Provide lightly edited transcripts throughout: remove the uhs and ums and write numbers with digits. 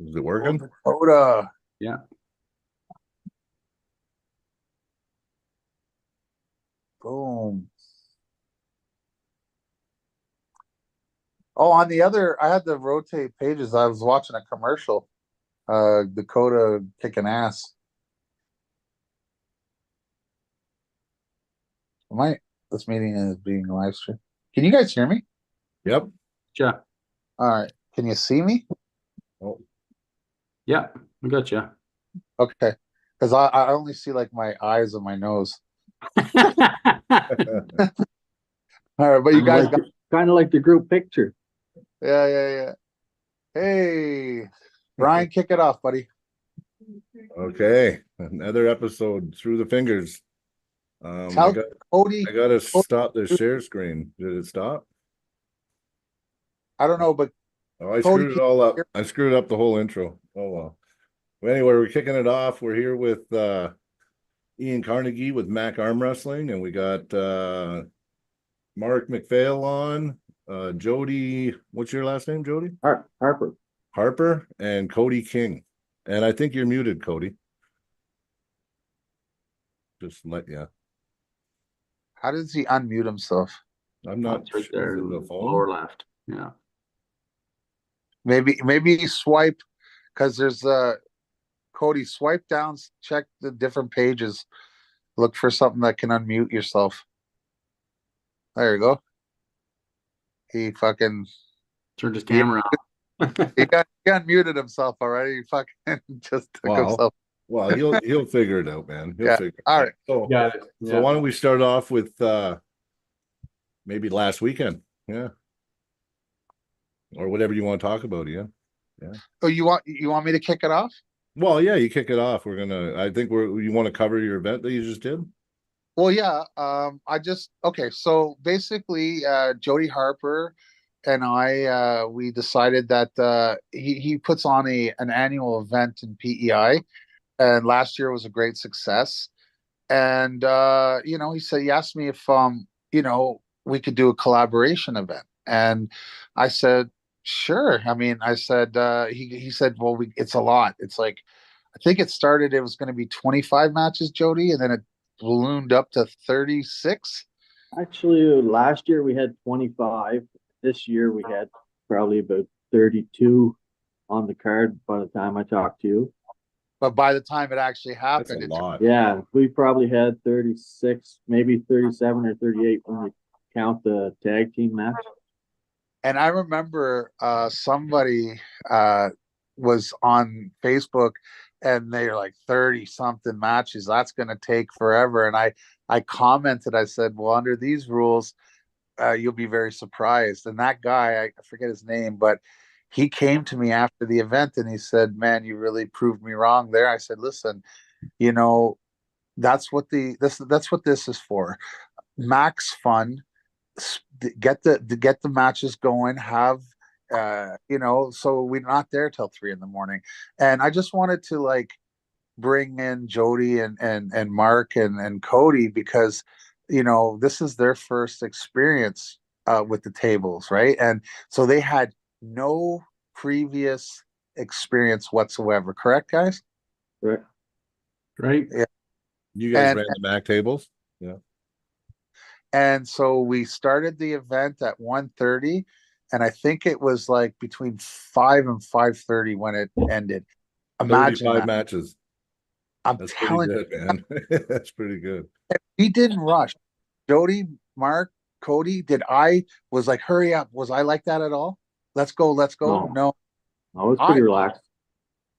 Is it working? Dakota. Yeah. Boom. Oh, on the other, I had to rotate pages. I was watching a commercial. Dakota kicking ass. This meeting is being live streamed. Can you guys hear me? Yep. Yeah. All right. Can you see me? Oh, Yeah. I got you. Okay. Because I only see like my eyes and my nose. All right, but you guys got kind of like the group picture. yeah. Hey, Brian, kick it off, buddy. okay. Another episode through the fingers. Tell Cody. I gotta stop the share screen. Did it stop? I don't know, but Oh, I Cody, screwed it all up. I screwed up the whole intro. Oh well. Anyway, we're kicking it off. We're here with Ian Carnegie with Mac Arm Wrestling, and we got Mark McPhail on, Jody. What's your last name, Jody? Harper. Harper and Cody King. And I think you're muted, Cody. Just let you. How does he unmute himself? I'm not right there, the phone. lower left. Yeah. Maybe swipe because there's Cody, swipe down, check the different pages, look for something that can unmute yourself. There you go. He fucking turned his camera off. he unmuted himself already. He fucking just took himself. Well, he'll figure it out, man. He'll figure it all out. right. So, Got it. Yeah. So why don't we start off with maybe last weekend? Yeah. Or whatever you want to talk about, Ian. Yeah. Oh, you want me to kick it off? Well, yeah, you kick it off. I think you want to cover your event that you just did? Well, yeah. Okay. So basically, Jody Harper and I, we decided that he puts on an annual event in PEI, and last year was a great success. And he asked me if we could do a collaboration event, and I said sure. I mean, I said he said, well, it's a lot. It's like I think it was going to be 25 matches, Jody, and then it ballooned up to 36. Actually, last year we had 25. This year we had probably about 32 on the card by the time I talked to you. But by the time it actually happened, That's a lot. Yeah, we probably had 36, maybe 37 or 38 when you count the tag team match. And I remember somebody was on Facebook and they're like 30 something matches. That's going to take forever. And I commented, I said, well, under these rules, you'll be very surprised. And that guy, I forget his name, but he came to me after the event and he said, man, you really proved me wrong there. I said, listen, that's what this is for. Max fun. Get the matches going, have so we're not there till 3 a.m. And I just wanted to like bring in Jody and Mark and Cody because this is their first experience with the tables, right? And so they had no previous experience whatsoever, correct, guys? Right. Yeah. You guys ran the Mac tables? Yeah. And so we started the event at 1:30, and I think it was like between 5 and 5:30 when it ended. Imagine 35 that. matches. That's telling pretty good, man. That's pretty good. We didn't rush. Jody, Mark, Cody, was like, hurry up. Was I like that at all? Let's go. No. I was pretty relaxed.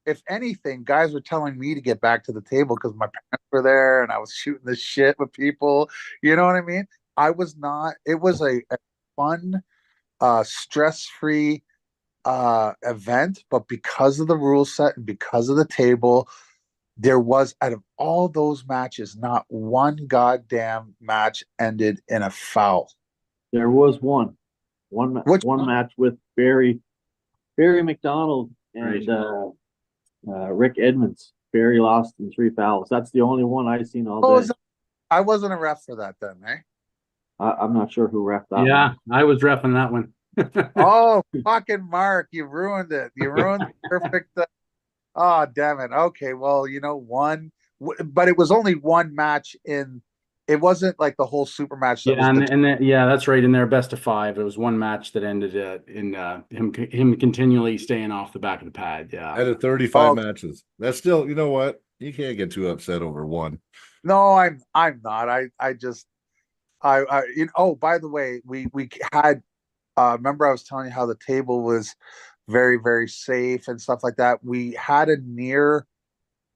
If anything, guys were telling me to get back to the table because my parents were there and I was shooting the shit with people. You know what I mean? I was not. It was a fun, stress-free event, but because of the rule set and because of the table, there was, out of all those matches, not one goddamn match ended in a foul. There was one match with Barry McDonald and Rick Edmonds. Barry lost in 3 fouls. That's the only one I've seen all day. I wasn't a ref for that then, eh? I'm not sure who ref that. Yeah, I was refing that one. Oh, fucking Mark, you ruined it. You ruined the perfect Oh, damn it. Okay, well, but it was only one match in. It wasn't like the whole super match. That Yeah, was the. and then, yeah, that's right. In their best of five, it was one match that ended in him continually staying off the back of the pad. Yeah. Out of 35 Oh, matches. That's still, you know what? You can't get too upset over one. no, I'm not. I just oh, by the way, we had remember I was telling you how the table was very, very safe and stuff like that. We had a near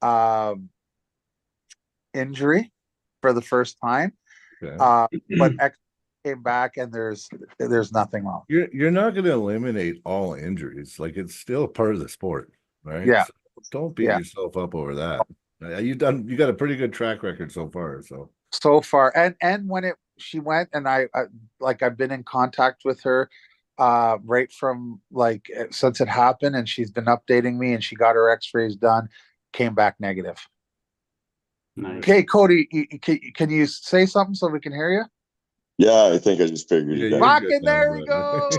um injury for the first time. Okay. But X came back and there's nothing wrong. You're not going to eliminate all injuries. Like it's still part of the sport, right? Yeah. So don't beat Yeah. yourself up over that. You got a pretty good track record so far. So far, and when she went and I like I've been in contact with her right from like since it happened, and she's been updating me, and she got her x-rays done, came back negative. Nice. Okay, Cody, can you say something so we can hear you? Yeah, I think I just figured Yeah, it you're out. Fucking there he goes.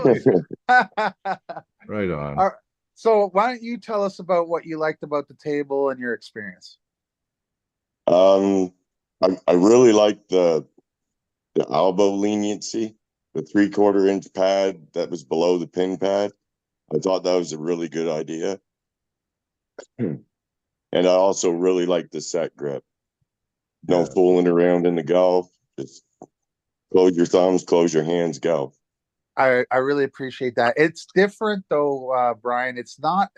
Right on. All right. So why don't you tell us about what you liked about the table and your experience? I really like the elbow leniency, the 3/4 inch pad that was below the pin pad. I thought that was a really good idea. And I also really like the set grip. No fooling around in the golf. Just close your thumbs, close your hands, go. I really appreciate that. It's different though, Brian. It's not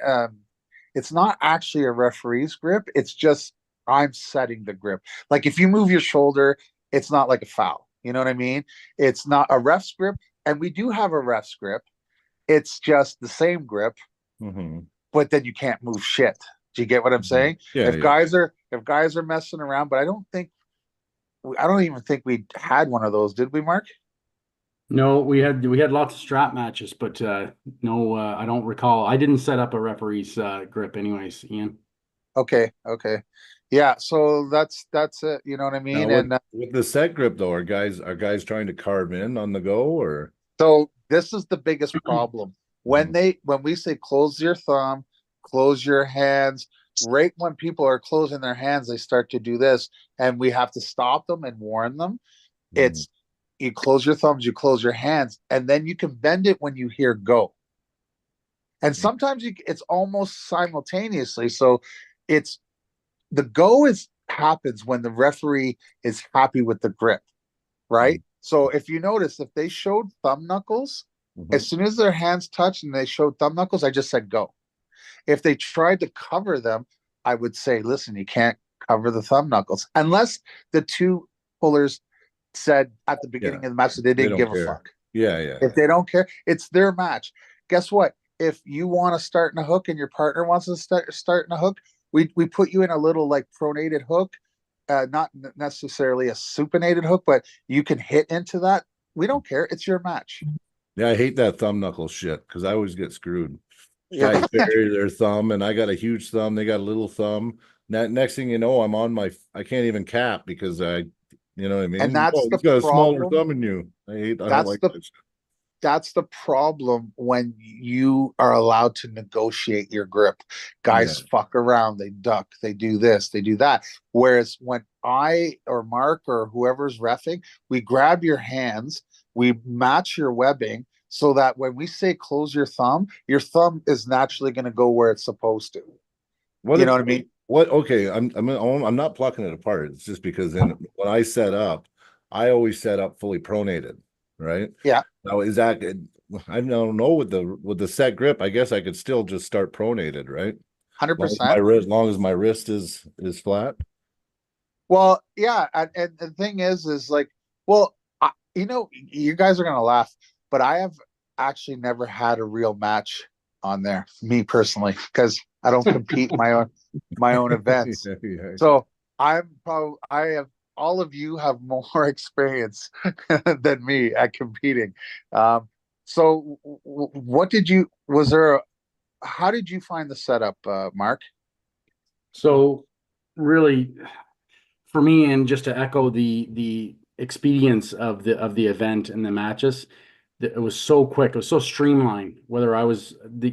actually a referee's grip. It's just I'm setting the grip. Like if you move your shoulder, it's not like a foul. You know what I mean? It's not a ref's grip, and we do have a ref's grip. It's just the same grip, but then you can't move shit. Do you get what I'm saying? Yeah. If guys are messing around, but I don't even think we had one of those, did we, Mark? No, we had lots of strap matches, but no, I don't recall. I didn't set up a referee's grip, anyways, Ian. Okay. Yeah, so that's it. You know what I mean? Now, And with the set grip though, are guys trying to carve in on the go or? so this is the biggest problem. When we say close your thumb, close your hands, right when people are closing their hands, they start to do this, and we have to stop them and warn them. It's you close your thumbs, you close your hands, and then you can bend it when you hear go. And sometimes it's almost simultaneously. So it's the go happens when the referee is happy with the grip, right? So if you notice, if they showed thumb knuckles, as soon as their hands touched and they showed thumb knuckles, I just said go. If they tried to cover them, I would say, listen, you can't cover the thumb knuckles unless the two pullers said at the beginning of the match that they didn't give a fuck. Yeah. If they don't care, it's their match. Guess what? If you want to start in a hook and your partner wants to start in a hook, we put you in a little like pronated hook, not necessarily a supinated hook, but you can hit into that. We don't care. It's your match. Yeah, I hate that thumb knuckle shit because I always get screwed. Yeah. Guys bury their thumb, and I got a huge thumb. They got a little thumb. Next thing you know, I can't even cap because you know what I mean? And that's he's got a smaller thumb than you. I don't like that shit. That's the problem when you are allowed to negotiate your grip. Guys fuck around, they duck, they do this, they do that. Whereas when I or Mark or whoever's reffing, we grab your hands, we match your webbing so that when we say close your thumb is naturally going to go where it's supposed to. You know what I mean? Okay, I'm not plucking it apart. It's just because when I set up, I always set up fully pronated, right? Yeah. Now is that I don't know with the set grip, I guess I could still just start pronated, right? 100%. As long as my wrist is flat. Well, yeah, and the thing is like, well, you guys are gonna laugh, but I have actually never had a real match on there, me personally, because I don't compete my own events. Yeah. So I have all of you have more experience than me at competing. So how did you find the setup, Mark? So really, for me, and just to echo the expedience of the event and the matches, it was so quick, it was so streamlined, whether I was the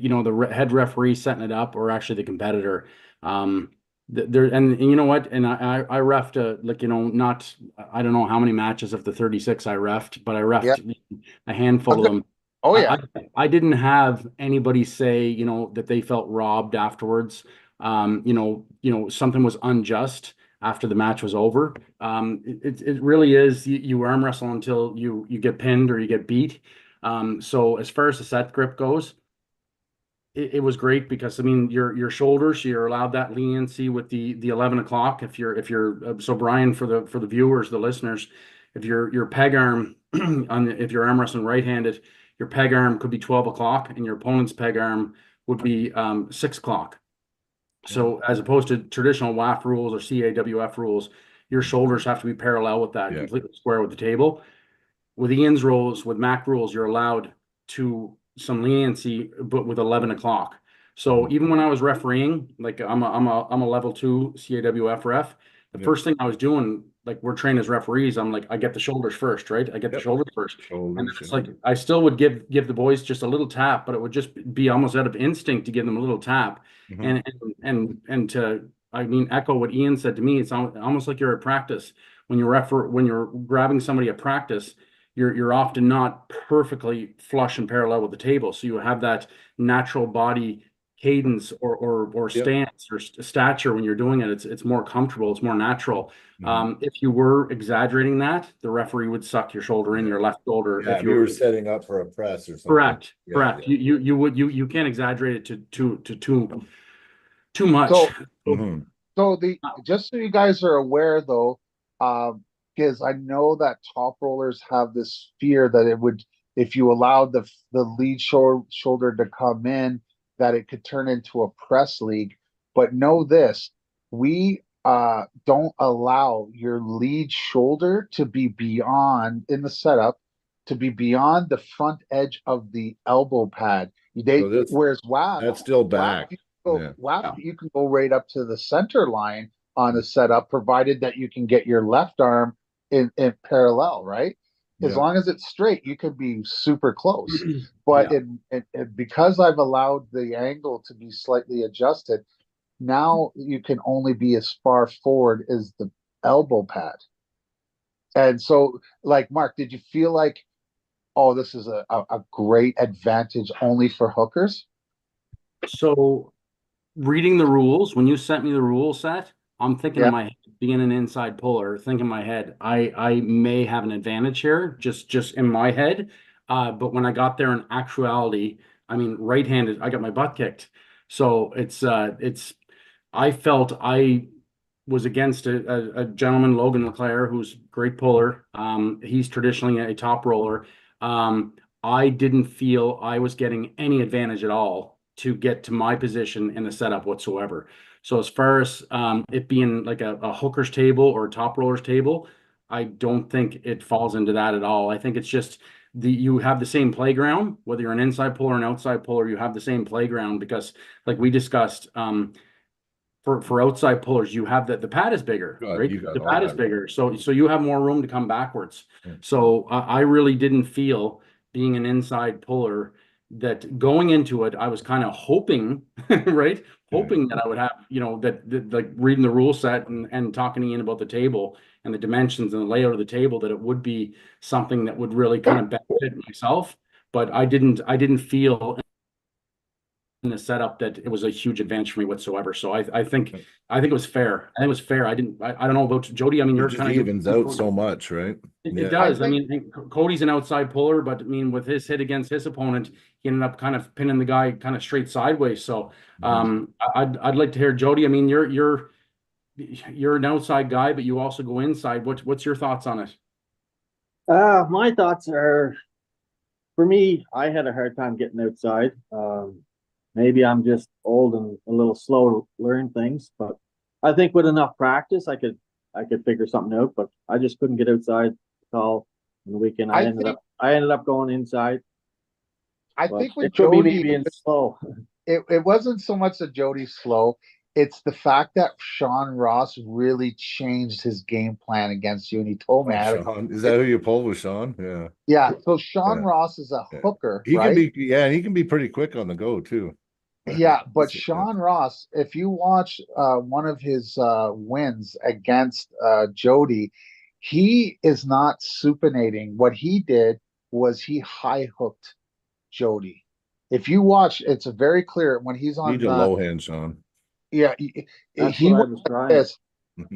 head referee setting it up or actually the competitor. There and you know what, and I refed not, I don't know how many matches of the 36 I refed, but I Yeah. refed a handful of them. Oh yeah. I didn't have anybody say, that they felt robbed afterwards. Something was unjust after the match was over. It really is, you arm wrestle until you get pinned or you get beat. So as far as the set grip goes, it was great because I mean your shoulders, you're allowed that leniency with the 11 o'clock. So Brian, for the viewers, the listeners, if your peg arm if you're arm wrestling right-handed, your peg arm could be 12 o'clock and your opponent's peg arm would be 6 o'clock. So as opposed to traditional WAF rules or CAWF rules, your shoulders have to be parallel with that, completely square with the table. With Ian's rules, with Mac rules, you're allowed to some leniency, but with 11 o'clock. So even when I was refereeing, like I'm a level 2 CAWF ref, the first thing I was doing, like we're trained as referees, I'm like, I get the shoulders first, right? I get the shoulders first. And then it's like I still would give the boys just a little tap, but it would just be almost out of instinct to give them a little tap. And to, I mean, echo what Ian said to me, it's almost like you're at practice. When you're grabbing somebody at practice, you're often not perfectly flush and parallel with the table. So you have that natural body cadence or stance or stature when you're doing it. It's more comfortable. It's more natural. If you were exaggerating that, the referee would suck your shoulder in, your left shoulder. If you were setting up for a press or something. Correct. You can't exaggerate it to too much. So just so you guys are aware though, because I know that top rollers have this fear that it would, if you allowed the lead shoulder to come in, that it could turn into a press league. But know this, we don't allow your lead shoulder to be beyond in the setup, to be beyond the front edge of the elbow pad. Whereas WAF, that's still back. WAF, you can go right up to the center line on a setup, provided that you can get your left arm in parallel, right? As long as it's straight, you could be super close. But because I've allowed the angle to be slightly adjusted, now you can only be as far forward as the elbow pad. And so, like, Mark, did you feel like, oh, this is a great advantage only for hookers? So reading the rules, when you sent me the rule set, I'm thinking in my head, being an inside puller, thinking in my head, I may have an advantage here, just in my head. But when I got there in actuality, I mean, right-handed, I got my butt kicked. So I felt I was against a gentleman, Logan LeClaire, who's a great puller. He's traditionally a top roller. I didn't feel I was getting any advantage at all to get to my position in the setup whatsoever. So as far as it being like a hooker's table or a top roller's table, I don't think it falls into that at all. I think it's just you have the same playground, whether you're an inside puller or an outside puller, you have the same playground because, like we discussed, for outside pullers, you have the pad is bigger, right? The pad is bigger, so you have more room to come backwards. So I really didn't feel, being an inside puller, that going into it, I was kind of hoping, right? Hoping that I would have, that like reading the rule set and talking to Ian about the table and the dimensions and the layout of the table, that it would be something that would really kind of benefit myself. But I didn't feel in the setup that it was a huge advantage for me whatsoever. So I think it was fair. I think it was fair. I don't know about Jody. I mean, you're kind of evens out so much, right? It does. I mean, Cody's an outside puller, but I mean, with his hit against his opponent, he ended up kind of pinning the guy kind of straight sideways. So I'd like to hear Jody. I mean, you're an outside guy, but you also go inside. What's your thoughts on it? My thoughts are, for me, I had a hard time getting outside. Maybe I'm just old and a little slow to learn things, but I think with enough practice, I could figure something out. But I just couldn't get outside at all on the weekend. I ended up going inside. I think with it could be Jody, me being slow. It wasn't so much that Jody's slow. It's the fact that Sean Ross really changed his game plan against you, and he told me, Oh, Sean, is that who you pulled with Sean? Yeah, yeah. So Sean yeah, Ross is a yeah. hooker, He can right? be, yeah, and he can be pretty quick on the go too. Yeah, but Yeah. Sean Ross, if you watch one of his wins against Jody, he is not supinating. What he did was he high hooked Jody. If you watch, it's very clear when he's Need on. a low hand, Sean. Yeah, That's he what I went was like trying. this.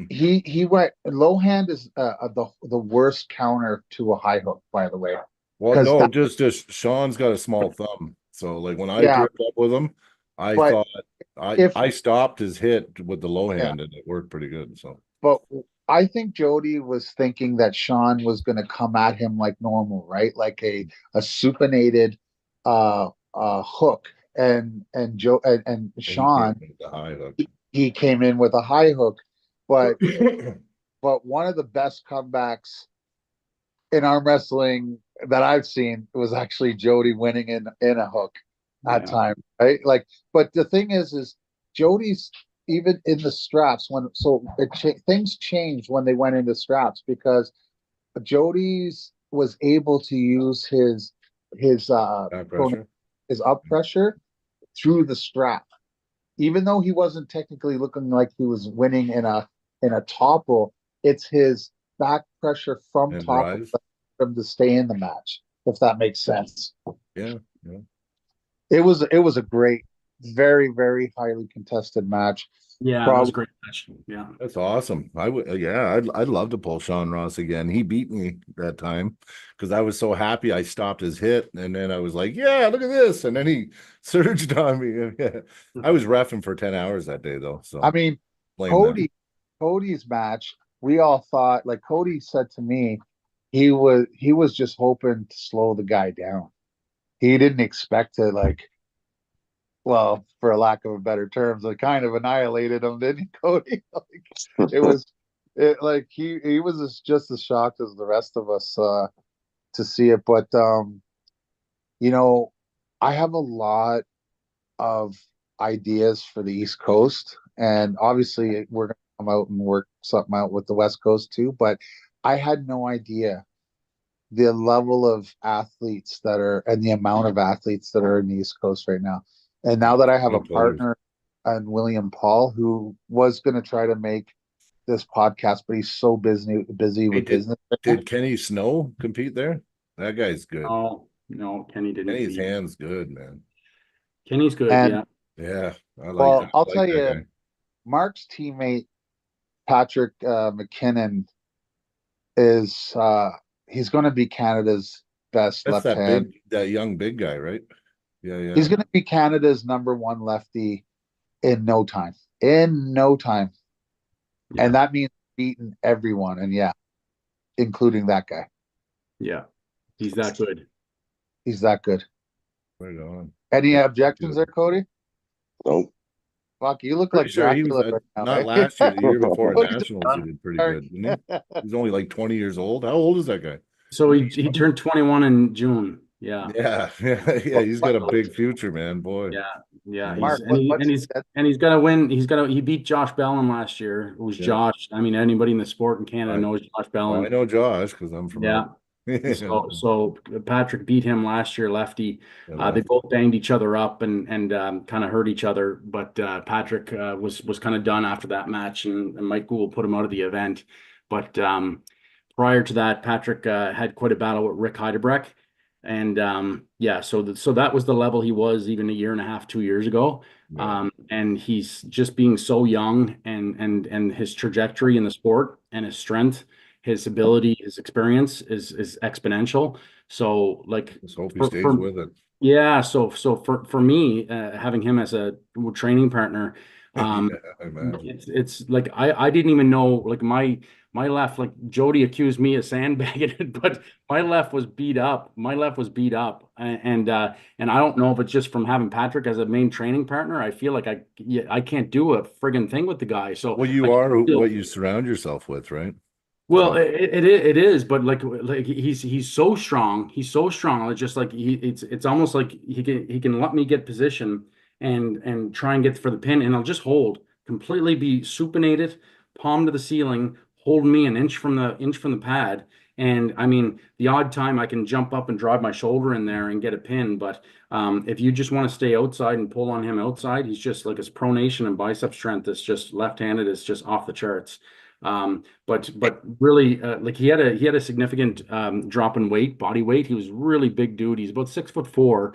He went low hand is the worst counter to a high hook, by the way, Well, because no, that just Sean's got a small thumb. So like when I yeah. gripped up with him, I But thought I if I stopped his hit with the low yeah, hand and it worked pretty good. So but I think Jody was thinking that Sean was going to come at him like normal, right? Like a supinated hook, and Joe and and he came Sean with the high hook. he came in with a high hook, but one of the best comebacks in arm wrestling that I've seen was actually Jody winning in a hook at Yeah. time, right? Like, but the thing is Jody's even in the straps when things changed when they went into straps because Jody's was able to use his Back pressure. his up pressure through the strap, even though he wasn't technically looking like he was winning in a topple. It's his back pressure from And top rise. of him to stay in the match, if that makes sense. Yeah, yeah. It was a great, very, very highly contested match. Yeah, that was a Probably great match. Yeah. That's awesome. I would, yeah, I'd love to pull Sean Ross again. He beat me that time because I was so happy I stopped his hit, and then I was like, yeah, look at this, and then he surged on me. Yeah. I was reffing for 10 hours that day though, I so mean, blame them. Cody, Cody's match, we all thought like Cody said to me, he was just hoping to slow the guy down. He didn't expect to like, well, for lack of a better terms, like kind of annihilated him, didn't he, Cody? Like it was it like he was just as shocked as the rest of us to see it. But you know, I have a lot of ideas for the East Coast, and obviously we're gonna come out and work something out with the West Coast too. But I had no idea the level of athletes that are and the amount of athletes that are in the East Coast right now. And now that I have a partner and William Paul who was going to try to make this podcast, but he's so busy Hey, with business right now. did Kenny Snow compete there? That guy's good. Oh, no, Kenny didn't. Kenny's compete. hand's good, man. Kenny's good. And Yeah. Yeah, well, I'll like tell that you, guy. Mark's teammate Patrick McKinnon is he's going to be Canada's best That's left hand. that young big guy, right? Yeah, yeah. He's going to be Canada's number one lefty in no time. In no time. Yeah. And that means beating everyone. And yeah, including that guy. Yeah. He's that good. He's that good. Right on. Any Yeah, objections good. there, Cody? Nope. Fuck, you look Pretty like sure he was Dracula right now. not eh? last year, the year before at Cody's Nationals, he did pretty dark. good, didn't he? He's only like 20 years old. How old is that guy? So he turned 21 in June. Yeah. Yeah, yeah, he's got a big future, man, boy. Yeah. Yeah. Mark, He's got to win. He beat Josh Bellin last year. It was Yeah. Josh. I mean, anybody in the sport in Canada I- knows Josh Well, I Bellin. know Josh because I'm from Yeah. out. So Patrick beat him last year, lefty. Yeah, They both banged each other up and kind of hurt each other. But Patrick was kind of done after that match, and Mike Gould put him out of the event. But prior to that, Patrick had quite a battle with Rick Heidebreck, and yeah, so that was the level he was even a year and a half, 2 years ago. Yeah. And he's just being so young, and his trajectory in the sport and his strength, his ability, his experience is exponential. So like Let's hope he stays with it. yeah, so for me, having him as a training partner, Yeah, I imagine. it's like I didn't even know, like my left, like Jody accused me of sandbagging it, but my left was beat up. My left was beat up, and I don't know if it's just from having Patrick as a main training partner. I feel like I can't do a friggin' thing with the guy. So Well, you like, are what you surround yourself with, right? well, it is, but like he's so strong. He's so strong. It's just like it's almost like he can let me get position and try and get for the pin, and I'll just hold. completely be supinated, palm to the ceiling, hold me an inch from the pad. And I mean, the odd time I can jump up and drive my shoulder in there and get a pin, but if you just want to stay outside and pull on him outside, he's just like his pronation and bicep strength is just left-handed is just off the charts. But really, like he had a significant drop in weight, body weight. He was really big dude. He's about 6'4",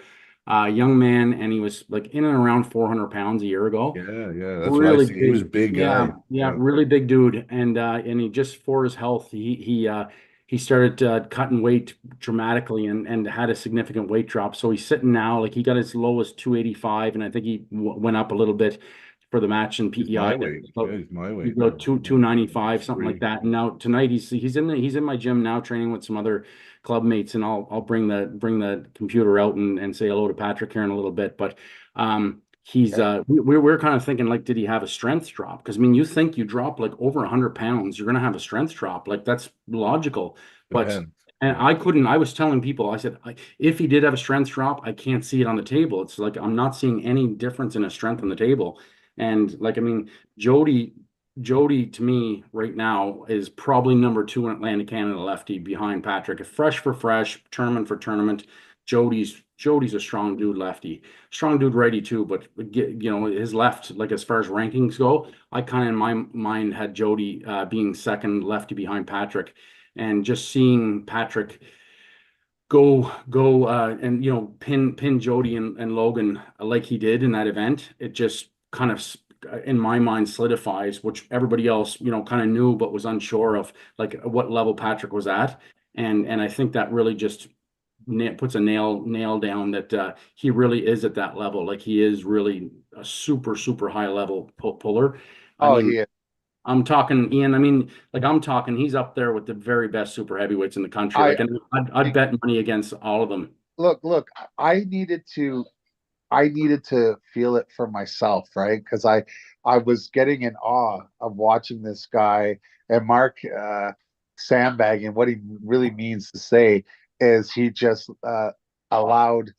young man, and he was like in and around 400 pounds a year ago. Yeah, that's what I Really see. He was a big guy. yeah, really big dude, and he just for his health, he started cutting weight dramatically and had a significant weight drop. So he's sitting now like he got as low as 285, and I think he went up a little bit for the match in He's PEI. my weight. Yeah, he's my weight. He's about 295, something like that. And now tonight he's in my gym now training with some other club mates, and I'll bring the computer out and say hello to Patrick here in a little bit. But we're kind of thinking like, did he have a strength drop? Because I mean, you think you drop like over 100 pounds, you're gonna have a strength drop. Like that's logical. But Depends. and I was telling people, I said, if he did have a strength drop, I can't see it on the table. It's like I'm not seeing any difference in his strength on the table. And like, I mean, Jody to me right now is probably number 2 in Atlantic Canada lefty behind Patrick. If fresh for fresh, tournament for tournament, Jody's a strong dude lefty, strong dude righty too. But you know, his left, like as far as rankings go, I kind of in my mind had Jody being second lefty behind Patrick, and just seeing Patrick go and you know pin Jody and Logan like he did in that event, it just kind of in my mind solidifies, which everybody else you know kind of knew but was unsure of, like what level Patrick was at. And I think that really just puts a nail down that he really is at that level. Like he is really a super high level puller. I mean, he is. I'm talking Ian. I mean, like I'm talking, he's up there with the very best super heavyweights in the country. I Like, and I'd bet money against all of them. look, I needed to feel it for myself, right? Because I was getting in awe of watching this guy, and Mark sandbagging. What he really means to say is he just allowed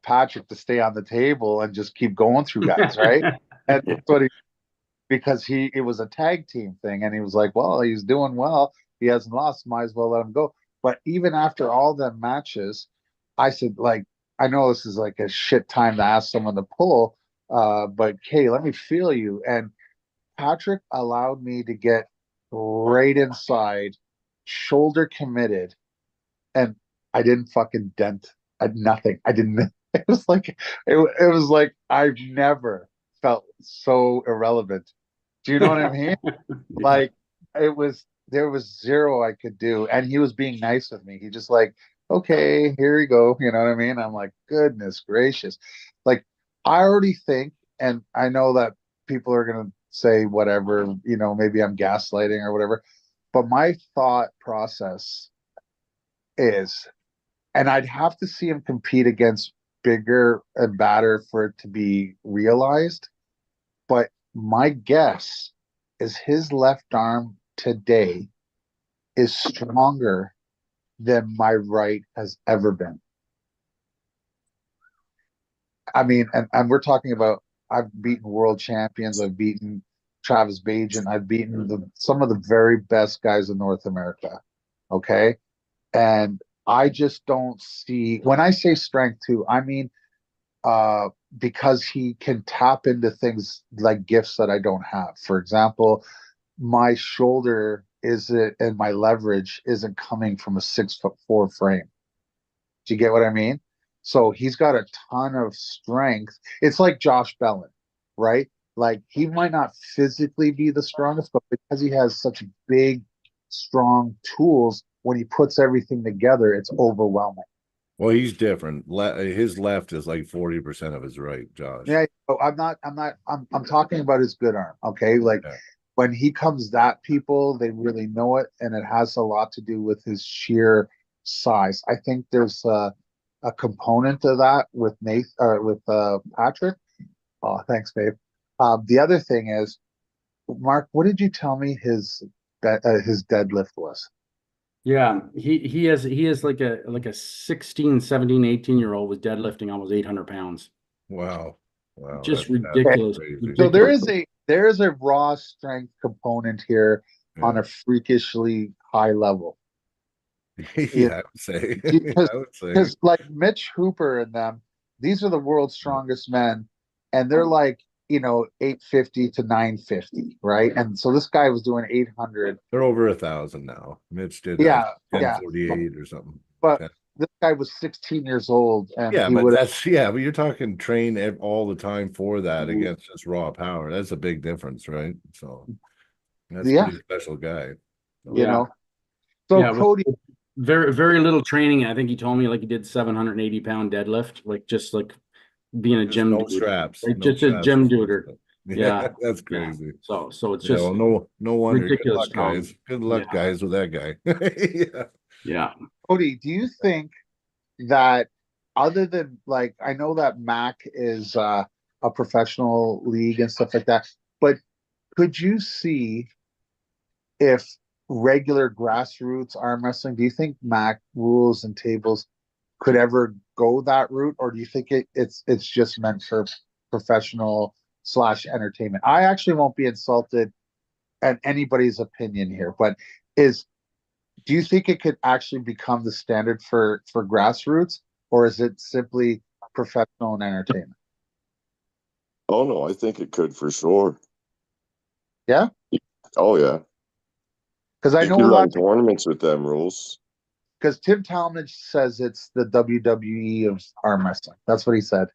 Patrick to stay on the table and just keep going through guys, right? And that's what because it was a tag team thing, and he was like, well, he's doing well, he hasn't lost, might as well let him go. But even after all the matches, I said, like, I know this is like a shit time to ask someone to pull, but hey, let me feel you. And Patrick allowed me to get right inside, shoulder committed, and I didn't fucking dent. Nothing. I didn't. It was like it was like I've never felt so irrelevant. Do you know what I mean? Like there was zero I could do, and he was being nice with me. He just like, okay, here you go. You know what I mean? I'm like, goodness gracious. Like I already think, and I know that people are gonna say whatever, you know, maybe I'm gaslighting or whatever, but my thought process is, and I'd have to see him compete against bigger and badder for it to be realized. But my guess is his left arm today is stronger than my right has ever been. I mean, and we're talking about, I've beaten world champions, I've beaten Travis Bajan, I've beaten some of the very best guys in North America. Okay. And I just don't see, when I say strength too, I mean because he can tap into things like gifts that I don't have. For example, my shoulder isn't, and my leverage isn't coming from a 6'4" frame. Do you get what I mean? So he's got a ton of strength. It's like Josh Bellin, right? Like he might not physically be the strongest, but because he has such big, strong tools, when he puts everything together, it's overwhelming. Well, he's different. His left is like 40% of his right, Josh. Yeah, I'm talking about his good arm. Okay. Like when he comes at people, they really know it. And it has a lot to do with his sheer size. I think there's a component of that with Patrick. Oh, thanks, babe. The other thing is, Mark, what did you tell me his deadlift was? Yeah, he has like a 16, 17, 18-year-old was deadlifting almost 800 pounds. Wow. Just That's ridiculous. crazy. So Ridiculous. there there's a raw strength component here on Yeah. a freakishly high level. Yeah, I would say. Because I would say. because like Mitch Hooper and them, these are the world's strongest men, and they're like 850 to 950, right? And so this guy was doing 800. They're over 1,000 now. Mitch did Yeah, yeah. 1048 or something. But this guy was 16 years old, and Yeah, he but would. but you're talking train all the time for that against just raw power. That's a big difference, right? So that's a Yeah, pretty special guy. you know. So Yeah, Cody, very, very little training. I think he told me like he did 780-pound deadlift, like just like being a Just gym no dude. straps. Like No just a straps. gym duder. Yeah, Yeah. that's Yeah. crazy. So it's Yeah, just well, no wonder. Good ridiculous luck, strong. guys. Good luck, Yeah. guys, with that guy. Yeah. Yeah. Cody, do you think that other than like I know that Mac is a professional league and stuff like that, but could you see if regular grassroots arm wrestling, do you think Mac rules and tables could ever go that route, or do you think it's just meant for professional slash entertainment? I actually won't be insulted at anybody's opinion here, but do you think it could actually become the standard for grassroots, or is it simply professional and entertainment? Oh no, I think it could for sure. Yeah, Oh yeah. because I You know can a lot run tournaments with them rules. because Tim Talmadge says it's the WWE of arm wrestling. That's what he said.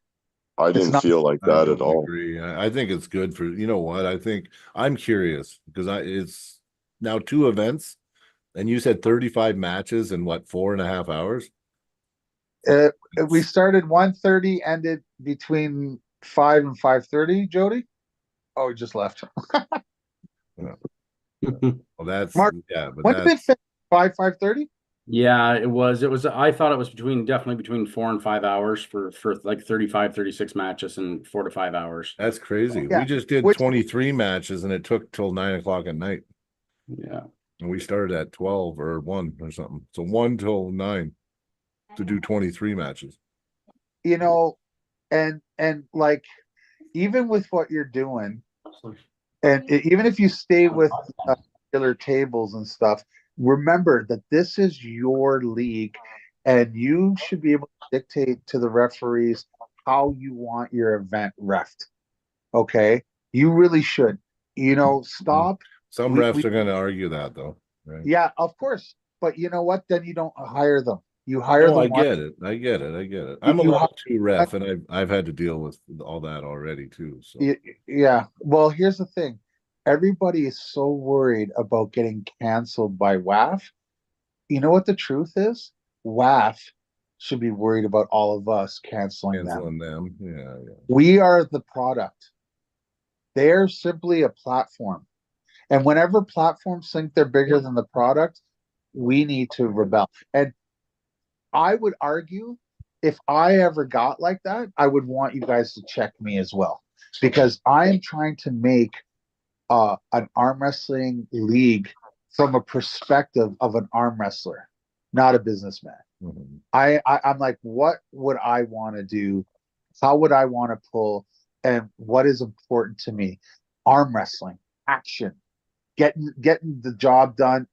I It's didn't not. feel like I that at don't all. agree. I think it's good for, you know what? I think I'm curious because it's now 2 events, and you said 35 matches in what, 4.5 hours? We started 1:30, ended between 5 and 5:30. Jody, oh, he just left. Well, that's Mark, yeah, but when did it that's finish? 5:30. Yeah, it was. I thought it was definitely between 4 and 5 hours for like 35, 36 matches and 4 to 5 hours. that's crazy. Yeah, We just did which 23 matches and it took till 9 o'clock at night. Yeah. And we started at 12 or 1 or something. So 1 till 9 to do 23 matches. and like even with what you're doing, and even if you stay with regular tables and stuff, remember that this is your league, and you should be able to dictate to the referees how you want your event refed. Okay, you really should. Stop. Some We, refs we are going to argue that though, right? Yeah, of course. But you know what? Then you don't hire them. You hire No, the I one. get it. I get it. I get it. You, I'm a you level 2 ref, and I've had to deal with all that already too. So Yeah. Well, here's the thing. Everybody is so worried about getting canceled by WAF. You know what the truth is? WAF should be worried about all of us canceling them. canceling them, yeah. We are the product. They're simply a platform. And whenever platforms think they're bigger than the product, we need to rebel. And I would argue if I ever got like that, I would want you guys to check me as well, because I am trying to make an arm wrestling league from a perspective of an arm wrestler, not a businessman. Mhm. I'm like, what would I want to do? How would I want to pull? And what is important to me? Arm wrestling, action, getting the job done,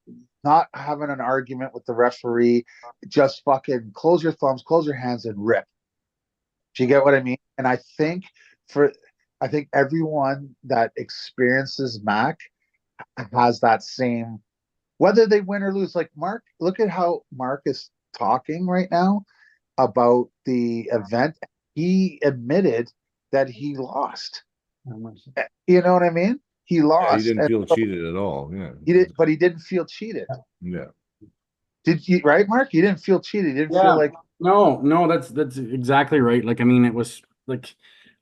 not having an argument with the referee, just fucking close your thumbs, close your hands, and rip. Do you get what I mean? And I think everyone that experiences Mac has that same, whether they win or lose. Like Mark, look at how Mark is talking right now about the event. He admitted that he lost. You know what I mean? He Yeah, lost. he didn't And feel cheated at all. Yeah. but he didn't feel cheated. Yeah. Did you, right, Mark? You didn't feel cheated. You didn't feel like, No, that's exactly right. Like, I mean, it was like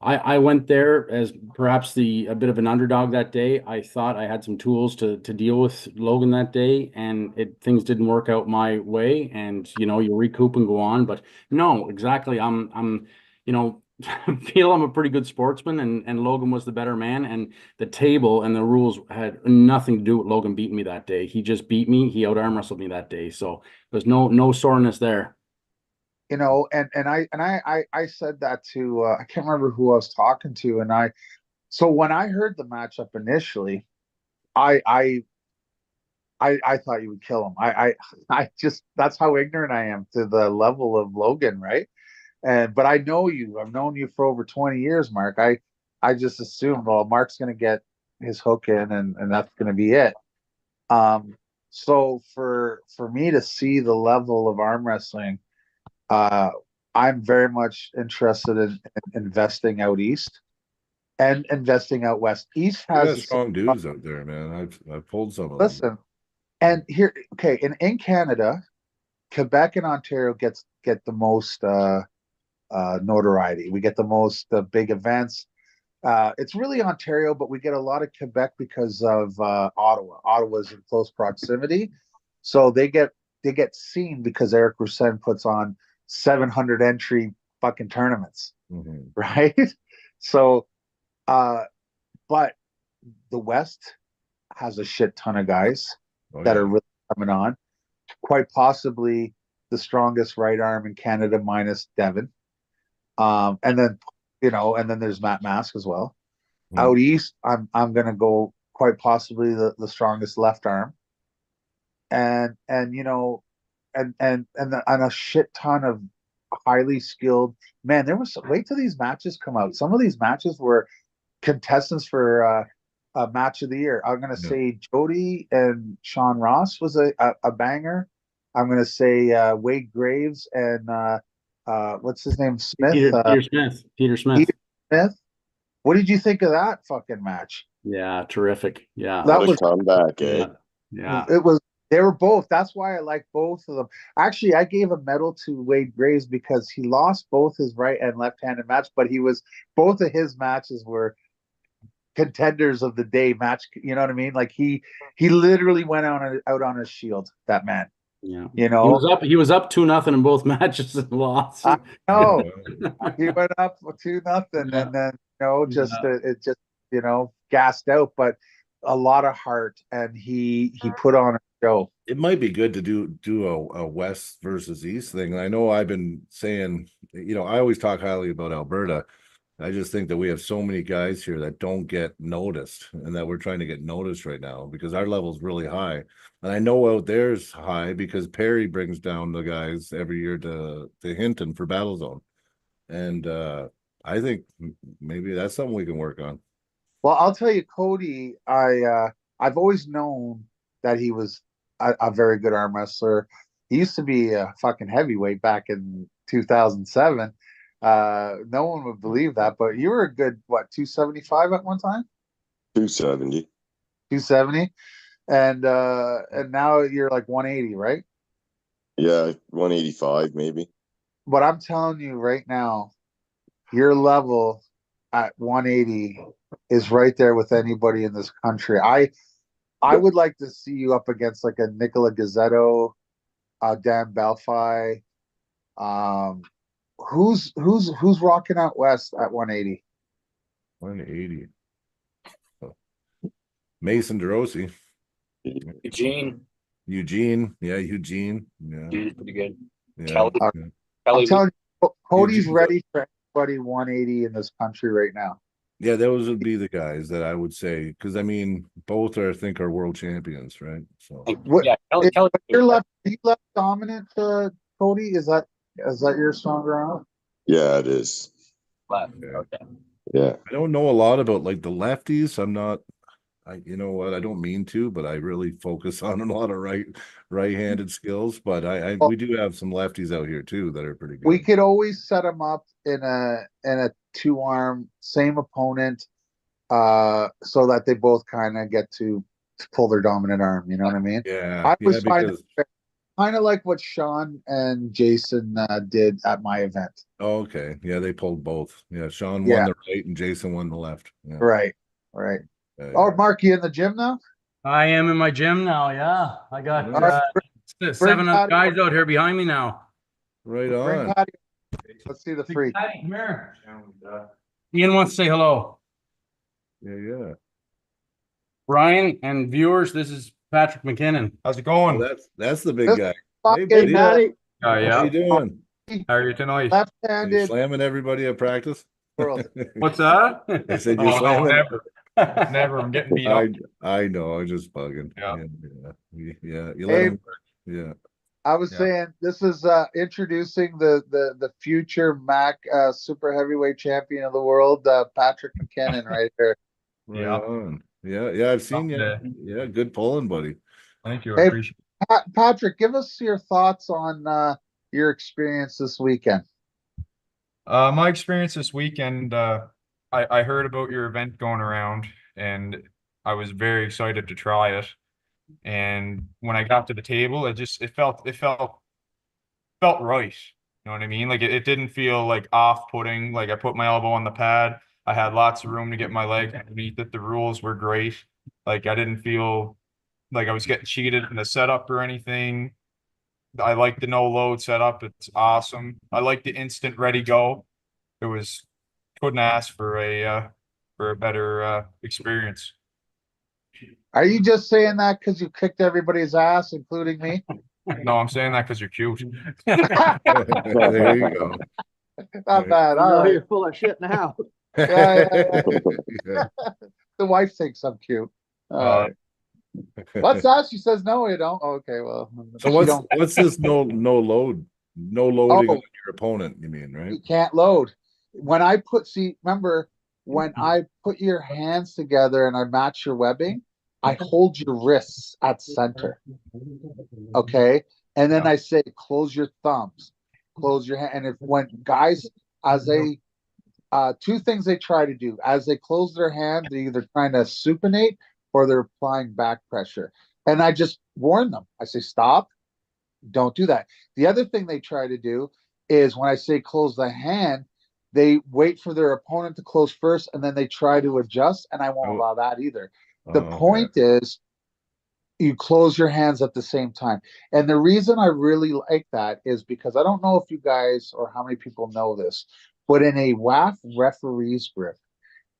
I went there as perhaps a bit of an underdog that day. I thought I had some tools to deal with Logan that day, and things didn't work out my way. And you recoup and go on. But no, exactly. I'm feel I'm a pretty good sportsman, and Logan was the better man, and the table and the rules had nothing to do with Logan beating me that day. He just beat me. He out arm wrestled me that day. So there's no soreness there. and I said that to I can't remember who I was talking to, and So when I heard the matchup initially, I I I thought you would kill him. I just that's how ignorant I am to the level of Logan, right? And but I know you. I've known you for over 20 years, Mark. I just assumed, well, Mark's gonna get his hook in and that's gonna be it. So for me to see the level of arm wrestling, uh I'm very much interested in investing out east and investing out west. East You has got the same, strong dudes out there, man. I've pulled some of them. listen, and here, okay, in Canada, Quebec and Ontario get the most notoriety. We get the most big events. It's really Ontario, but we get a lot of Quebec because of Ottawa. Ottawa's in close proximity, so they get seen because Eric Roussen puts on 700 entry fucking tournaments, Mhm. right? So, uh, but the West has a shit ton of guys Oh, that yeah. are really coming on. Quite possibly the strongest right arm in Canada, minus Devin. And then and then there's Matt Mask as well. Hmm. Out east, I'm gonna go quite possibly the strongest left arm, and and a shit ton of highly skilled man. There was wait till these matches come out. Some of these matches were contestants for a match of the year. I'm gonna Yeah. say Jody and Sean Ross was a banger. I'm gonna say Wade Graves and what's his name, Smith, Peter Smith. Peter Smith. Peter Smith. What did you think of that fucking match? Yeah, terrific. Yeah. That What a was comeback, eh? Yeah. it was they were both. That's why I like both of them. Actually, I gave a medal to Wade Graves because he lost both his right and left-handed match, but he was both of his matches were contenders of the day match. You know what I mean? Like he literally went out on his shield. That man. Yeah. You know, He was up 2-0 in both matches and lost. I know Yeah. he went up 2-0, Yeah. and then it just gassed out, but a lot of heart, and he put on a show. It might be good to do a West versus East thing. I know I've been saying, I always talk highly about Alberta. I just think that we have so many guys here that don't get noticed, and that we're trying to get noticed right now because our level's really high. And I know out there's high because Perry brings down the guys every year to Hinton for Battle Zone. And I think maybe that's something we can work on. Well, I'll tell you, Cody, I've always known that he was a very good arm wrestler. He used to be a fucking heavyweight back in 2007. No one would believe that, but you were a good, what, 275 at one time? 270. 270? And now you're like 180, right? Yeah, 185 maybe. But I'm telling you right now, your level at 180 is right there with anybody in this country. I would like to see you up against like a Nicola Gazzetto, Dan Belfi. Who's rocking out west at 180? 180. Mason DeRossi. Eugene. Yeah, Eugene. Yeah. Eugene's pretty good. Yeah. Kelly. Yeah. I'm telling you, Cody's Eugene's ready for anybody 180 in this country right now. Yeah, those would be the guys that I would say, because I mean, both I think are world champions, right? So What, Yeah, if Kelly. you're left, are you left dominant, Cody? Is that your stronger arm? Yeah, it is. Left. Yeah. Okay. Yeah. I don't know a lot about like the lefties. I'm not. You know what? I don't mean to, but I really focus on a lot of right-handed skills. But we do have some lefties out here too that are pretty good. We could always set them up in a two-arm, same opponent, so that they both kind of get to pull their dominant arm. You know what I mean? Yeah, I was because kind of like what Sean and Jason did at my event. okay, yeah, they pulled both. Yeah, Sean Yeah. won the right and Jason won the left. Yeah. Right. Oh, Mark, you in the gym now? I am in my gym now. Yeah. I got All right, 7 Patty. guys out here behind me now. right Bring on. Patty. Let's see the freak. Patty, come here. Ian wants to say hello. Yeah. Brian and viewers, this is Patrick McKinnon. How's it Oh, going? that's the big This guy. Fucking, buddy. Patty. Oh, How you doing? How are you tonight? Are you left-handed. slamming everybody at practice? world. What's that? I said you're Oh, no, slamming. never. Never. I'm getting beat up. I know, I'm just bugging. Yeah. Yeah, you let Hey, them work. Yeah. I was Yeah. saying this is introducing the future Mac super heavyweight champion of the world, Patrick McKinnon, right here. Right Yeah. on. Yeah, I've seen you. Someday. Yeah, good pulling, buddy. Thank you. I Hey, appreciate Patrick, give us your thoughts on your experience this weekend. it. My experience this weekend, I heard about your event going around and I was very excited to try it. And when I got to the table, it felt right. You know what I mean? Like it didn't feel like off-putting. Like I put my elbow on the pad. I had lots of room to get my leg underneath it. The rules were great. Like I didn't feel like I was getting cheated in the setup or anything. I like the no load setup. It's awesome. I like the instant ready go. It was couldn't ask for a better experience. Are you just saying that because you kicked everybody's ass, including me? No, I'm saying that because you're cute. There you go. Not bad. You All know right. you're full of shit now. Yeah. Yeah. The wife thinks I'm cute. All Uh, right. What's that? She says no, you don't. Okay, well. So she don't. what's this no loading on Oh, your opponent, you mean, right? you can't load. When I remember when I put your hands together and I match your webbing, I hold your wrists at center. Okay. And then I say, close your thumbs, close your hand. And if when guys, as they, two things they try to do as they close their hand, they're either trying to supinate or they're applying back pressure. And I just warn them. I say, stop, don't do that. The other thing they try to do is when I say close the hand, they wait for their opponent to close first and then they try to adjust, and I won't allow that either. The point is you close your hands at the same time. And the reason I really like that is because I don't know if you guys or how many people know this, but in a WAF referee's grip,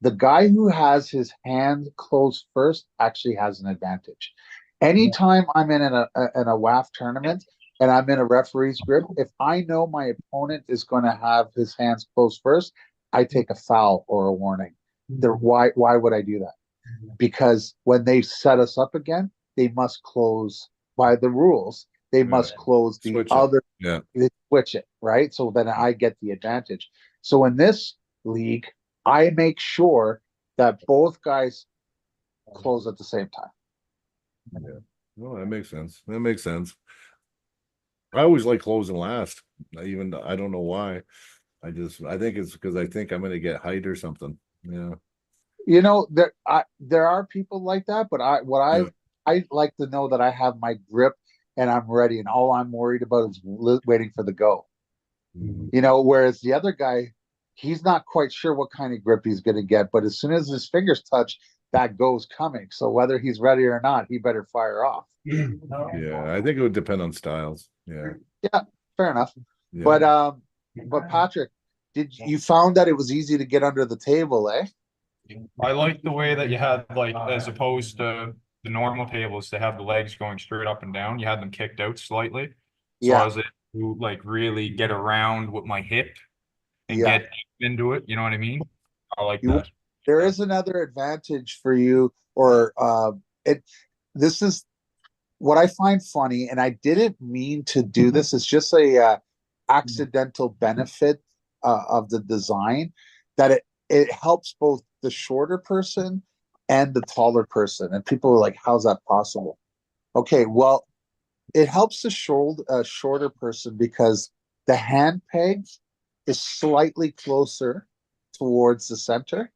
the guy who has his hand closed first actually has an advantage. Anytime I'm in a WAF tournament and I'm in a referee's grip, if I know my opponent is going to have his hands closed first, I take a foul or a warning. Why would I do that? Because when they set us up again, they must close by the rules. They must close the Switch it. other. Yeah. They switch it, right? So then I get the advantage. So in this league, I make sure that both guys close at the same time. Yeah. No, that makes sense. That makes sense. I always like closing last. I don't know why. I think it's because I think I'm gonna get height or something. Yeah. You know, there are people like that, but I like to know that I have my grip and I'm ready, and all I'm worried about is waiting for the go. Mhm. You know, whereas the other guy, he's not quite sure what kind of grip he's going to get, but as soon as his fingers touch, that go's coming. So whether he's ready or not, he better fire off. Yeah, I think it would depend on styles. Yeah. Yeah, fair enough. Yeah. But Patrick, you found that it was easy to get under the table, eh? I like the way that you had like as opposed to the normal tables to have the legs going straight up and down. You had them kicked out slightly. So Yeah. I was able to like really get around with my hip and Yeah. get into it. You know what I mean? I like You- that. There is another advantage for you, or this is what I find funny, and I didn't mean to do this. It's just a accidental benefit of the design that it helps both the shorter person and the taller person. And people are like, "How's that possible?" Okay, well, it helps the shorter person because the hand peg is slightly closer towards the center,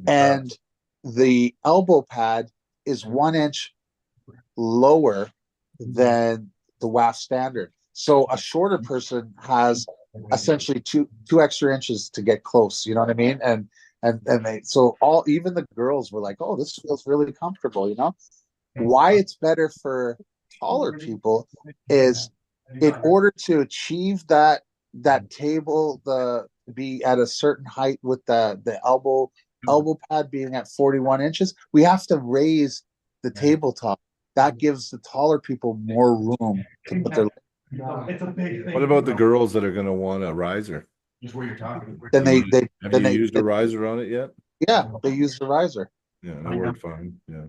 and the elbow pad is 1 inch lower than the WAF standard. So a shorter person has essentially two extra inches to get close. You know what I mean? And they even the girls were like, "Oh, this feels really comfortable." You know, why it's better for taller people is in order to achieve that table to be at a certain height with the elbow pad being at 41 inches, we have to raise the tabletop. That gives the taller people more room to put their. What about the girls that are gonna want a riser? Then they Have then you they used a riser on it yet? yeah, they use the riser. Yeah, it worked fine. Yeah.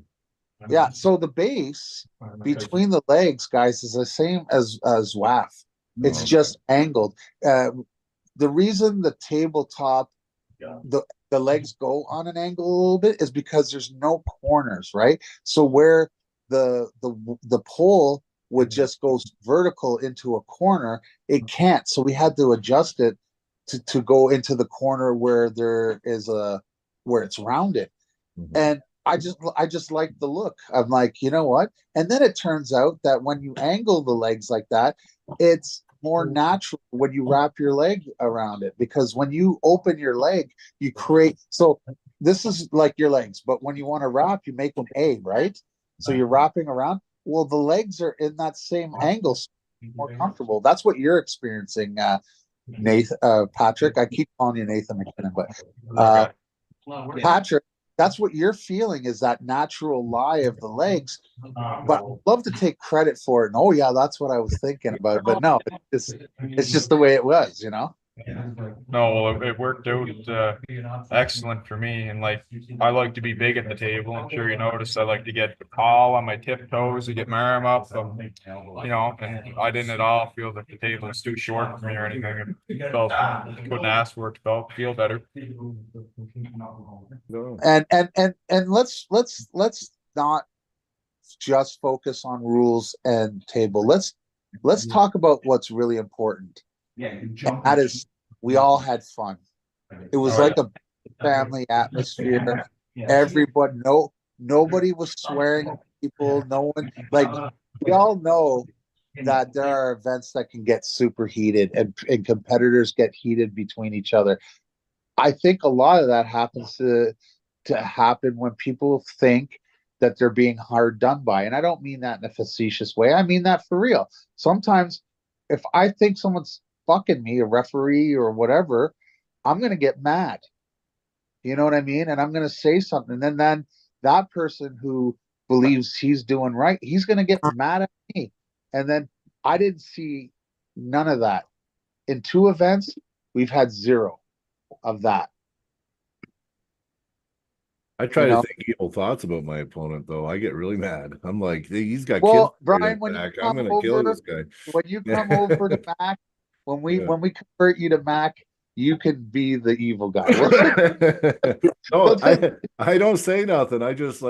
Yeah, so the base between the legs, guys, is the same as WAF. It's Oh, just angled. The reason the tabletop, the legs go on an angle a little bit is because there's no corners, right? So where the pole would just go vertical into a corner, it can't. So we had to adjust it to go into the corner where there is where it's rounded. Mhm. And I just like the look. I'm like, you know what? And then it turns out that when you angle the legs like that, it's more natural when you wrap your leg around it, because when you open your leg, you create, so this is like your legs, but when you want to wrap, you make them A, right? So you're wrapping around. Well, the legs are in that same angle, so more comfortable. That's what you're experiencing, Nathan, Patrick. I keep calling you Nathan McKinnon, but Patrick, that's what you're feeling, is that natural lie of the legs. But I'd love to take credit for it. And oh yeah, that's what I was thinking about. But no, it's just the way it was, you know? No, well, it worked out excellent for me. And like, I like to be big at the table. I'm sure you noticed I like to get all on my tiptoes to get my arm up. You know, and I didn't at all feel that the table was too short for me or anything. It felt, couldn't ask for it to feel better. No. And let's not just focus on rules and table. Let's talk about what's really important. And that is, we all had fun. It was like a family atmosphere. Everybody, nobody was swearing at people. No one, like, we all know that there are events that can get super heated, and competitors get heated between each other. I think a lot of that happens to happen when people think that they're being hard done by. And I don't mean that in a facetious way. I mean that for real. Sometimes if I think someone's fucking me, a referee or whatever, I'm going to get mad. You know what I mean? And I'm going to say something. And then that person who believes he's doing right, he's going to get mad at me. And then I didn't see none of that. In 2 events, we've had 0 of that. I try You to know? think evil thoughts about my opponent, though. I get really mad. I'm like, he's got Well, kids Brian, when you back. come I'm gonna kill over, this guy. when you come over to Mac, when we Yeah. convert you to Mac, you can be the evil guy. No, I don't say nothing. I just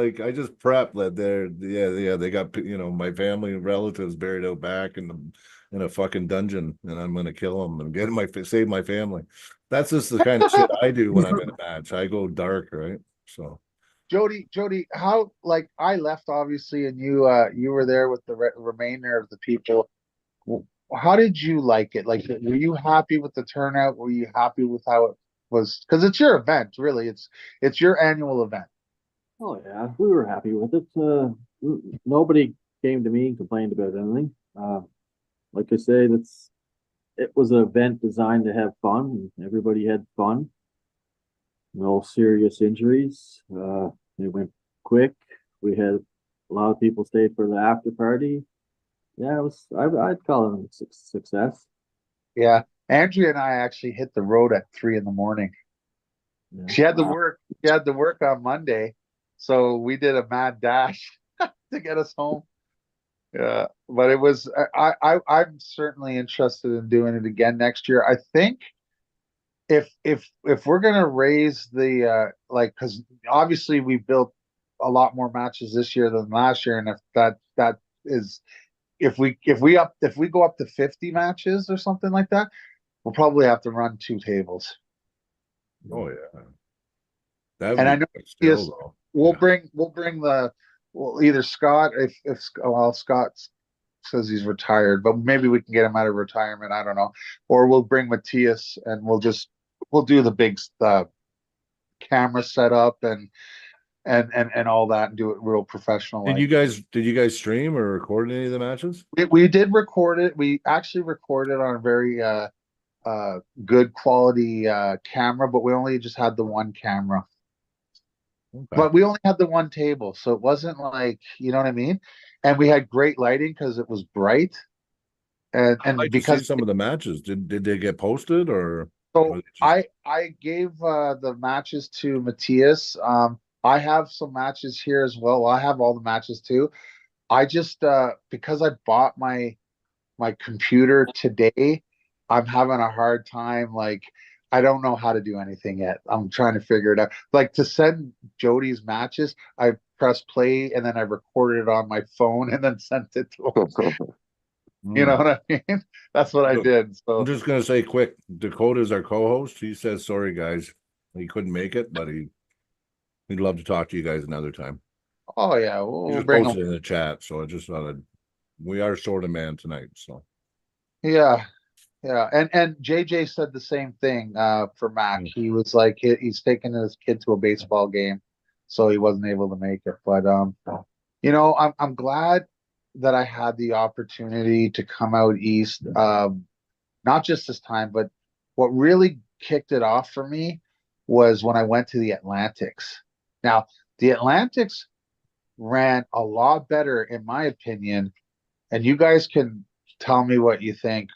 prep that they got, you know, my family and relatives buried out back in a fucking dungeon, and I'm gonna kill them and save my family. That's just the kind of shit I do when I'm in a match. I go dark, right? So Jody, how, like, I left obviously, and you were there with the remainder of the people. How did you like it? Like, were you happy with the turnout? Were you happy with how it was? Because it's your event, really. It's your annual event. Oh yeah, we were happy with it. Nobody came to me and complained about anything. Like I say, it was an event designed to have fun. Everybody had fun. No serious injuries. It went quick. We had a lot of people stay for the after party. Yeah, it was. I'd call it a success. Yeah, Andrea and I actually hit the road at 3 a.m. Yeah. She had to work. She had to work on Monday, so we did a mad dash to get us home. Yeah, but it was. I'm certainly interested in doing it again next year. I think if we're gonna raise the like, because obviously we built a lot more matches this year than last year, and if that is, if we go up to 50 matches or something like that, we'll probably have to run 2 tables. oh yeah. That And I would know be still though. we'll Yeah. bring either Scott, if well, Scott says he's retired, but maybe we can get him out of retirement. I don't know. Or we'll bring Matthias, and we'll do the big camera setup and all that, and do it real professional. Did you guys stream or record any of the matches? We did record it. We actually recorded on a very good quality camera, but we only just had the one camera. Okay. But we only had the one table, so it wasn't like, you know what I mean? And we had great lighting because it was bright. I'd And like to see some of the matches. Did they get posted or? So Or just- I gave the matches to Matthias. I have some matches here as well. I have all the matches too. I just because I bought my computer today, I'm having a hard time. Like, I don't know how to do anything yet. I'm trying to figure it out. Like, to send Jody's matches, I press play and then I recorded it on my phone and then sent it to him. You know Hmm. what I mean? That's what I did. I'm So just gonna say quick, Dakota's our co-host. He says, sorry, guys, he couldn't make it, but he'd love to talk to you guys another time. oh yeah, He we'll just bring posted him. in the chat, so I just thought we are short a man tonight, so. Yeah. Yeah, and JJ said the same thing for Mac. Mm. He was like he's taking his kid to a baseball game, so he wasn't able to make it. But I'm glad that I had the opportunity to come out east. Not just this time, but what really kicked it off for me was when I went to the Atlantics. Now, the Atlantics ran a lot better, in my opinion, and you guys can tell me what you think,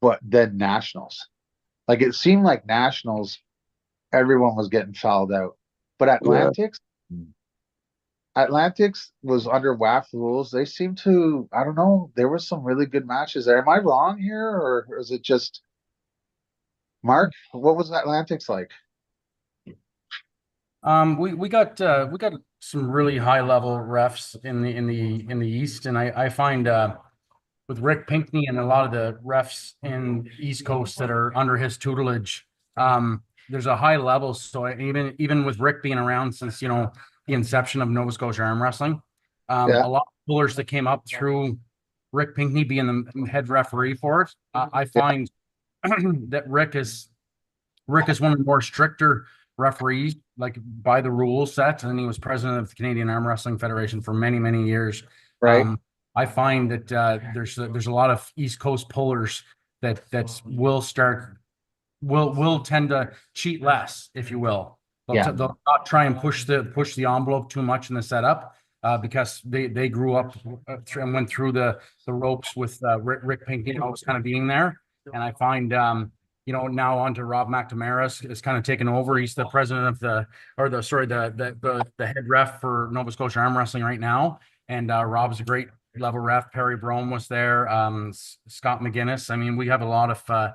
but then Nationals. Like, it seemed like Nationals, everyone was getting fouled out. But Yeah. Atlantics was under WAF rules. They seemed to, I don't know, there were some really good matches there. Am I wrong here, or is it just Mark? What was Atlantics like? We got some really high level refs in the East, and I find with Rick Pinkney and a lot of the refs in East Coast that are under his tutelage, there's a high level. So even with Rick being around since the inception of Nova Scotia arm wrestling, Yeah, a lot of pullers that came up through Rick Pinkney being the head referee for it, I yeah, find that Rick is one of the more stricter referees, like by the rule set, and he was president of the Canadian Arm Wrestling Federation for many, many years. right. I find that there's a lot of East Coast pullers that will tend to cheat less, if you will. Yeah, They'll not try and push the envelope too much in the setup, because they grew up and went through the ropes with Rick Pinkney always kind of being there. And I find now on to Rob McNamara is kind of taken over. He's the president of the head ref for Nova Scotia Arm Wrestling right now. And Rob's a great level ref. Perry Brome was there. Scott McGinnis. I mean, we have a lot of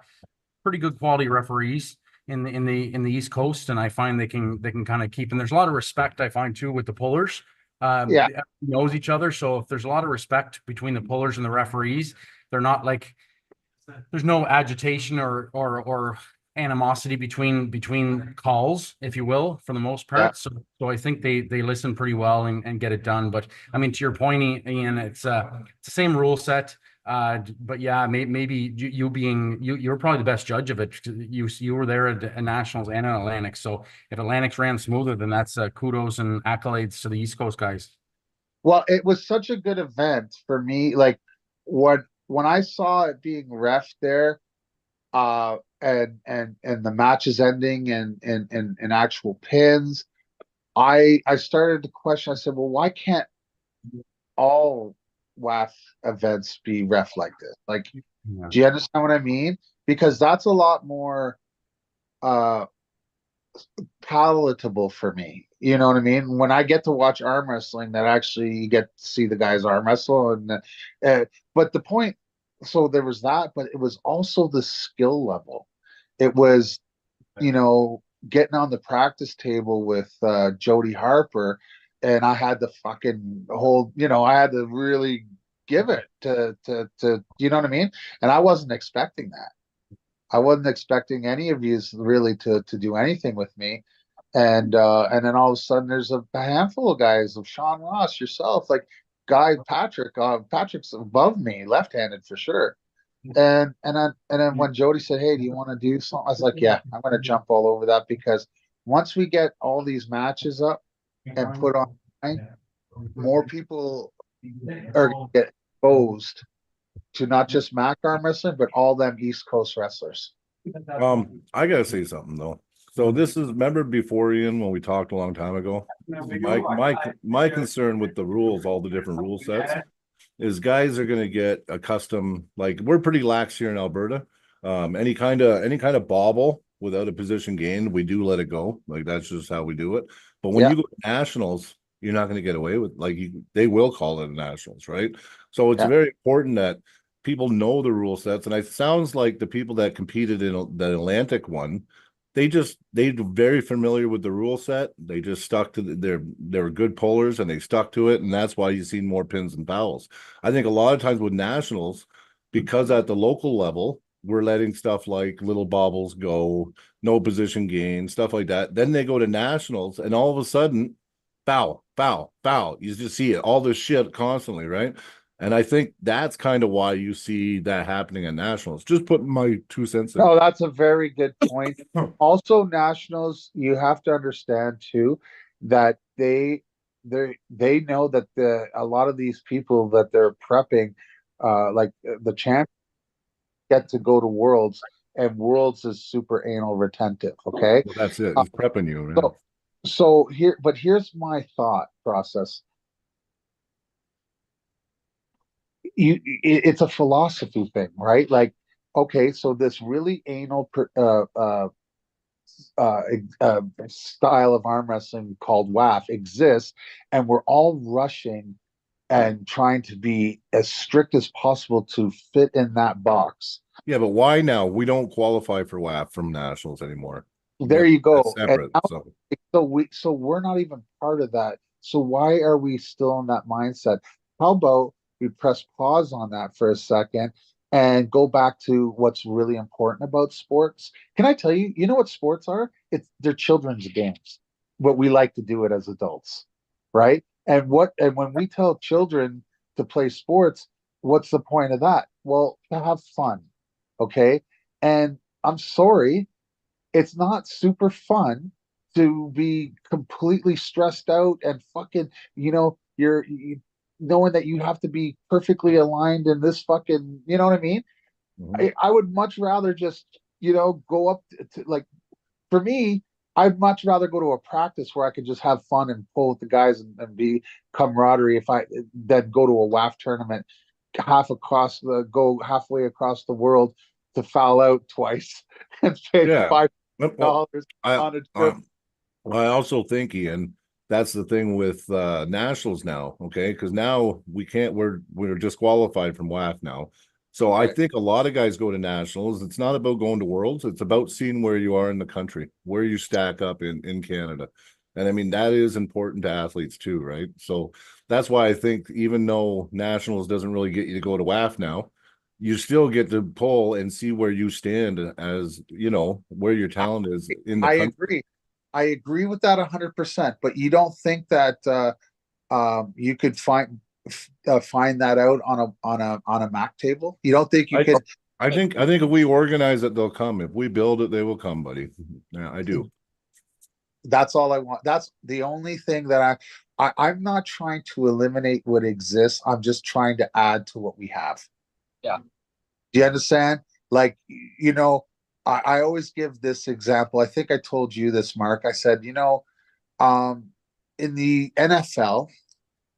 pretty good quality referees in the East Coast, and I find they can kind of keep. And there's a lot of respect, I find, too, with the pullers. yeah, Everyone knows each other, so if there's a lot of respect between the pullers and the referees, they're not like there's no agitation or animosity between calls, if you will, for the most yeah. part. So I think they listen pretty well and get it done. But I mean, to your point, Ian, it's the same rule set. But yeah, maybe you're probably the best judge of it. You were there at Nationals and at Atlantic. So if Atlantic's ran smoother, then that's kudos and accolades to the East Coast guys. Well, it was such a good event for me. Like, when I saw it being ref there, and the matches ending and actual pins, I started to question. I said, well, why can't all WAF events be ref like this? Like, Yeah. do you understand what I mean? Because that's a lot more uh palatable for me. You know what I mean? When I get to watch arm wrestling, that actually you get to see the guys arm wrestle, and but the point. So there was that, but it was also the skill level. It was, getting on the practice table with Jody Harper, and I had to fucking hold. I had to really give it to. You know what I mean? And I wasn't expecting that. I wasn't expecting any of you really to do anything with me. And then all of a sudden there's a handful of guys of Sean Ross, yourself, like Guy Patrick. Patrick's above me, left-handed for sure. And then when Jody said, "Hey, do you want to do something?" I was like, "Yeah, I'm gonna jump all over that," because once we get all these matches up and put on, more people are gonna get exposed to not just Mac arm wrestling, but all them East Coast wrestlers. I gotta say something though. So this is, remember before, Ian, when we talked a long time ago, my concern with the rules, all the different rule sets, is guys are gonna get accustomed. Like, we're pretty lax here in Alberta. Any kind of bobble without a position gained, we do let it go. Like that's just how we do it. But when Yeah. you go to nationals, you're not going to get away with they will call it a nationals, right? So it's Yeah. very important that people know the rule sets. And it sounds like the people that competed in the Atlantic one, they're very familiar with the rule set. They just stuck to they're good pullers and they stuck to it, and that's why you've seen more pins and fouls. I think a lot of times with nationals, because at the local level we're letting stuff like little bobbles go, no position gain, stuff like that. Then they go to nationals, and all of a sudden, foul, foul, foul. You just see it, all this shit constantly, right? And I think that's kind of why you see that happening at nationals. Just putting my 2 cents in. No, that's a very good point. Also, nationals, you have to understand too that they know that a lot of these people that they're prepping, like the champ get to go to Worlds, and Worlds is super anal retentive. Okay, Well, that's it. He's prepping you, man. but here's my thought process. It's a philosophy thing, right? Like, okay, so this really anal uh, style of arm wrestling called WAF exists, and we're all rushing and trying to be as strict as possible to fit in that box. Yeah, but why now? We don't qualify for WAF from nationals anymore. There you go. That's separate. So we're not even part of that. So why are we still in that mindset? How about we press pause on that for a second and go back to what's really important about sports? Can I tell you, you know what sports are? They're children's games. What we like to do it as adults, right? And when we tell children to play sports, what's the point of that? Well, to have fun. Okay. And I'm sorry, it's not super fun to be completely stressed out and fucking, knowing that you have to be perfectly aligned in this fucking, you know what I mean? Mhm. I would much rather just, go up to like, for me, I'd much rather go to a practice where I could just have fun and pull with the guys and be camaraderie than go to a WAF tournament go halfway across the world to foul out twice and pay Yeah. $5 I, on a trip. I also think, Ian, that's the thing with nationals now, okay? Because now we're disqualified from WAF now. So I Right. think a lot of guys go to nationals. It's not about going to worlds. It's about seeing where you are in the country, where you stack up in Canada. And I mean, that is important to athletes too, right? So that's why I think even though nationals doesn't really get you to go to WAF now, you still get to pull and see where you stand as, where your talent is in the I country. agree. I agree with that 100%. But you don't think that you could find that out on a Mac table? You don't think you could? I think if we organize it, they'll come. If we build it, they will come, buddy. Yeah, I do. That's all I want. That's the only thing that I'm not trying to eliminate what exists. I'm just trying to add to what we have. Yeah. Do you understand? Like, I always give this example. I think I told you this, Mark. I said, in the NFL,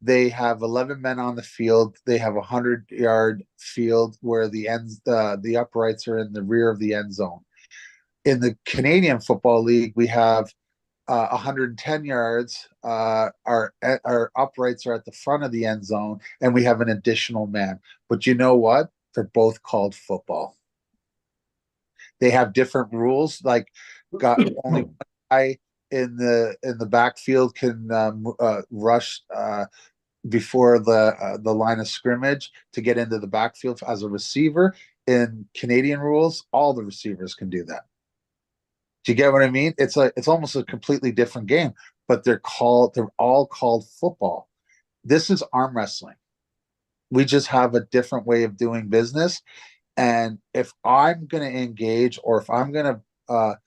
they have 11 men on the field. They have a 100-yard field where the uprights are in the rear of the end zone. In the Canadian Football League, we have 110 yards. Our uprights are at the front of the end zone, and we have an additional man. But you know what? They're both called football. They have different rules. Like, got only one guy in the backfield can rush before the line of scrimmage to get into the backfield as a receiver. In Canadian rules, all the receivers can do that. Do you get what I mean? It's almost a completely different game, but they're all called football. This is arm wrestling. We just have a different way of doing business. And if I'm going to engage, or if I'm going to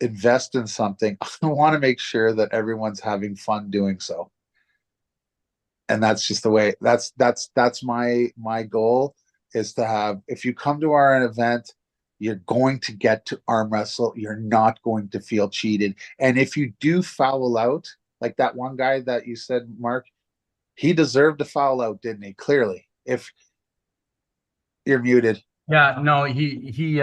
invest in something, I want to make sure that everyone's having fun doing so. And that's just the way. That's my goal is to have. If you come to our event, you're going to get to arm wrestle. You're not going to feel cheated. And if you do foul out, like that one guy that you said, Mark, he deserved to foul out, didn't he? Clearly. If you're muted. Yeah, no, he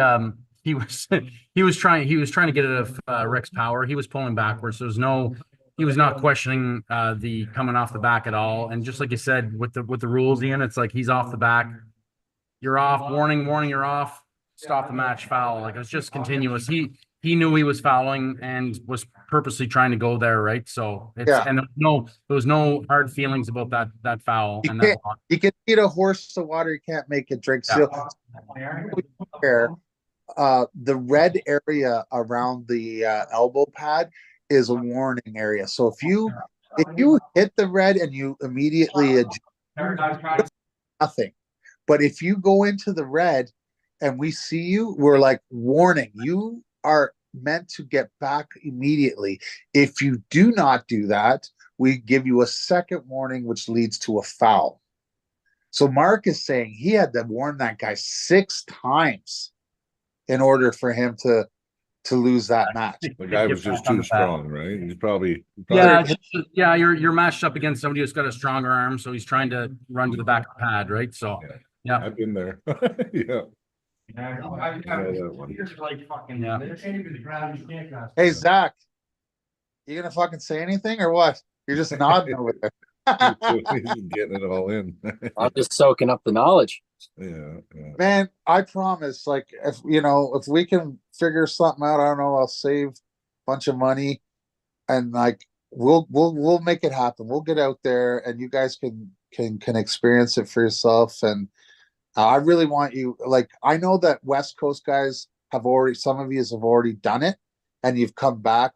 he was he was trying to get it of Rick's power. He was pulling backwards. He was not questioning the coming off the back at all. And just like you said, with the rules, Ian, it's like he's off the back. You're off. Warning, warning, you're off. Stop the match, foul. Like, it was just continuous. He knew he was fouling and was purposely trying to go there, right? So it's Yeah. and there was no hard feelings about that foul and that block. You can feed a horse to water, you can't make it drink. Yeah. So, the red area around the elbow pad is a warning area. So if you hit the red and you immediately adjust, nothing. But if you go into the red and we see you, we're like, warning, you are meant to get back immediately. If you do not do that, we give you a second warning, which leads to a foul. So Mark is saying he had to warn that guy 6 times in order for him to lose that match. The guy was just too strong, right? He's probably Yeah, you're matched up against somebody who's got a stronger arm, so he's trying to run to the back of the pad, right? So yeah. I've been there. Yeah. Hey, Zach, you gonna fucking say anything or what? You're just nodding over there. He's getting it all in. I'm just soaking up the knowledge. Yeah. Man, I promise, like, if we can figure something out, I don't know, I'll save a bunch of money and like we'll make it happen. We'll get out there and you guys can experience it for yourself. And I really want you, like, I know that West Coast guys some of you have already done it and you've come back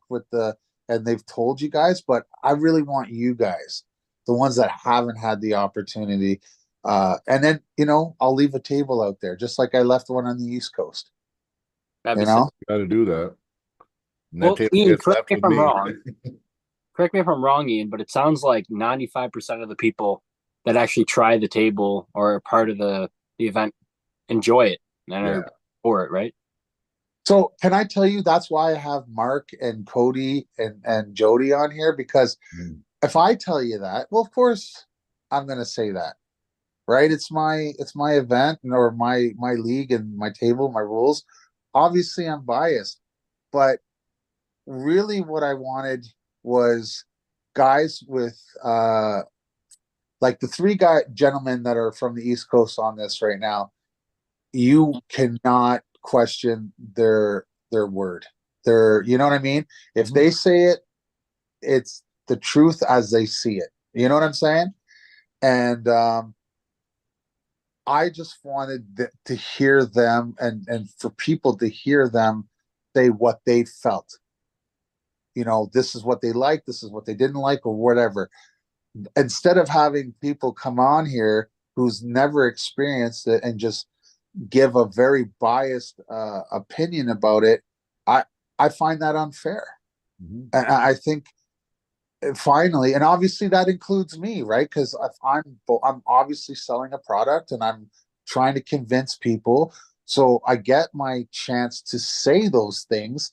and they've told you guys, but I really want you guys, the ones that haven't had the opportunity. And then, I'll leave a table out there, just like I left one on the East Coast. Got to do that. Well, Ian, correct me if I'm wrong. Correct me if I'm wrong, Ian, but it sounds like 95% of the people that actually try the table or are part of the event enjoy it and are for it, right? So can I tell you, that's why I have Mark and Cody and Jody on here, because if I tell you that, well, of course I'm going to say that, right? It's my event or my league and my table, my rules. Obviously I'm biased, but really what I wanted was guys with, like the 3 gentlemen that are from the East Coast on this right now. You cannot question their word. You know what I mean? If they say it, it's the truth as they see it. You know what I'm saying? And I just wanted to hear them and for people to hear them say what they felt. This is what they liked, this is what they didn't like, or whatever. Instead of having people come on here who's never experienced it and just give a very biased opinion about it, I find that unfair. And I think finally, and obviously that includes me, right? Because if I'm obviously selling a product and I'm trying to convince people, so I get my chance to say those things.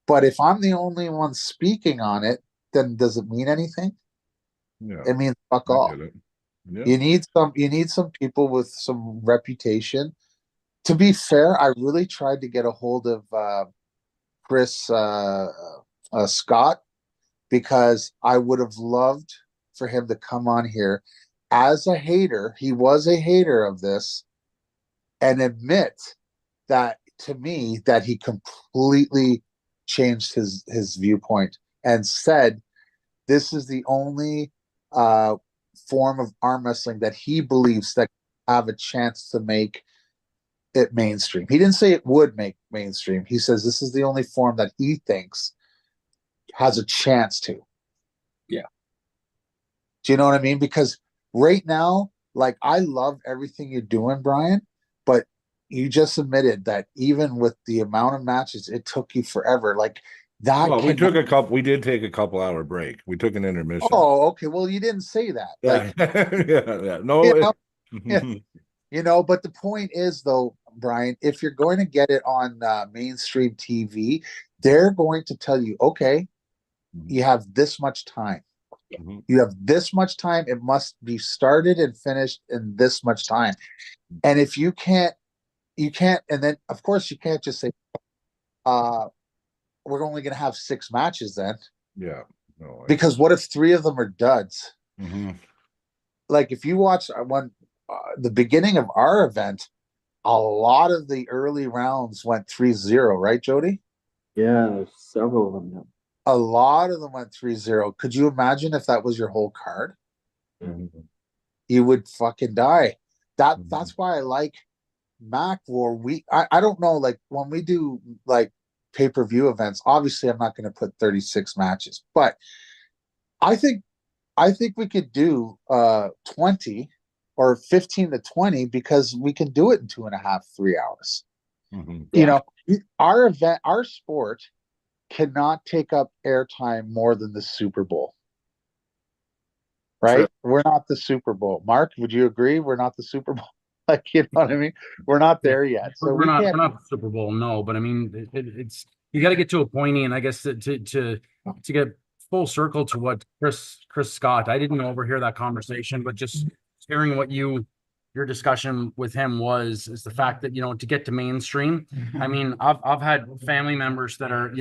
But if I'm the only one speaking on it, then does it mean anything? Yeah. It means fuck all. Yeah. You need some people with some reputation. To be fair, I really tried to get a hold of Chris Scott, because I would have loved for him to come on here as a hater. He was a hater of this, and admit that to me that he completely changed his viewpoint and said this is the only form of arm wrestling that he believes that have a chance to make it mainstream. He didn't say it would make mainstream. He says this is the only form that he thinks has a chance to. Yeah. Do you know what I mean? Because right now, like, I love everything you're doing, Brian, but you just admitted that even with the amount of matches, it took you forever. Like that. Well, we did take a couple hour break. We took an intermission. Oh, okay. Well, you didn't say that. Yeah. Like, yeah. No. But the point is, though, Brian, if you're going to get it on mainstream TV, they're going to tell you, okay, you have this much time. You have this much time. It must be started and finished in this much time. And if you can't, and then of course you can't just say uh, we're only going to have 6 matches then. Yeah. No, Because what if 3 of them are duds? Mhm. Like if you watch the beginning of our event, a lot of the early rounds went 3-0, right, Jody? Yeah, there's several of them now. A lot of them went 3-0. Could you imagine if that was your whole card? Mhm. You would fucking die. Mhm. That's why I like Mac War. I don't know, like when we do like pay-per-view events, obviously I'm not going to put 36 matches, but I think we could do 20 or 15 to 20 because we can do it in 2.5, 3 hours. Mhm. You know, our event, our sport cannot take up airtime more than the Super Bowl. Right? True. We're not the Super Bowl. Mark, would you agree? We're not the Super Bowl. Like, you know what I mean? We're not there yet. So we're we not can't. we're not the Super Bowl, no. But I mean, it's you got to get to a point, and I guess to get full circle to what Chris Scott. I didn't overhear that conversation, but just hearing what your discussion with him is the fact that, to get to mainstream. I mean, I've had family members that are,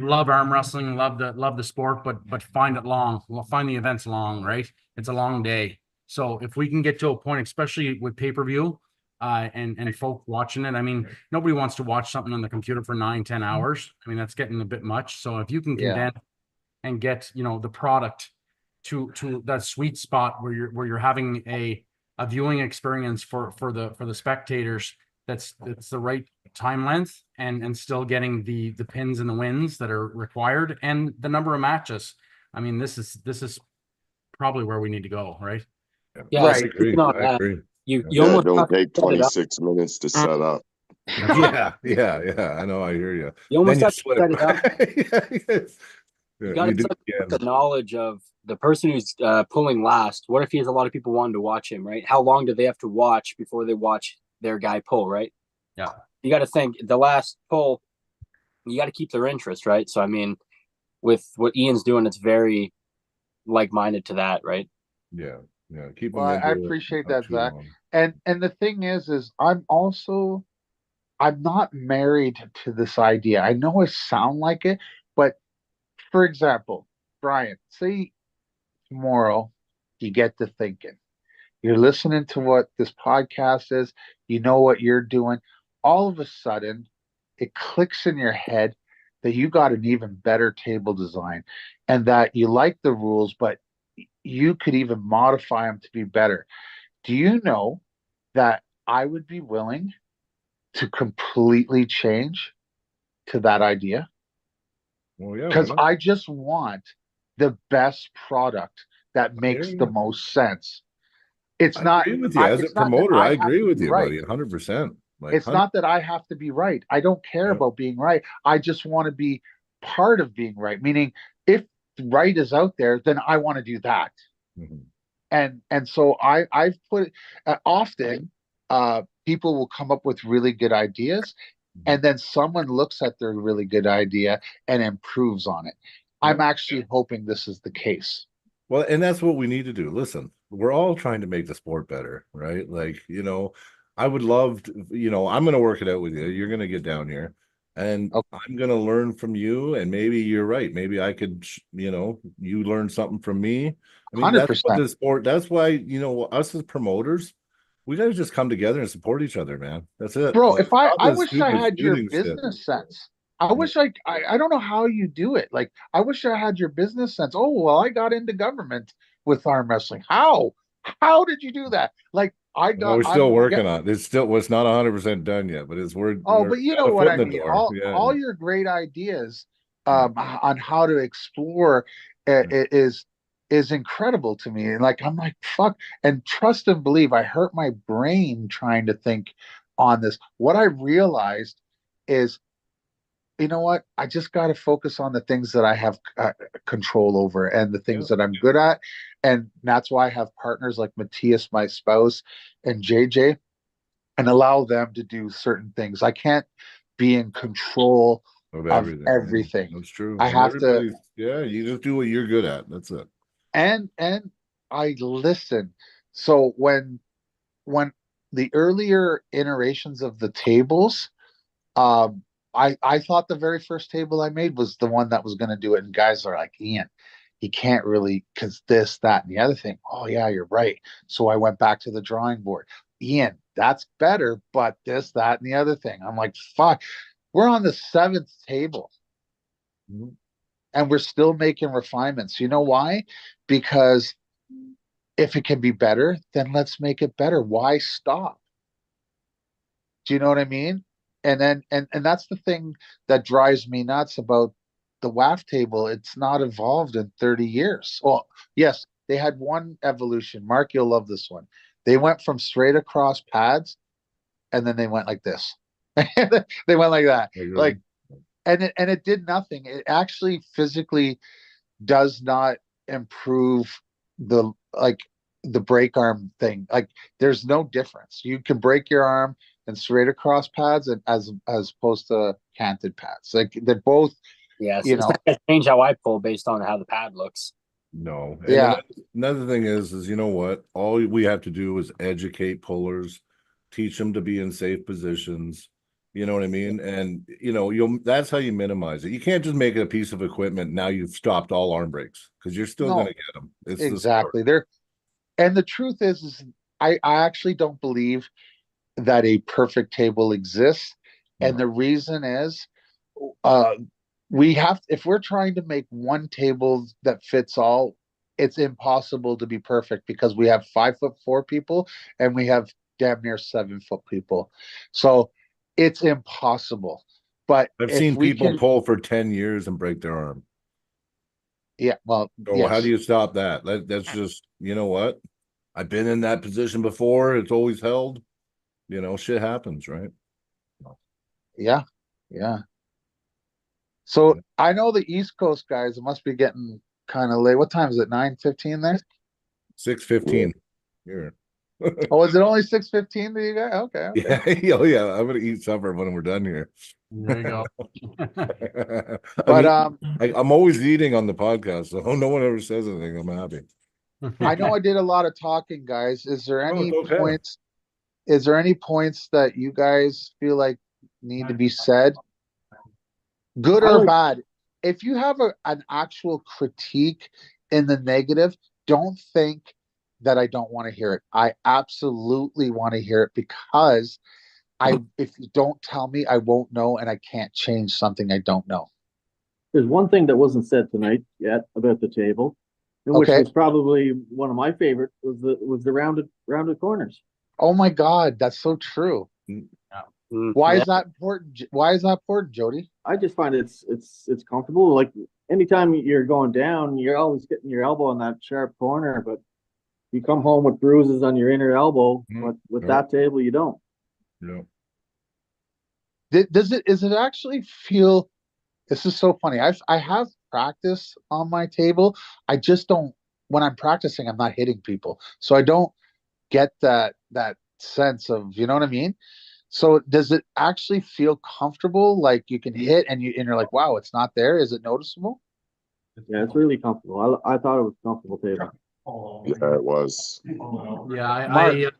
love arm wrestling, love the sport, but find the events long, right? It's a long day. So if we can get to a point, especially with pay-per-view, and folk watching it, I mean, nobody wants to watch something on the computer for 9-10 hours. I mean, that's getting a bit much. So if you can condense and get, the product to that sweet spot where you're having a viewing experience for the spectators, that's the right time length, and still getting the pins and the wins that are required, and the number of matches. I mean, this is probably where we need to go, right? Yeah, Right. I agree. speaking on I that, agree. you Yeah, almost don't have to take set it up. 26 minutes to set up. Yeah. I know. I hear you. You almost Then you have to split set it up. it. You Yeah, got you to do set up again. the knowledge of the person who's pulling last. What if he has a lot of people wanting to watch him, right? How long do they have to watch before they watch their guy pull, right? Yeah. You got to think the last pull, you got to keep their interest, right? So, I mean, with what Ian's doing, it's very like-minded to that, right? Yeah. Keep Well, them I into it, appreciate not that, too Zach. long. And the thing is I'm not married to this idea. I know I sound like it, but for example, Brian, say tomorrow you get to thinking. You're listening to what this podcast is, you know what you're doing. All of a sudden, it clicks in your head that you got an even better table design and that you like the rules, but you could even modify them to be better. Do you know that I would be willing to completely change to that idea? Well, yeah, why Because not? I just want the best product that I hear makes the you. most sense. It's I not agree with you. As a it's not that promoter, I I have agree to with be you, right. buddy. 100%. Like It's not that I have to be right. I don't care Yeah. about being right. I just want to be part of being right. Meaning, if right is out there, then I want to do that. Mhm. And so I've put often people will come up with really good ideas, and then someone looks at their really good idea and improves on it. I'm Yeah. actually hoping this is the case. Well, and that's what we need to do. Listen, we're all trying to make the sport better, right? Like, I would love to, I'm going to work it out with you. You're going to get down here and Okay. I'm going to learn from you. And maybe you're right. Maybe I could, you learn something from me. I mean, that's what 100%. the sport, that's why, us as promoters, we got to just come together and support each other, man. That's it. Bro, Like, if I stop I this wish I stupid had your feuding shit. business sense. I wish I don't know how you do it. Like, I wish I had your business sense. Oh, well, I got into government with arm wrestling. How did you do that? Like, Well, we're still working on it. It's not 100% done yet, but we're but you got know a what foot I in the mean. door. All your great ideas Yeah. on how to explore is incredible to me. And like, I'm like, fuck. And trust and believe, I hurt my brain trying to think on this. What I realized is, you know what? I just got to focus on the things that I have control over and the things that I'm good at. And that's why I have partners like Matthias, my spouse, and JJ, and allow them to do certain things. I can't be in control Of of everything. everything. That's true. I And have to, you just do what you're good at. That's it. and I listen. So when the earlier iterations of the tables, um, I thought the very first table I made was the one that was going to do it, and guys are like, Ian, he can't really, because this, that, and the other thing. Oh yeah, you're right. So I went back to the drawing board. Ian, that's better, but this, that, and the other thing. I'm like, fuck, we're on the seventh table. And we're still making refinements. You know why? Because if it can be better, then let's make it better. Why stop? Do you know what I mean? And then and that's the thing that drives me nuts about the WAF table. It's not evolved in 30 years. Well, yes, they had one evolution. Mark, you'll love this one. They went from straight across pads, and then they went like this. They went like that. Like, and it did nothing. It actually physically does not improve the the break arm thing. Like, there's no difference. You can break your arm and straight across pads, and as opposed to canted pads. Like, they're both, Yes, you it's know. not gonna change how I pull based on how the pad looks. No. And Yeah. another thing is you know what? All we have to do is educate pullers, teach them to be in safe positions. You know what I mean? And that's how you minimize it. You can't just make it a piece of equipment. Now you've stopped all arm breaks because you're still No, going to get them. It's exactly. And the truth is I actually don't believe that a perfect table exists. And the reason is, we have, if we're trying to make one table that fits all, it's impossible to be perfect because we have 5'4" people and we have damn near 7-foot people. So it's impossible. But I've if seen we people can, pull for 10 years and break their arm. yeah, well, So yes. how do you stop that? That's just, you know what? I've been in that position before. It's always held. Shit happens, right? Yeah, yeah. So I know the East Coast guys, it must be getting kind of late. What time is it? 9:15 there? 6:15 here. Oh, is it only 6:15 to you guys? Okay, okay. Yeah, oh yeah. I'm gonna eat supper when we're done here. There you go. But I'm always eating on the podcast, so no one ever says anything. I'm happy. I know I did a lot of talking, guys. Is there any it's okay. points? Is there any points that you guys feel like need to be said? Good or bad? If you have an actual critique in the negative, don't think that I don't want to hear it. I absolutely want to hear it because if you don't tell me, I won't know, and I can't change something I don't know. There's one thing that wasn't said tonight yet about the table, which Okay. was probably one of my favorite, was the rounded corners. Oh my God, that's so true. Why Yeah. is that important? Why is that important, Jody? I just find it's comfortable. Like, anytime you're going down, you're always getting your elbow on that sharp corner, but you come home with bruises on your inner elbow. But with that table, you don't. No. Is it actually feel? This is so funny. I have practice on my table. I just don't. When I'm practicing, I'm not hitting people, so I don't get that sense of, you know what I mean. So does it actually feel comfortable? Like you can hit and you're like, wow, it's not there. Is it noticeable? Yeah, it's really comfortable. I thought it was a comfortable table. Yeah, it was. Yeah,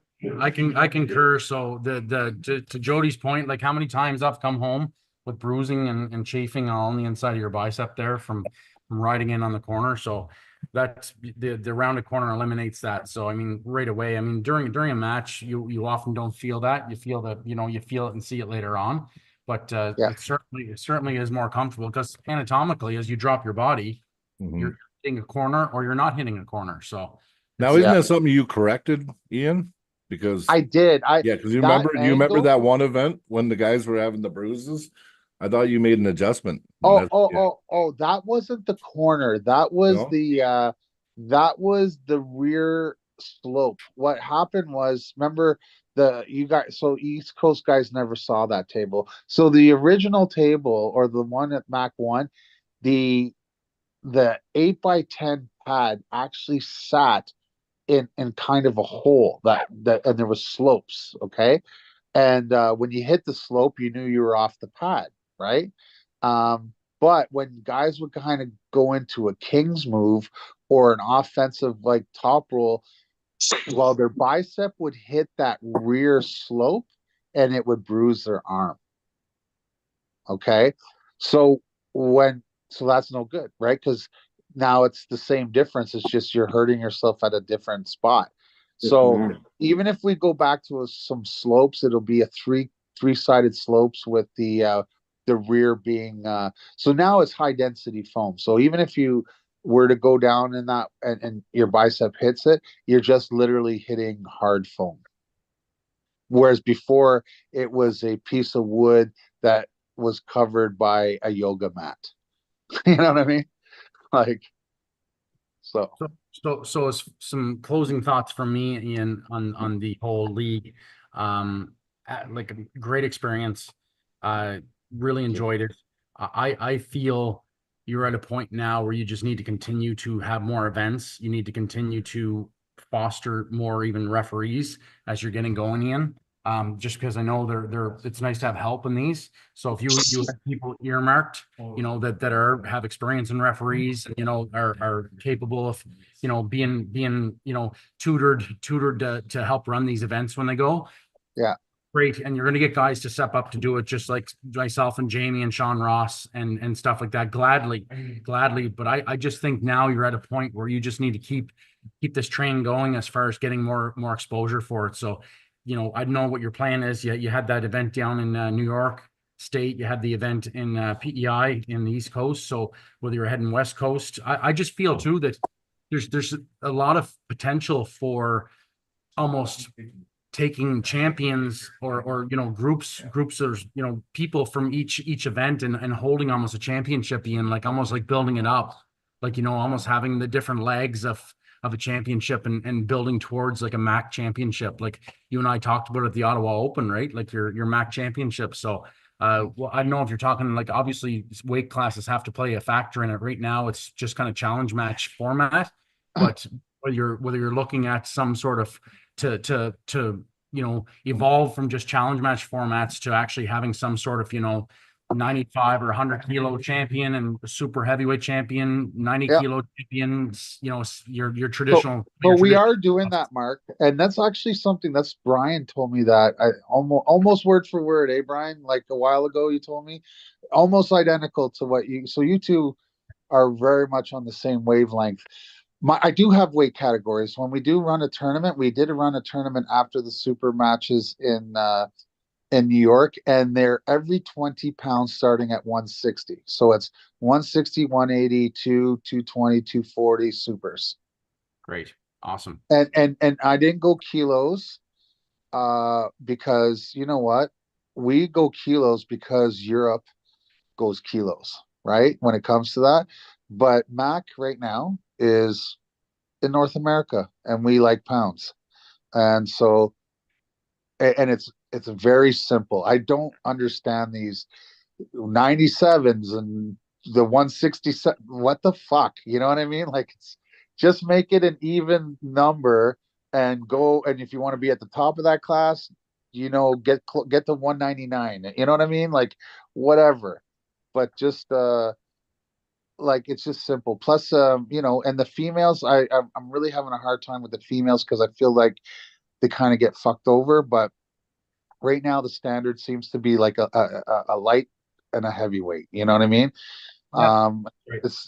I concur. So to Jody's point, like how many times I've come home with bruising and chafing on the inside of your bicep there from riding in on the corner. So that's the rounded corner eliminates that. So I mean, right away, I mean, during a match, you often don't feel that. You feel that, you feel it and see it later on. But it certainly is more comfortable because anatomically, as you drop your body, you're hitting a corner or you're not hitting a corner. So now, isn't that something you corrected, Ian? Because I did. because you remember that one event when the guys were having the bruises? I thought you made an adjustment. That wasn't the corner. That was No? that was the rear slope. What happened was, remember you guys, so East Coast guys never saw that table. So the original table, or the one at Mac 1, the 8x10 pad actually sat in kind of a hole that and there was slopes, okay? And when you hit the slope, you knew you were off the pad, right? But when guys would kind of go into a king's move or an offensive like top roll, well, their bicep would hit that rear slope and it would bruise their arm. Okay. So so that's no good, right? Because now it's the same difference. It's just you're hurting yourself at a different spot. So even if we go back to some slopes, it'll be a three-sided slopes with the rear being so now it's high density foam. So even if you were to go down in that and your bicep hits it, you're just literally hitting hard foam. Whereas before it was a piece of wood that was covered by a yoga mat. You know what I mean? Like, so. So as some closing thoughts from me, Ian, on the whole league. Like a great experience. Really enjoyed it. I feel you're at a point now where you just need to continue to have more events. You need to continue to foster more even referees as you're getting going, Ian. Just because I know it's nice to have help in these. So if you have people earmarked, that have experience in referees, are capable of, being, tutored to help run these events when they go. Yeah. Great. And you're going to get guys to step up to do it, just like myself and Jamie and Sean Ross and stuff like that. Gladly. But I just think now you're at a point where you just need to keep this train going as far as getting more exposure for it. So, I know what your plan is. You had that event down in New York State. You had the event in PEI in the East Coast. So whether you're heading West Coast, I just feel too that there's a lot of potential for almost taking champions or groups of people from each event and holding almost a championship, Ian, like almost like building it up, like almost having the different legs of a championship and building towards like a MAC championship, like you and I talked about at the Ottawa Open, right? Like your MAC championship. So well, I don't know if you're talking, like, obviously weight classes have to play a factor in it. Right now it's just kind of challenge match format, but whether you're looking at some sort of to evolve from just challenge match formats to actually having some sort of 95 or 100 kilo champion and super heavyweight champion, 90 kilo champions, your traditional. But we are doing that, Mark, and that's actually something that's Brian told me that I almost word for word, Brian? Like a while ago, you told me almost identical to what you. So you two are very much on the same wavelength. I do have weight categories. When we do run a tournament, we did run a tournament after the super matches in New York, and they're every 20 pounds starting at 160. So it's 160, 180, 220, 240 supers. Great. Awesome. And I didn't go kilos because you know what? We go kilos because Europe goes kilos, right? When it comes to that. But Mac right now is in North America and we like pounds. And so and it's very simple. I don't understand these 97s and the 167. What the fuck? You know what I mean? Like, it's just make it an even number and go. And if you want to be at the top of that class, get to 199. You know what I mean? Like, whatever. But just like, it's just simple. Plus, and the females, I'm really having a hard time with the females because I feel like they kind of get fucked over. But right now the standard seems to be like a light and a heavyweight. You know what I mean? Yeah, right. It's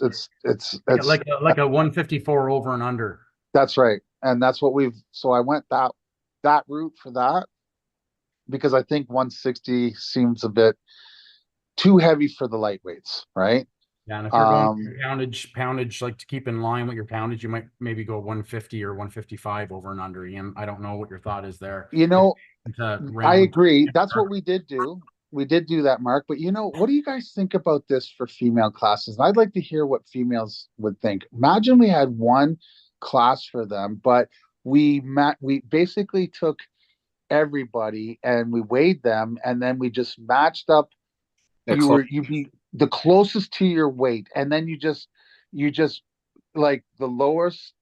like a 154 over and under. That's right. And that's what so I went that route for that because I think 160 seems a bit too heavy for the lightweights, right? Yeah, and if you're going poundage, like to keep in line with your poundage, you might maybe go 150 or 155 over and under. Ian, I don't know what your thought is there. I agree. That's what we did do. We did do that, Mark. But what do you guys think about this for female classes? And I'd like to hear what females would think. Imagine we had one class for them, but we basically took everybody and we weighed them, and then we just matched up. You'd be the closest to your weight, and then you just like the lowest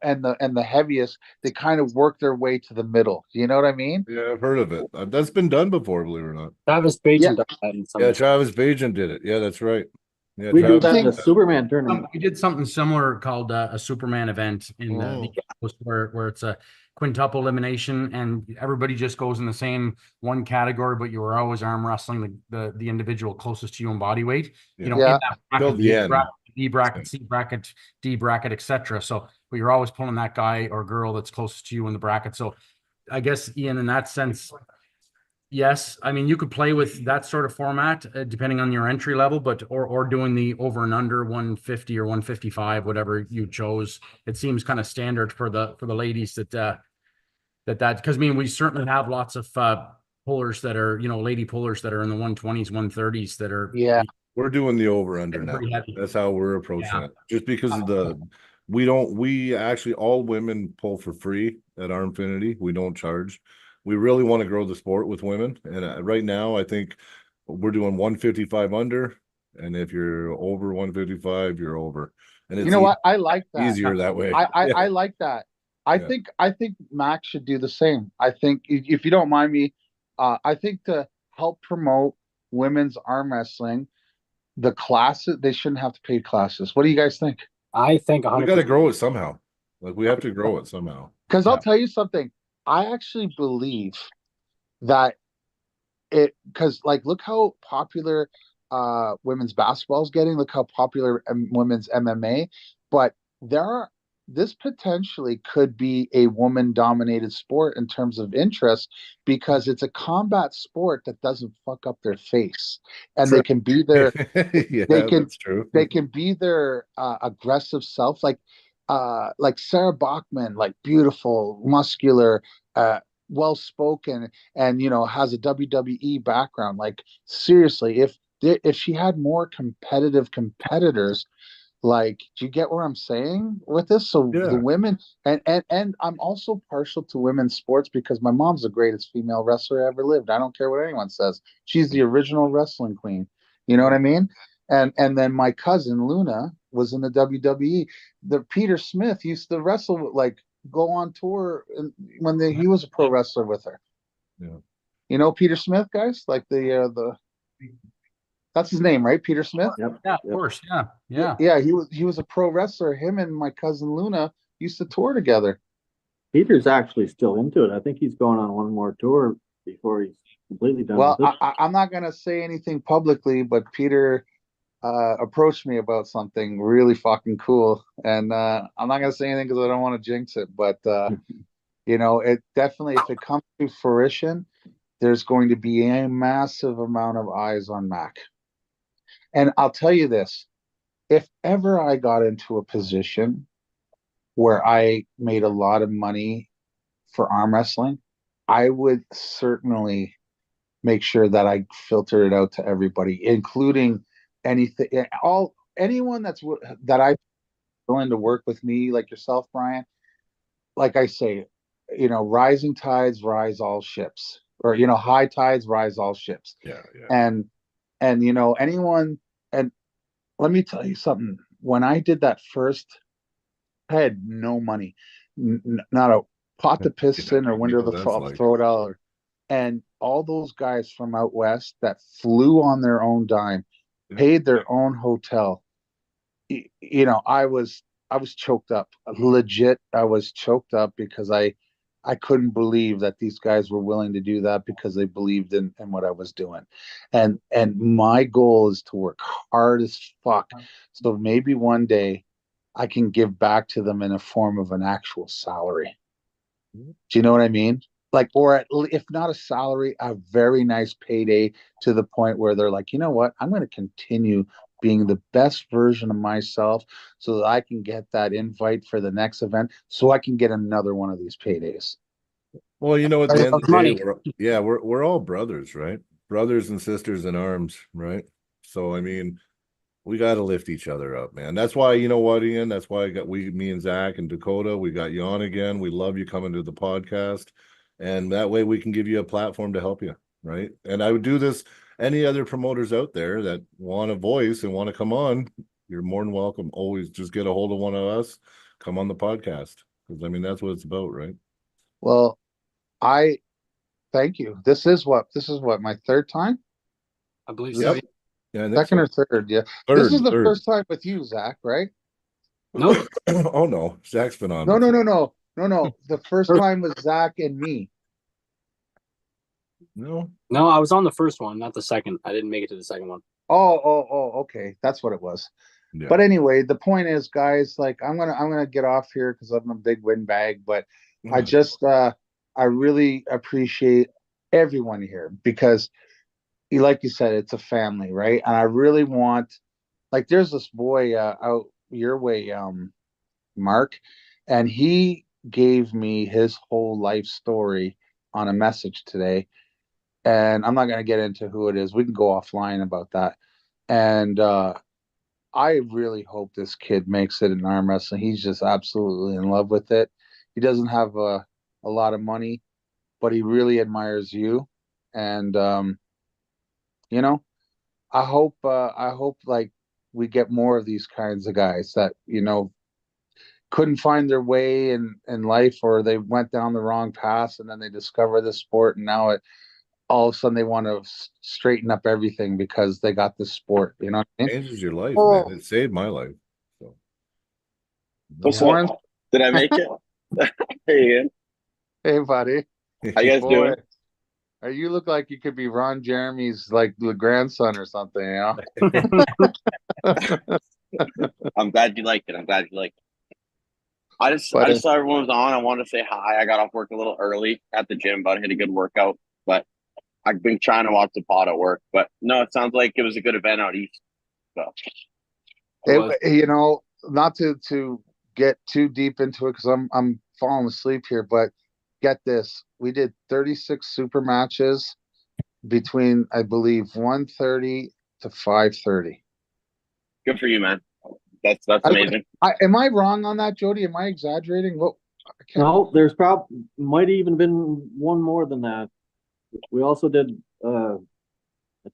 and the heaviest, they kind of work their way to the middle. You know what I mean? Yeah, I've heard of it. That's been done before, believe it or not. Travis Bajan does that in some. Yeah, Travis Bajan did it. Yeah, that's right. Yeah, We do Travis, that in the Superman tournament. We did something similar called a Superman event in the East Coast where it's a quintuple elimination and everybody just goes in the same one category, but you were always arm wrestling the individual closest to you in body weight. You know, Yeah. in that bracket, Till the end. B bracket, C bracket, D bracket, etc. So, but you're always pulling that guy or girl that's closest to you in the bracket. So, I guess Ian, in that sense, yes, I mean you could play with that sort of format depending on your entry level, but or doing the over and under 150 or 155, whatever you chose. It seems kind of standard for the ladies that because I mean we certainly have lots of pullers that are lady pullers that are in the 120s, 130s that are we're doing the over under now. That's how we're approaching it. Just because of we actually all women pull for free at our Infinity. We don't charge. We really want to grow the sport with women. And right now, I think we're doing 155 under. And if you're over 155, you're over. And it's what? I like that. Easier that way. I like that. I think Max should do the same. I think if you don't mind me, I think to help promote women's arm wrestling, the classes, they shouldn't have to pay classes. What do you guys think? I think 100%. We got to grow it somehow. Like we have to grow it somehow. Because I'll tell you something. I actually believe that because like look how popular women's basketball is getting, look how popular women's MMA, but this potentially could be a woman dominated sport in terms of interest because it's a combat sport that doesn't fuck up their face and True. They can be their that's true. They can be their aggressive self, like Sarah Bachman, like beautiful, muscular, well spoken, and has a WWE background. Like seriously, if she had more competitive competitors, like, do you get what I'm saying with this? So the women, and I'm also partial to women's sports because my mom's the greatest female wrestler ever lived. I don't care what anyone says. She's the original wrestling queen. You know what I mean? And then my cousin Luna was in the WWE. The Peter Smith used to wrestle, like go on tour when he was a pro wrestler with her. Yeah. You know Peter Smith, guys? Like the that's his name, right? Peter Smith? Yep. Yeah, of course. Yeah. Yeah, he was a pro wrestler. Him and my cousin Luna used to tour together. Peter's actually still into it. I think he's going on one more tour before he's completely done. Well, I'm not going to say anything publicly, but Peter approached me about something really fucking cool. And I'm not going to say anything because I don't want to jinx it. But, it definitely, if it comes to fruition, there's going to be a massive amount of eyes on Mac. And I'll tell you this, if ever I got into a position where I made a lot of money for arm wrestling, I would certainly make sure that I filter it out to everybody, including anyone that I willing to work with me, like yourself, Brian. Like I say, rising tides rise all ships, or high tides rise all ships. Yeah. And anyone, and let me tell you something. When I did that first, I had no money, not a pot to piss in or window to throw it out. And all those guys from out west that flew on their own dime, paid their own hotel. I was choked up. Legit, I was choked up because I couldn't believe that these guys were willing to do that because they believed in what I was doing. And my goal is to work hard as fuck. So maybe one day I can give back to them in a form of an actual salary. Do you know what I mean? Like, or if not a salary, a very nice payday to the point where they're like, you know what? I'm going to continue being the best version of myself so that I can get that invite for the next event so I can get another one of these paydays. Well, at the end of the day, we're all brothers, right? Brothers and sisters in arms, right? So, I mean, we got to lift each other up, man. That's why, you know what, Ian? That's why me and Zach and Dakota, we got you on again. We love you coming to the podcast. And that way we can give you a platform to help you, right? And I would do this. Any other promoters out there that want a voice and want to come on, you're more than welcome. Always just get a hold of one of us, come on the podcast. Because, I mean, that's what it's about, right? Well, I thank you. This is what my third time? I believe so. Yeah, I think Second so. or third, yeah. Third, This is the third. first time with you, Zach, right? Nope. Oh no, Zach's been on. No, no, before. no, no, no, no. The first time was Zach and me. No. No, I was on the first one, not the second. I didn't make it to the second one. Oh, okay. That's what it was. Yeah. But anyway, the point is, guys, like I'm gonna get off here because I'm a big windbag. But I just I really appreciate everyone here because, like you said, it's a family, right? And I really want, like, there's this boy out your way, Mark, and he gave me his whole life story on a message today. And I'm not gonna get into who it is. We can go offline about that. And I really hope this kid makes it in arm wrestling. He's just absolutely in love with it. He doesn't have a lot of money, but he really admires you. And you know, I hope like we get more of these kinds of guys that, couldn't find their way in life, or they went down the wrong path and then they discover this sport, and now all of a sudden they want to straighten up everything because they got this sport. You know what I mean? Changes your life, Oh. man. It saved my life. So. What's up? Did I make it? Hey, Ian. Hey, buddy. How you guys doing? You look like you could be Ron Jeremy's like the grandson or something, I'm glad you liked it. I'm glad you liked it. I just saw everyone was on. I wanted to say hi. I got off work a little early at the gym, but I had a good workout. But I've been trying to watch the pod at work. But no, it sounds like it was a good event out east. So, not to get too deep into it because I'm falling asleep here, but get this: we did 36 super matches between, I believe, 1:30 to 5:30. good for you, man. That's amazing. Am I wrong on that, Jody? Am I exaggerating? No, there's probably might even been one more than that. We also did a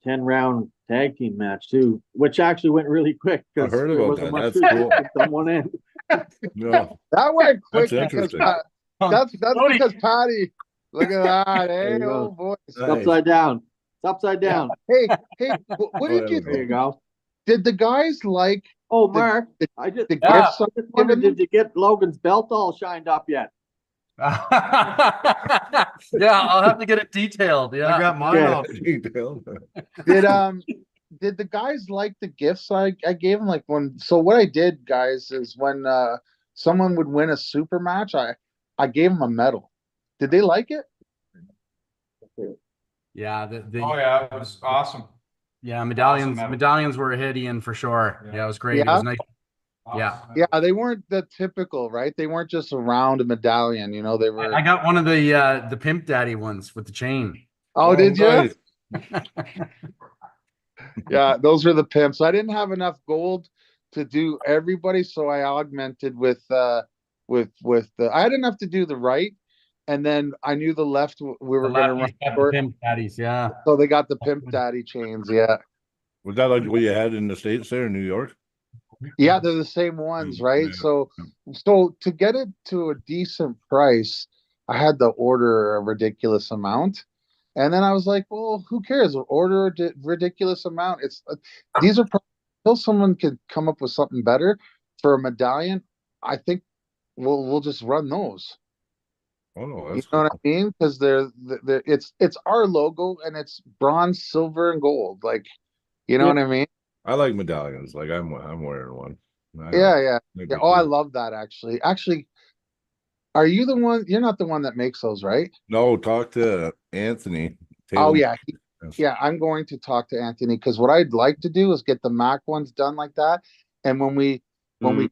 10-round tag team match too, which actually went really quick I because heard there about wasn't that. much That's cool. someone in. No, That went quick that's because interesting. that's because Patty. Look at that! Hey, go. oh boy! It's upside down. It's upside down. Hey, what did you There you think? go. Did the guys like? Oh, Mark, the I just gifts I just wondered, did you get Logan's belt all shined up yet? Yeah, I'll have to get it detailed. Yeah, I got mine Okay. all detailed. Did the guys like the gifts I gave them? Like what I did, guys, is when someone would win a super match, I gave them a medal. Did they like it? Yeah, Oh yeah, it was awesome. yeah, medallions medal. medallions were a hit, Ian, for sure. Yeah, it was great. It Yeah? was nice. Yeah. Awesome. Yeah, they weren't the typical, right? They weren't just a round medallion, they were. I got one of the Pimp Daddy ones with the chain. Oh, did you? Nice. Yeah, those are the pimps. I didn't have enough gold to do everybody, so I augmented with the. I had enough to do the right, and then I knew the left we were going to run Lefties got the short, Pimp Daddies, yeah. so they got the Pimp Daddy chains. Yeah, Was that like what you had in the States there in New York? yeah, they're the same ones, right? Yeah. So to get it to a decent price, I had to order a ridiculous amount. And then I was like, well, who cares? Order a ridiculous amount. It's these are until someone could come up with something better for a medallion. I think we'll just run those. Oh no, You that's know cool. what I mean? Because it's our logo and it's bronze, silver, and gold. Like, you know what I mean? I like medallions. Like I'm wearing one. Yeah. That'd be Oh, I cool. love that actually. Actually, are you the one? You're not the one that makes those, right? No, talk to Anthony. Oh yeah, Yes. yeah. I'm going to talk to Anthony because what I'd like to do is get the Mac ones done like that. And when we crown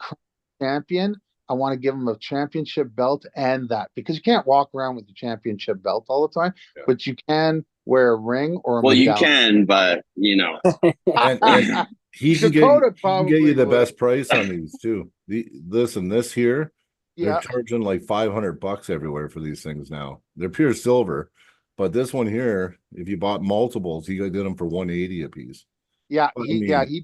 champion, I want to give him a championship belt and that, because you can't walk around with the championship belt all the time, Yeah. but you can wear a ring or a Well, you medallion. can, but And he can Dakota get you the probably best price on these too. This here, Yeah. they're charging like $500 everywhere for these things now. They're pure silver, but this one here, if you bought multiples, he did them for 180 a piece. Yeah, I he mean- he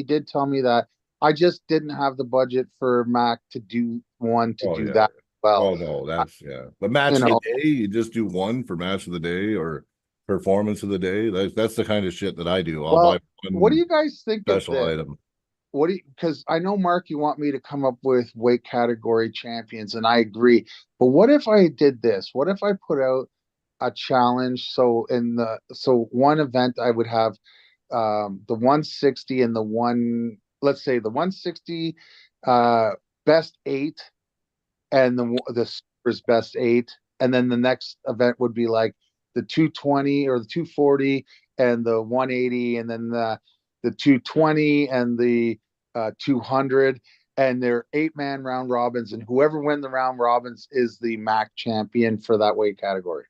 did tell me that. I just didn't have the budget for Mac to do one to Oh, do yeah. that well. Oh no, that's yeah. But match of the day, you just do one for match of the day or performance of the day. That's the kind of shit that I do. I'll Well, buy what do one you guys think of special this? item. What do you, because I know, Mark, you want me to come up with weight category champions, and I agree. But what if I did this? What if I put out a challenge? So one event I would have the 160 and let's say the 160 best 8 and the super's best 8, and then the next event would be like the 220 or the 240 and the 180, and then the 220 and the 200, and they're 8-man round robins, and whoever win the round robins is the MAC champion for that weight category.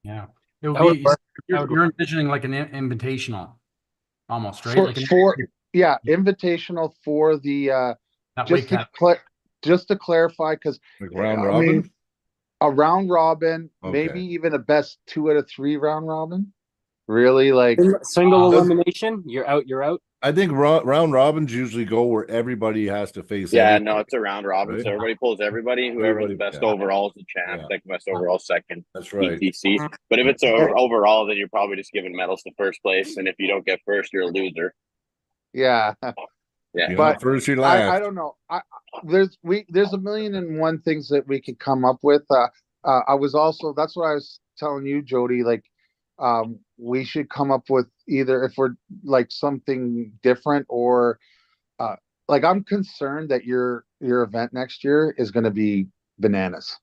Yeah, it would That would be. work. You're envisioning like an invitational, almost, right? Like Invitational for the that just weight just to clarify, because Like round robin? A round robin, maybe even a best 2 out of 3 round robin. Really, like single elimination, you're out. You're out. I think round robins usually go where everybody has to face. Yeah, everybody, no, it's a round robin. right? So everybody pulls everybody. Whoever's the best overall is the champ. Like best overall second. That's right. ETC. But if it's overall, then you're probably just giving medals to first place. And if you don't get first, you're a loser. Yeah. Yeah. But first you last. I don't know. There's a million and one things that we could come up with. I was also, that's what I was telling you, Jody, like we should come up with either, if we're like something different, or like I'm concerned that your event next year is going to be bananas.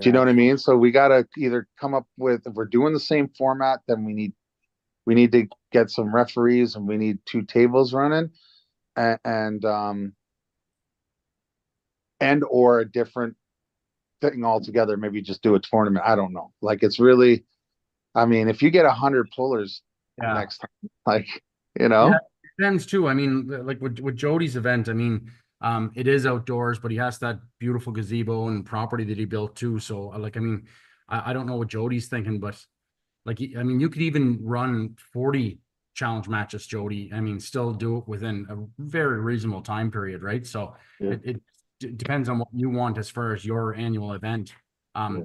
Do you know what I mean? So we got to either come up with, if we're doing the same format, then we need to get some referees, and we need 2 tables running, and or a different thing altogether. Maybe just do a tournament. I don't know. Like, it's really, I mean, if you get 100 pullers next time, like, Yeah, it depends too. I mean, like with Jody's event, I mean, it is outdoors, but he has that beautiful gazebo and property that he built too. So like, I mean, I don't know what Jody's thinking, but like, I mean, you could even run 40 challenge matches, Jody. I mean, still do it within a very reasonable time period, right? So it depends on what you want as far as your annual event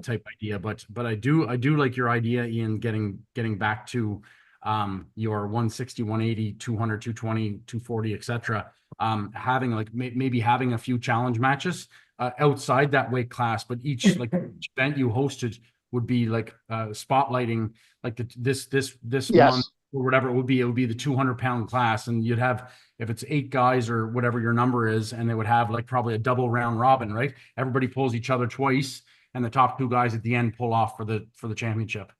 type idea. But I do like your idea, Ian, getting back to your 160, 180, 200, 220, 240, etc. Having like maybe having a few challenge matches outside that weight class, but each like each event you hosted would be like spotlighting like this month or whatever it would be the 200-pound class, and you'd have, if it's 8 guys or whatever your number is, and they would have like probably a double round robin, right? Everybody pulls each other twice, and the top 2 guys at the end pull off for the championship,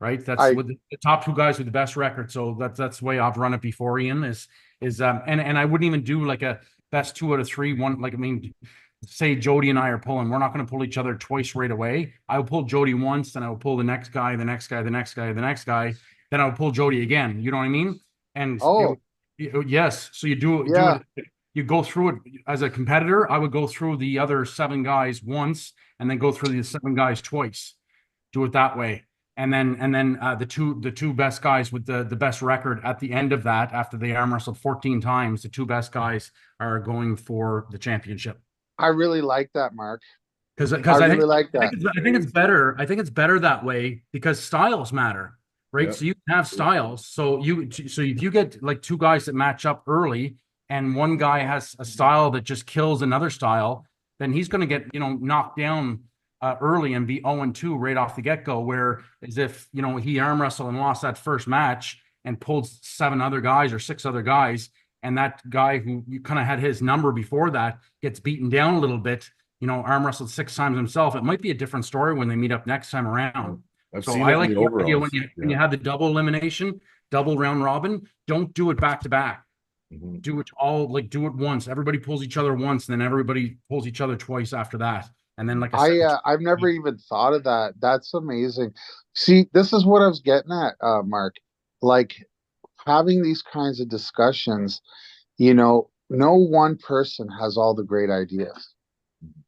right? That's with the top 2 guys with the best record. So that's the way I've run it before, Ian, is and I wouldn't even do like a best 2 out of 3 one. Like, I mean, say Jody and I are pulling, we're not going to pull each other twice right away. I will pull Jody once, then I will pull the next guy, the next guy, the next guy, the next guy. Then I will pull Jody again. You know what I mean? And yes, so you do it. You go through it as a competitor. I would go through the other 7 guys once, and then go through the 7 guys twice. Do it that way. And then the two best guys with the best record at the end of that, after they arm wrestled 14 times, the 2 best guys are going for the championship. I really like that, Mark. Because I really like that. I think it's better. I think it's better that way, because styles matter, right? Yep. So you can have styles. So if you get like 2 guys that match up early, and one guy has a style that just kills another style, then he's going to get knocked down early and be 0-2 right off the get-go. Where as if he arm wrestled and lost that first match and pulled 7 other guys or 6 other guys, and that guy who you kind of had his number before that gets beaten down a little bit, arm wrestled 6 times himself. It might be a different story when they meet up next time around. I like the idea when you have the double elimination, double round robin. Don't do it back to back. Do it once. Everybody pulls each other once, and then everybody pulls each other twice after that. And then, like I've never even thought of that. That's amazing. See, this is what I was getting at, Mark. Like, having these kinds of discussions, no one person has all the great ideas.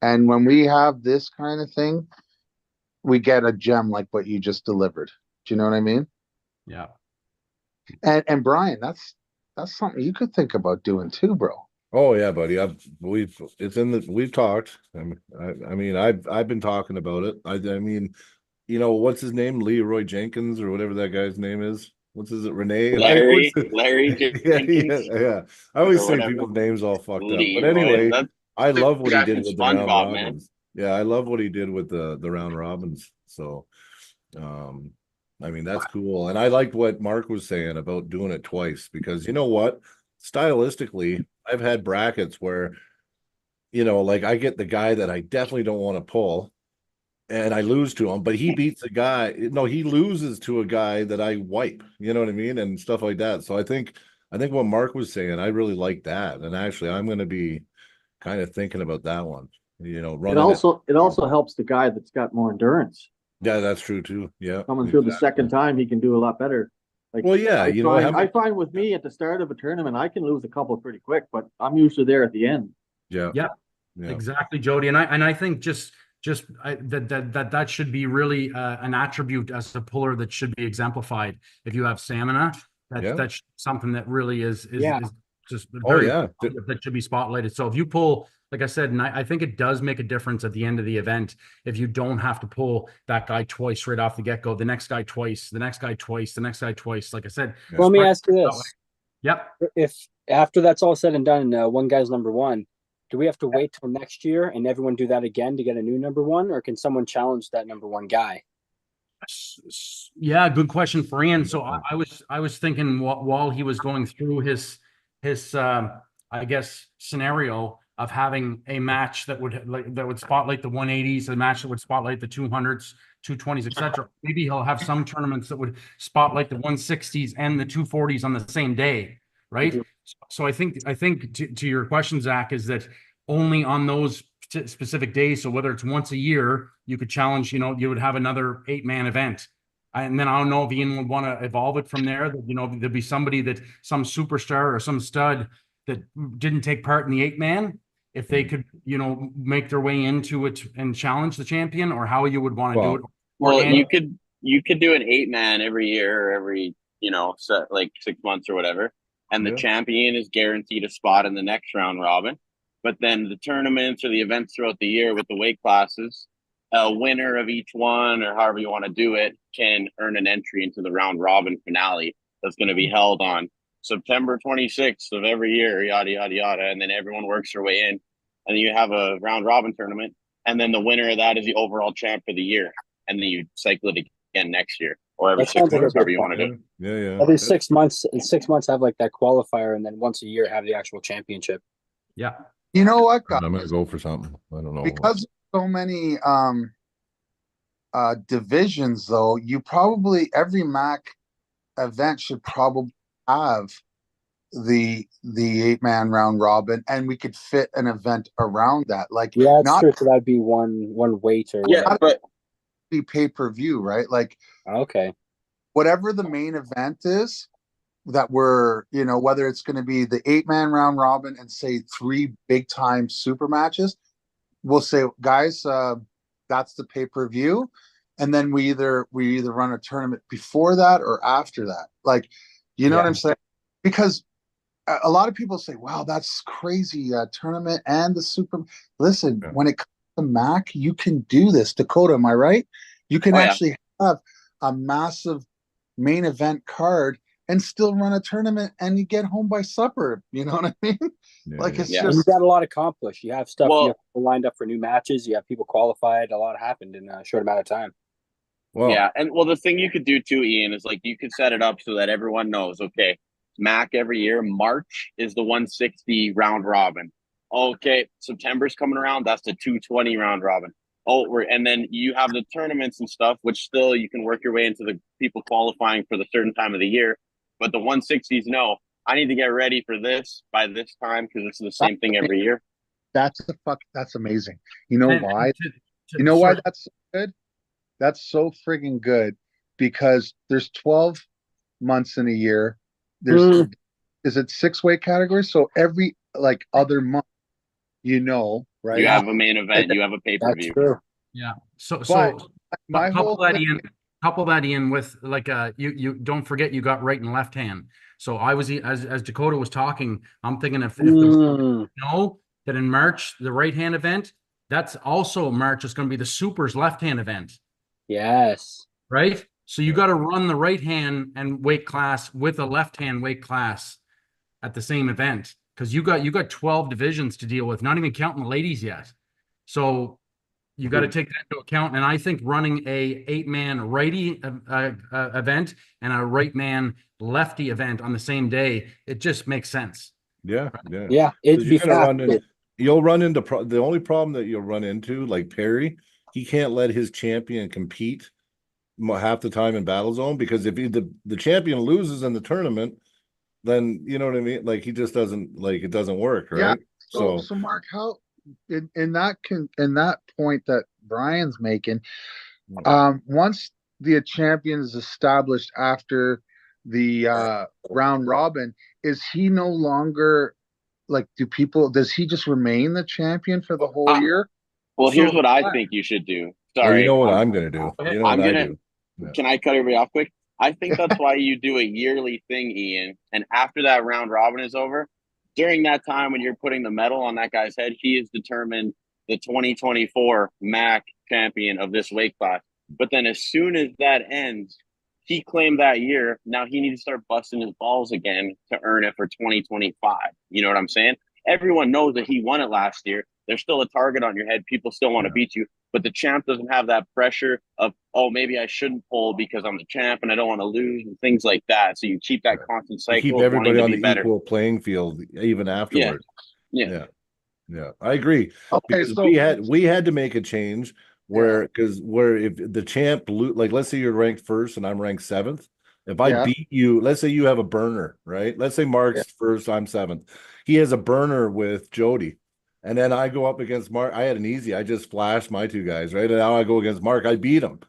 And when we have this kind of thing, we get a gem like what you just delivered. Do you know what I mean? Yeah. And Brian, that's something you could think about doing too, bro. Oh yeah, buddy. We've talked. I mean, I've been talking about it. I mean, you know, what's his name? Leroy Jenkins or whatever that guy's name is. What's his Renee? Larry Yeah, Jenkins yeah. I always or say whatever. people's names all fucked up. But Leroy. anyway, That's I love what he Jack did and with the round SpongeBob, man. robins. Yeah, I love what he did with the round robins. So I mean, that's cool. And I liked what Mark was saying about doing it twice, because you know what? Stylistically, I've had brackets where, you know, like I get the guy that I definitely don't want to pull and I lose to him, but he beats a guy. No, he loses to a guy that I wipe, you know what I mean? And stuff like that. So I think what Mark was saying, I really like that. And actually, I'm going to be kind of thinking about that one, you know, It running also helps the guy that's got more endurance. Yeah, that's true too. Yeah. Coming through the second time, he can do a lot better. Like, well, yeah, you know, I find with me at the start of a tournament, I can lose a couple pretty quick, but I'm usually there at the end. Yeah. Yeah. Exactly, Jody. And I think that should be really an attribute as a puller that should be exemplified. If you have stamina, that's something that really is just very that should be spotlighted. So if you pull, like I said, and I think it does make a difference at the end of the event if you don't have to pull that guy twice right off the get-go, the next guy twice, the next guy twice, the next guy twice. Like I said, well, let me ask you this. Yep. If after that's all said and done, one guy's number one, do we have to wait till next year and everyone do that again to get a new number one, or can someone challenge that number one guy? Yeah, good question for Ian. So I was thinking while he was going through his I guess scenario of having a match that would spotlight the 180s, a match that would spotlight the 200s, 220s, etc. Maybe he'll have some tournaments that would spotlight the 160s and the 240s on the same day, right? Mm-hmm. So I think to your question, Zach, is that only on those specific days. So whether it's once a year, you could challenge, you know, you would have another 8-man event. And then I don't know if Ian would want to evolve it from there. That, you know, there'd be somebody that some superstar or some stud that didn't take part in the 8-man, if they could, you know, make their way into it and challenge the champion, or how you would want to do it. Well, you could do an 8-man every year, or every, you know, like 6 months or whatever. And the champion is guaranteed a spot in the next round robin. But then the tournaments or the events throughout the year with the weight classes, a winner of each one, or however you want to do it, can earn an entry into the round robin finale that's going to be held on September 26th of every year, yada, yada, yada. And then everyone works their way in. And then you have a round robin tournament. And then the winner of that is the overall champ for the year. And then you cycle it again next year, or every 6 months, however you want to do it. Yeah. Every 6 months, in 6 months, have like that qualifier, and then once a year have the actual championship. Yeah. You know what, guys? I'm gonna go for something. I don't know. Because so many divisions, though, you probably every MAC event should probably have the 8-man round robin, and we could fit an event around that. Like, yeah, that's true. So that'd be one weight or but be pay-per-view, right? Like, okay, whatever the main event is that we're, you know, whether it's going to be the 8-man round robin and say 3 big time super matches, we'll say, guys, that's the pay-per-view. And then we either run a tournament before that or after that. Like, you know what I'm saying? Because a lot of people say, wow, that's crazy, tournament and the super. Listen, when it comes to MAC, you can do this. Dakota, am I right? You can actually have a massive main event card and still run a tournament, and you get home by supper. You know what I mean? Like, it's just, you got a lot accomplished. You have stuff you have lined up for new matches. You have people qualified. A lot happened in a short amount of time. Well, and the thing you could do too, Ian, is like you could set it up so that everyone knows, okay, MAC every year, March is the 160 round robin. Okay, September's coming around, that's the 220 round robin. And then you have the tournaments and stuff, which still you can work your way into the people qualifying for the certain time of the year. But the 160s, no, I need to get ready for this by this time because it's the same thing every year. That's amazing. You know why? You know why that's so good? That's so friggin' good because there's 12 months in a year. There's is it 6 weight categories? So every like other month, you know, right? You have a main event, you have a pay-per-view. That's true. Yeah. So my couple that in with like you don't forget you got right and left hand. So I was as Dakota was talking, I'm thinking if the know that in March the right hand event, that's also March is going to be the Supers left hand event. Yes. right? So you got to run the right hand and weight class with a left hand weight class at the same event because you got 12 divisions to deal with, not even counting the ladies yet. So you got to take that into account. And I think running a 8-man righty event and a right man lefty event on the same day, it just makes sense. Yeah. Yeah, it'd be You'll run into the only problem that you'll run into, like Perry, he can't let his champion compete half the time in battle zone because if the champion loses in the tournament, then you know what I mean. Like he just doesn't like it doesn't work, right? Yeah. So Mark, how in that point that Brian's making, once the champion is established after the round robin, is he no longer like does he just remain the champion for the whole year? Well, here's what I think you should do. Sorry. You know what I'm gonna do. You know what I do. Yeah. Can I cut everybody off quick? I think that's why you do a yearly thing, Ian. And after that round robin is over, during that time when you're putting the medal on that guy's head, he is determined the 2024 MAC champion of this weight class. But then as soon as that ends, he claimed that year. Now he needs to start busting his balls again to earn it for 2025. You know what I'm saying? Everyone knows that he won it last year. There's still a target on your head. People still want to beat you. But the champ doesn't have that pressure of, oh, maybe I shouldn't pull because I'm the champ and I don't want to lose and things like that. So you keep that constant cycle. You keep everybody on the equal playing field even afterward. Yeah. I agree. Okay, because so we had to make a change where if the champ like let's say you're ranked first and I'm ranked 7th. If I beat you, let's say you have a burner, right? Let's say Mark's first, I'm 7th. He has a burner with Jody. And then I go up against Mark. I had an easy. I just flashed my 2 guys, right? And now I go against Mark. I beat him.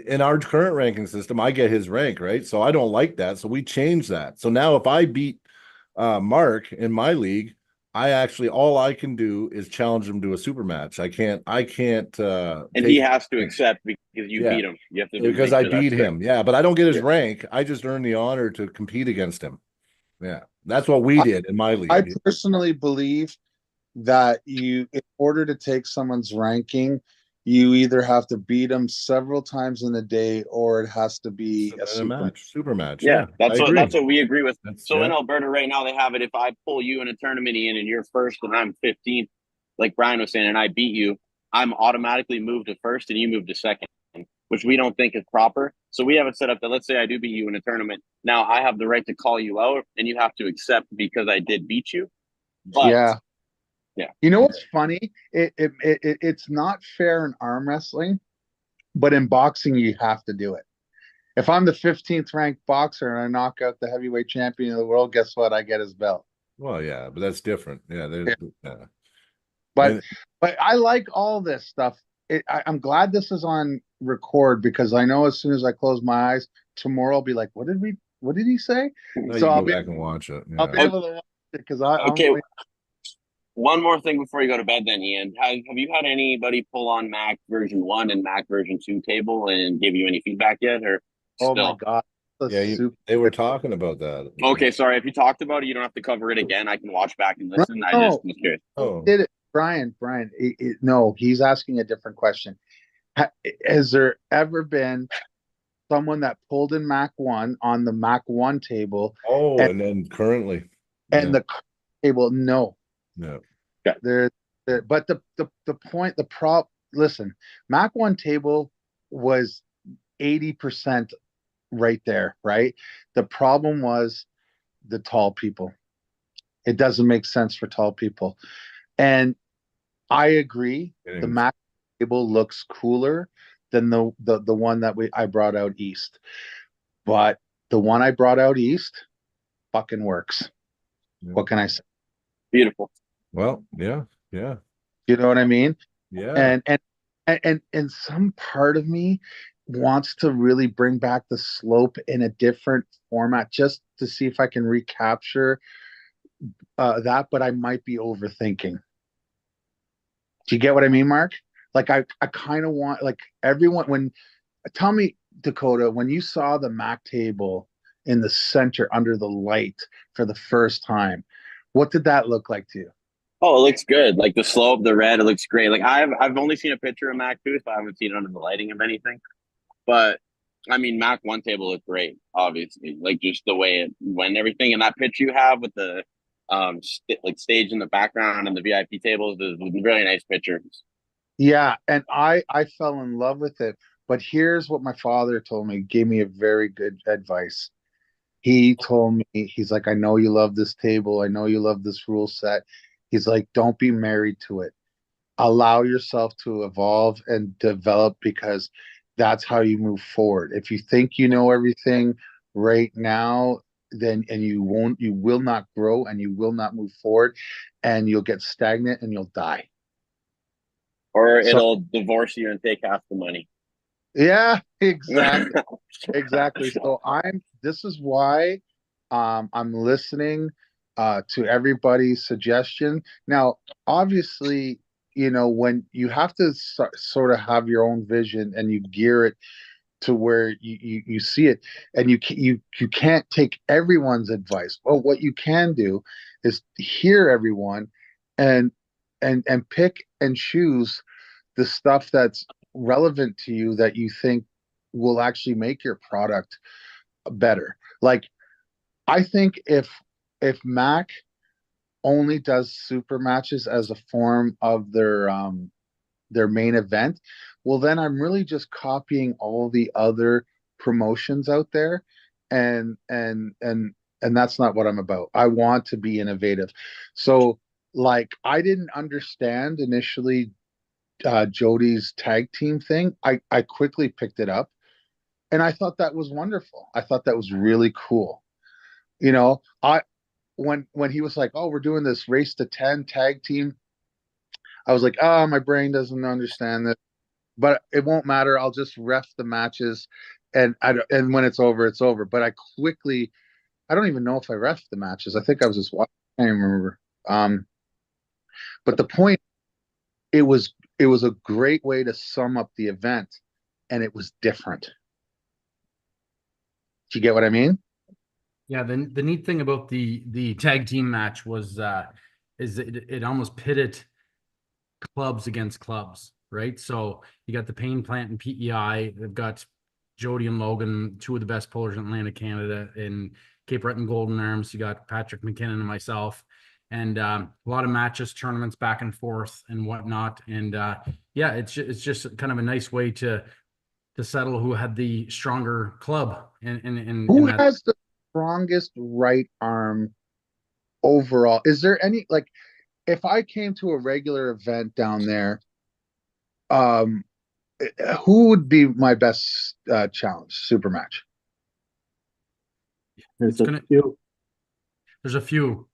In our current ranking system, I get his rank, right? So I don't like that. So we changed that. So now if I beat Mark in my league, all I can do is challenge him to a super match. I can't and he has to accept because you beat him. You have to because I beat him. Yeah, but I don't get his rank. I just earn the honor to compete against him. Yeah. That's what we did in my league. I personally believe that in order to take someone's ranking, you either have to beat them several times in a day or it has to be a super match. Yeah, that's what we agree with. In Alberta right now, they have it. If I pull you in a tournament, Ian, and you're first and I'm 15th, like Brian was saying, and I beat you, I'm automatically moved to first and you move to second, which we don't think is proper. So we have it set up that let's say I do beat you in a tournament. Now I have the right to call you out and you have to accept because I did beat you. But yeah. You know what's funny? It's not fair in arm wrestling, but in boxing you have to do it. If I'm the 15th ranked boxer and I knock out the heavyweight champion of the world, guess what? I get his belt. Well, yeah, but that's different. Yeah. But I like all this stuff. I'm glad this is on record because I know as soon as I close my eyes, tomorrow I'll be like, what did he say? So I'll go back and watch it. I'll be able to watch it because One more thing before you go to bed then, Ian. Have you had anybody pull on Mac version 1 and Mac version 2 table and give you any feedback yet? Or oh my God. They were talking about that. Okay, sorry. If you talked about it, you don't have to cover it again. I can watch back and listen. I just was curious. Did it, Brian, no, he's asking a different question. Has there ever been someone that pulled in Mac 1 on the Mac 1 table? And then currently. And the table, no. No. But listen, Mac 1 table was 80% right there, right? The problem was the tall people. It doesn't make sense for tall people. And I agree, the Mac table looks cooler than the one that I brought out east. But the one I brought out east fucking works. Yeah. What can I say? Beautiful. Well, yeah. You know what I mean? Yeah. And some part of me wants to really bring back the slope in a different format just to see if I can recapture that, but I might be overthinking. Do you get what I mean, Mark? Like I kind of want, like everyone, tell me, Dakota, when you saw the Mac table in the center under the light for the first time, what did that look like to you? Oh, it looks good. Like the slope, the red, it looks great. Like I've only seen a picture of Mac too, so I haven't seen it under the lighting of anything. But I mean, Mac one table looked great, obviously. Like just the way it went and everything. And that picture you have with the like stage in the background and the VIP tables is a really nice picture. Yeah, and I fell in love with it. But here's what my father told me, gave me a very good advice. He told me, he's like, I know you love this table. I know you love this rule set. He's like, don't be married to it. Allow yourself to evolve and develop, because that's how you move forward. If you think you know everything right now, then and you will not grow and you will not move forward, and you'll get stagnant and you'll die. Or So, it'll divorce you and take half the money. yeah, exactly. Exactly. So this is why I'm listening to everybody's suggestion. Now, obviously, when you have to sort of have your own vision and you gear it to where you see it, and you can't take everyone's advice. Well, what you can do is hear everyone and pick and choose the stuff that's relevant to you, that you think will actually make your product better. Like, I think if Mac only does super matches as a form of their main event, well, then I'm really just copying all the other promotions out there, and that's not what I'm about. I want to be innovative. So, like, I didn't understand initially Jody's tag team thing. I quickly picked it up, and I thought that was wonderful. I thought that was really cool. I when he was like, "Oh, we're doing this race to 10 tag team," I was like, "Oh, my brain doesn't understand this, but it won't matter. I'll just ref the matches, and when it's over, it's over." But I don't even know if I ref the matches. I think I was just watching. I can't even remember. But the point, it was a great way to sum up the event, and it was different. Do you get what I mean? Yeah, the neat thing about the tag team match was is it almost pitted clubs against clubs, right? So you got the Pain Plant and PEI. They've got Jody and Logan, two of the best pullers in Atlantic Canada. In Cape Breton Golden Arms, you got Patrick McKinnon and myself, and a lot of matches, tournaments back and forth and whatnot. And yeah, it's just kind of a nice way to settle who had the stronger club. Who has the strongest right arm overall? Is there any, like, if I came to a regular event down there, who would be my best challenge super match? There's a few.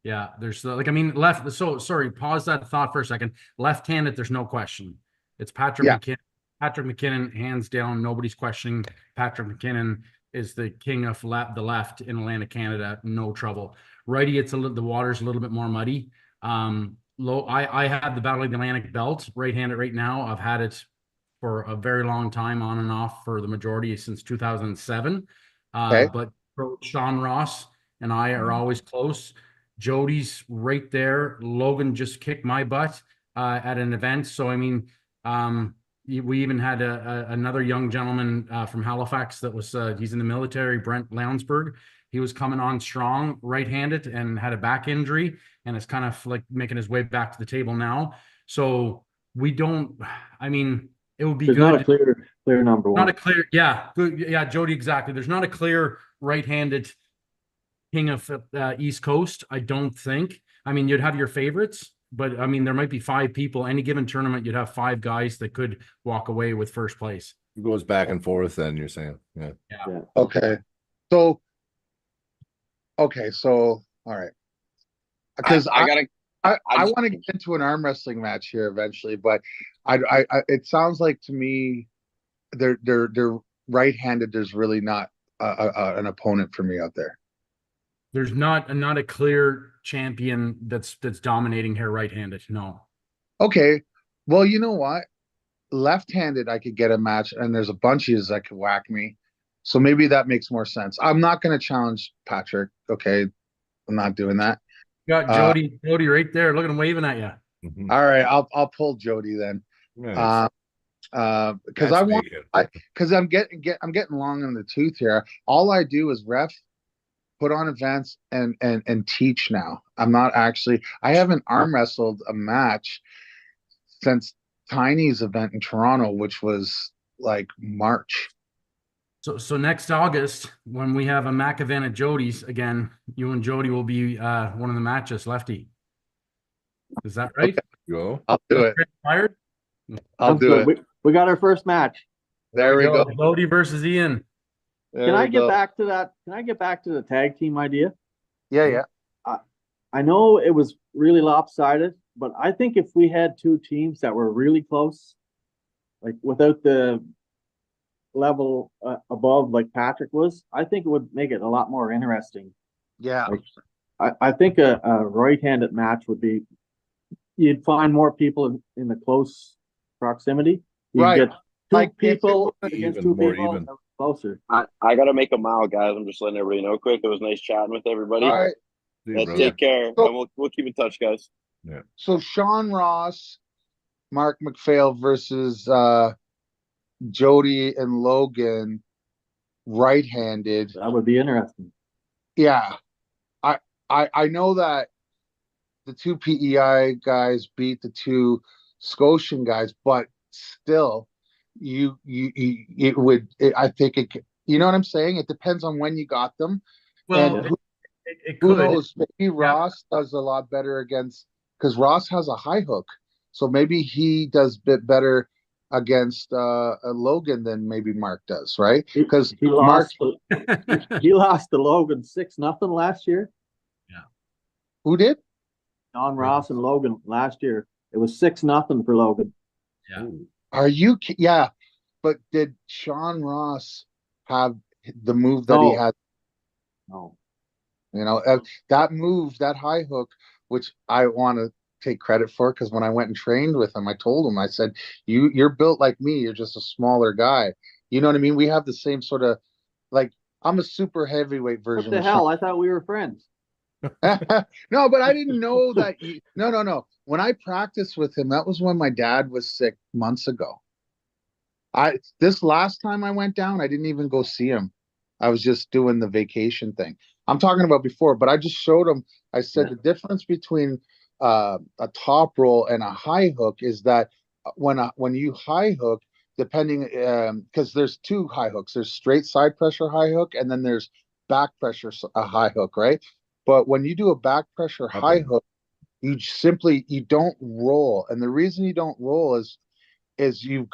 Yeah, there's like, I mean, left. So sorry, pause that thought for a second. Left-handed, there's no question. It's Patrick McKinnon. Patrick McKinnon, hands down, nobody's questioning. Patrick McKinnon is the king of the left in Atlantic Canada, no trouble. Righty, the water's a little bit more muddy. I have the Battle of the Atlantic belt, right-handed right now. I've had it for a very long time, on and off for the majority since 2007. But Sean Ross and I are always close. Jody's right there. Logan just kicked my butt at an event. So, I mean, we even had another young gentleman from Halifax that was, he's in the military, Brent Lounsberg. He was coming on strong, right-handed, and had a back injury, and is kind of like making his way back to the table now. So I mean, it would be good. Not a clear number one. Not a clear, yeah, good, yeah, Jody, exactly. There's not a clear right-handed king of East Coast, I don't think. I mean, you'd have your favorites, but I mean, there might be 5 people. Any given tournament, you'd have 5 guys that could walk away with first place. It goes back and forth, then you're saying, yeah. Okay. So, all right. Because I want to get into an arm wrestling match here eventually, but it sounds like to me they're right-handed. There's really not an opponent for me out there. There's not a clear champion that's dominating here right-handed. No. Okay. Well, you know what? Left-handed, I could get a match, and there's a bunch of yous that could whack me. So maybe that makes more sense. I'm not going to challenge Patrick. Okay. I'm not doing that. Got Jody right there. Look at him waving at you. Mhm. All right, I'll pull Jody then. Nice. Because I'm getting long in the tooth here. All I do is ref, put on events, and teach now. I'm not actually. I haven't arm wrestled a match since Tiny's event in Toronto, which was like March. So next August, when we have a Mac event at Jody's again, you and Jody will be one of the matches, Lefty. Is that right? Okay. Go. I'll do it. Fired? I'll do it. We got our first match. There we go. Jody versus Ian. Can I get back to that? Can I get back to the tag team idea? Yeah. I know it was really lopsided, but I think if we had two teams that were really close, like without the level above like Patrick was, I think it would make it a lot more interesting. Yeah. Like, I think a right-handed match would be, you'd find more people in the close proximity. You Right. get two Like people even, against two more people even. closer. I gotta make a mile, guys. I'm just letting everybody know quick. It was nice chatting with everybody. All right. Let's brother. take care. So- And we'll keep in touch, guys. So Sean Ross, Mark McPhail versus Jody and Logan, right-handed. That would be interesting. Yeah, I know that the two PEI guys beat the two Scotian guys, but still, I think it. You know what I'm saying? It depends on when you got them. Well, And it who could. knows? Maybe Ross does a lot better against, because Ross has a high hook, so maybe he does a bit better against Logan than maybe Mark does, right? Because He Mark, lost. He lost to Logan 6-0 last year. who did? Don Ross and Logan last year. It was 6-0 for Logan. Are you? Yeah, but did Sean Ross have the move that he No. had? No. You know, that move, that high hook, which I want to take credit for, because when I went and trained with him, I told him, I said, you're built like me. You're just a smaller guy. You know what I mean? We have the same sort of, like, I'm a super heavyweight version. What the hell? I thought we were friends. No, but I didn't know that. No. When I practiced with him, that was when my dad was sick months ago. This last time I went down, I didn't even go see him. I was just doing the vacation thing. I'm talking about before, but I just showed him. I said the difference between a top roll and a high hook is that when you high hook, depending, because there's two high hooks. There's straight side pressure high hook, and then there's back pressure a high hook, right? But when you do a back pressure high hook, you don't roll. And the reason you don't roll is you've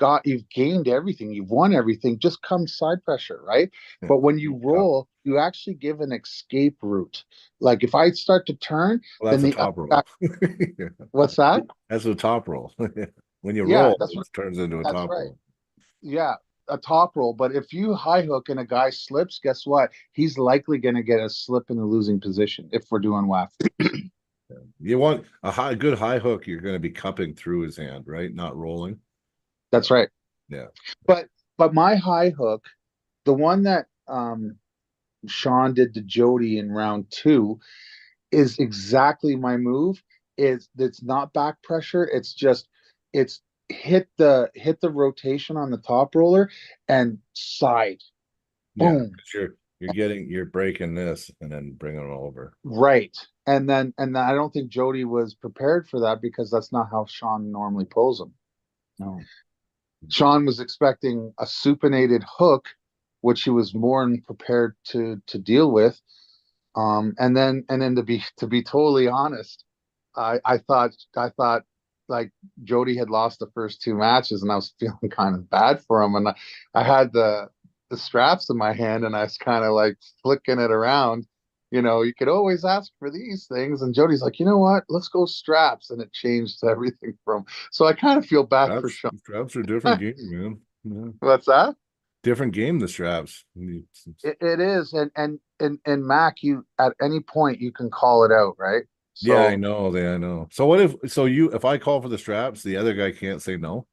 gained everything, you've won everything, just comes side pressure, right? But when you roll, you actually give an escape route. Like if I start to turn, Well, that's then a top roll. What's that? That's a top roll. When you Yeah, roll, that's it turns into a that's top right. roll. Yeah, a top roll. But if you high hook and a guy slips, guess what? He's likely going to get a slip in the losing position if we're doing WAF. You want a good high hook, you're going to be cupping through his hand, right? Not rolling. That's right. Yeah. But my high hook, the one that Sean did to Jody in round 2, is exactly my move. It's not back pressure. It's hit the rotation on the top roller and side. Boom. Yeah, you're breaking this and then bringing it over. Right. And then I don't think Jody was prepared for that, because that's not how Sean normally pulls them. No. Sean was expecting a supinated hook, which he was more than prepared to deal with. And then to be totally honest, I thought like Jody had lost the first 2 matches, and I was feeling kind of bad for him. And I had the straps in my hand, and I was kind of like flicking it around. You know, you could always ask for these things. And Jody's like, you know what? Let's go straps. And it changed everything from. So I kind of feel bad for Sean. Straps are a different game, man. Yeah. What's that? Different game, the straps. It is. And Mac, you at any point you can call it out, right? So, yeah, I know. So what if I call for the straps, the other guy can't say no?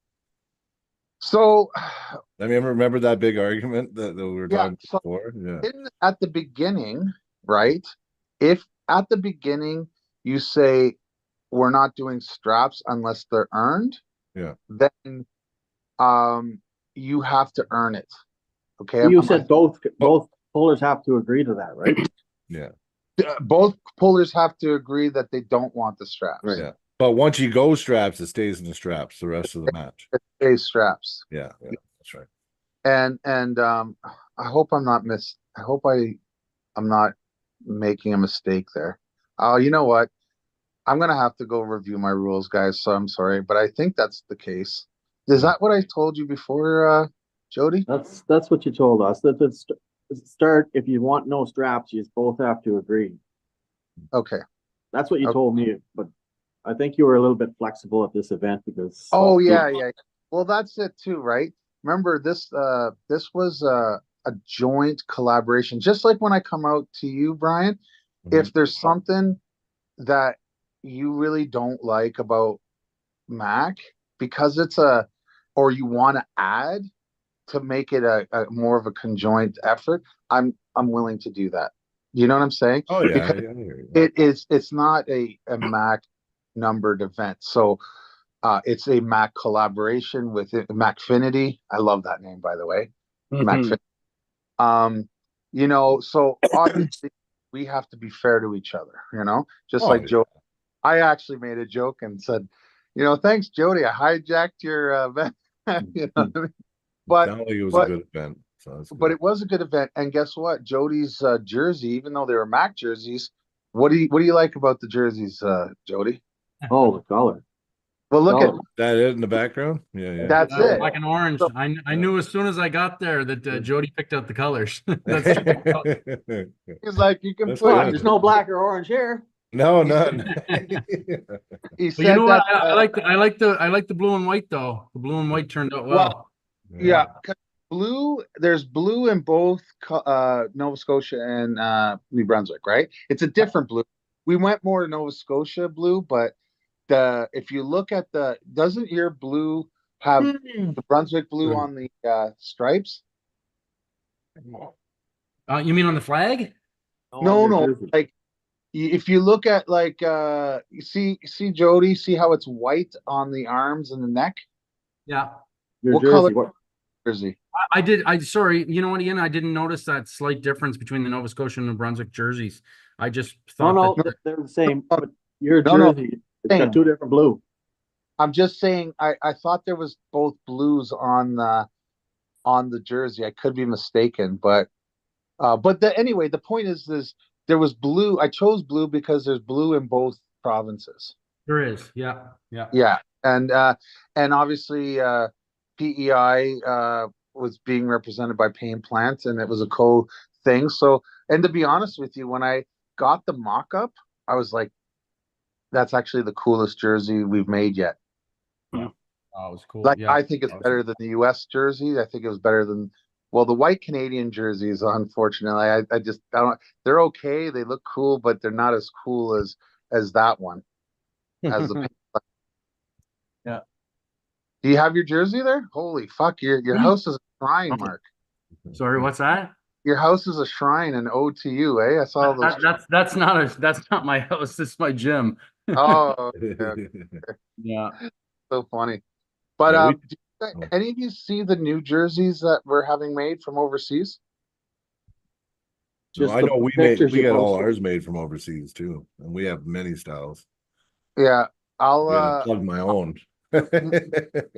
So I mean, remember that big argument that we were talking before? Yeah. At the beginning, right? If at the beginning you say we're not doing straps unless they're earned, Yeah. then you have to earn it. Okay. You said both pullers have to agree to that, right? Yeah. Both pullers have to agree that they don't want the straps. Right. Yeah. But once you go straps, it stays in the straps the rest of the match. It stays straps. Yeah, yeah, that's right. And I hope I'm not I'm not making a mistake there. Oh, you know what? I'm gonna have to go review my rules, guys. So I'm sorry, but I think that's the case. Is that what I told you before, Jody? That's what you told us. That it's start if you want no straps, you both have to agree. Okay. That's what you told me, but I think you were a little bit flexible at this event because. Oh yeah. Well, that's it too, right? Remember this was a joint collaboration, just like when I come out to you, Brian. If there's something that you really don't like about Mac because it's or you want to add to make it a more of a conjoint effort, I'm willing to do that. You know what I'm saying? Oh yeah, because it's not a Mac numbered event. So it's a Mac collaboration with Macfinity. I love that name, by the way. Macfinity. You know, so obviously we have to be fair to each other, you know, just like Joe. I actually made a joke and said, you know, thanks, Jody. I hijacked your event. You know what I mean? But it was a good event. So but it was a good event. And guess what? Jody's jersey, even though they were Mac jerseys, what do you like about the jerseys, Jody? Oh, the color. Well, look at that it in the background. Yeah. That's it. Black and orange. So, I knew as soon as I got there that Jody picked out the colors. That's He's like, you can put. There's no black or orange here. No, none. He said you know that. What? I like the blue and white though. The blue and white turned out well. Yeah. Blue. There's blue in both Nova Scotia and New Brunswick, right? It's a different blue. We went more to Nova Scotia blue, but if you look at doesn't your blue have the Brunswick blue on the stripes? You mean on the flag? No, like if you look at you see Jody, see how it's white on the arms and the neck? Yeah. What color jersey? I did. Sorry. You know what, Ian? I didn't notice that slight difference between the Nova Scotia and New Brunswick jerseys. I just thought they're the same. But your jersey, it's got two different blue. I'm just saying. I thought there was both blues on the jersey. I could be mistaken, but anyway, the point is there was blue. I chose blue because there's blue in both provinces. There is, yeah. And obviously PEI was being represented by Pain Plant, and it was a thing. So, and to be honest with you, when I got the mock-up, I was like, that's actually the coolest jersey we've made yet. Yeah. Oh, it was cool. Like, I think it's better than the US jersey. I think it was better than the white Canadian jerseys, unfortunately. I don't, they're okay, they look cool, but they're not as cool as that one. As the yeah. Do you have your jersey there? Holy fuck, your house is a shrine, Mark. Sorry, what's that? Your house is a shrine, and ode to you, eh? I saw those. That's not my house. It's my gym. Oh, yeah. So funny. But any of you see the new jerseys that we're having made from overseas? I know we got all ours made from overseas too, and we have many styles. Yeah, I'll plug my own.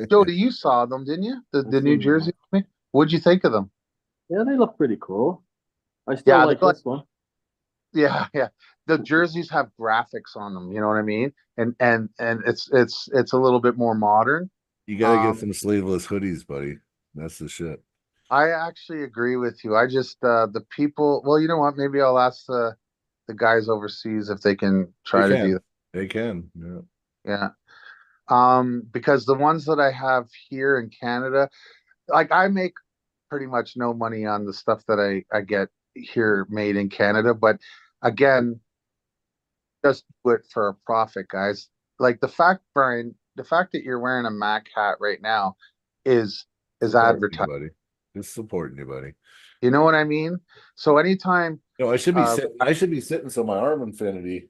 Jody, you saw them, didn't you? The new jersey. What'd you think of them? Yeah, they look pretty cool. I still like this one. Yeah. The jerseys have graphics on them. You know what I mean? And it's a little bit more modern. You gotta get some sleeveless hoodies, buddy. That's the shit. I actually agree with you. I just the people. Well, you know what? Maybe I'll ask the guys overseas if they can try to do that. They can. Yeah. Because the ones that I have here in Canada, like I make pretty much no money on the stuff that I get here made in Canada. But again, just do it for a profit, guys. Like Brian, the fact that you're wearing a Mac hat right now is advertising. Just supporting you, buddy. You know what I mean? So anytime. I should be sitting so my arm infinity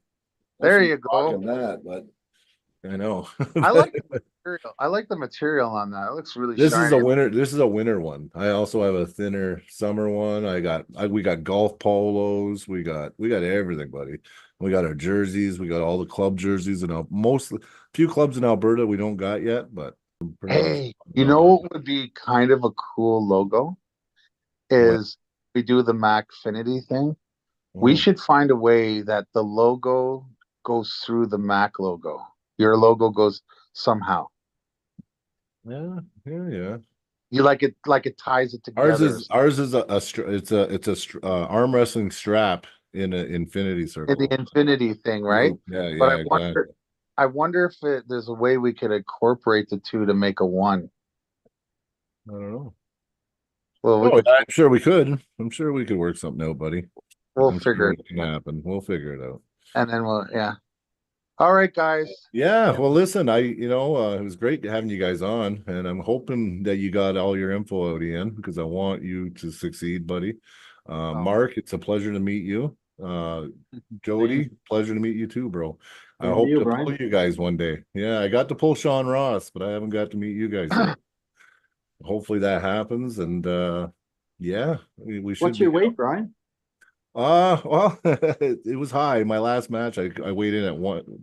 There you go. Talking that, but I know. I like the material. I like the material on that. It looks really This shiny. is a winter. This is a winter one. I also have a thinner summer one. We got golf polos. We got everything, buddy. We got our jerseys. We got all the club jerseys and few clubs in Alberta we don't got yet, but hey, you know what would be kind of a cool logo is we do the Macfinity thing. We should find a way that the logo goes through the Mac logo. Your logo goes somehow. Yeah. You like it ties it together. Ours is a arm wrestling strap in an infinity circle. In the infinity thing, right? Yeah, But exactly. I wonder if there's a way we could incorporate the two to make a one. I don't know. Well, I'm sure we could. I'm sure we could work something out, buddy. We'll figure it can happen. We'll figure it out. And then all right, guys. Yeah. Well, listen, it was great having you guys on, and I'm hoping that you got all your info out, Ian, because I want you to succeed, buddy. Mark, it's a pleasure to meet you. Jody, pleasure to meet you too, bro. I hope to pull you guys one day. Yeah, I got to pull Sean Ross, but I haven't got to meet you guys yet. Hopefully that happens, and we should. What's your weight, Brian? Well, it was high. My last match, I weighed in at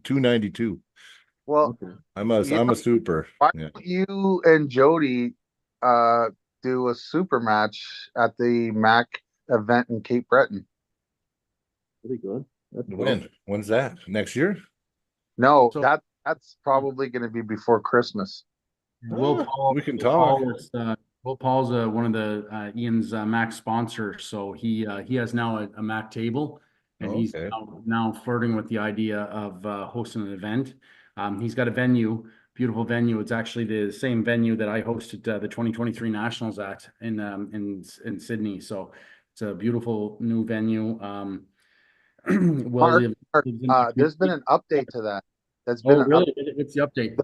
292. Well, I'm a super. Why don't you and Jody do a super match at the Mac event in Cape Breton? Pretty good. When's that? Next year? No, that's probably going to be before Christmas. We can talk. Will Paul's one of the Ian's Mac sponsors, so he has now a Mac table, and he's now flirting with the idea of hosting an event. He's got a venue, beautiful venue. It's actually the same venue that I hosted the 2023 Nationals at in Sydney. So it's a beautiful new venue. Mark, there's been an update to that. That's been What's the update?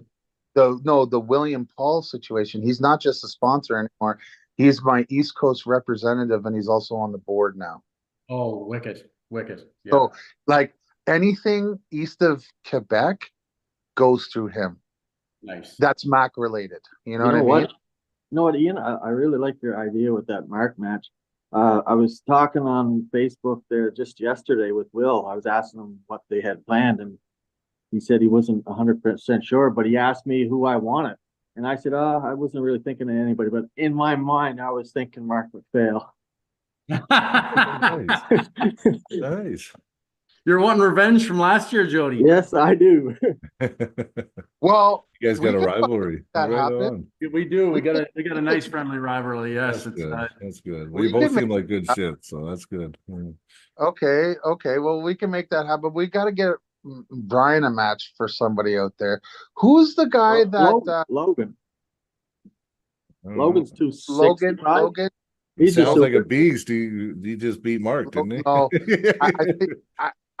The William Paul situation. He's not just a sponsor anymore. He's my East Coast representative, and he's also on the board now. Oh, wicked. Yeah. So, like anything east of Quebec goes through him. Nice. That's Mac related. You know what I mean? You know what, Ian? I really like your idea with that Mark match. I was talking on Facebook there just yesterday with Will. I was asking him what they had planned, and he said he wasn't 100% sure, but he asked me who I wanted. And I said, I wasn't really thinking of anybody, but in my mind, I was thinking Mark McPhail. Nice. You're wanting revenge from last year, Jody. Yes, I do. Well, you guys got a rivalry. That happened. We do. We got a nice friendly rivalry. Yes, that's good. We both seem like good shit, so that's good. Okay. Well, we can make that happen. We got to get Brian a match for somebody out there. Who's the guy Logan? Logan's 265. Logan. He sounds like a beast. He just beat Mark, didn't he? No,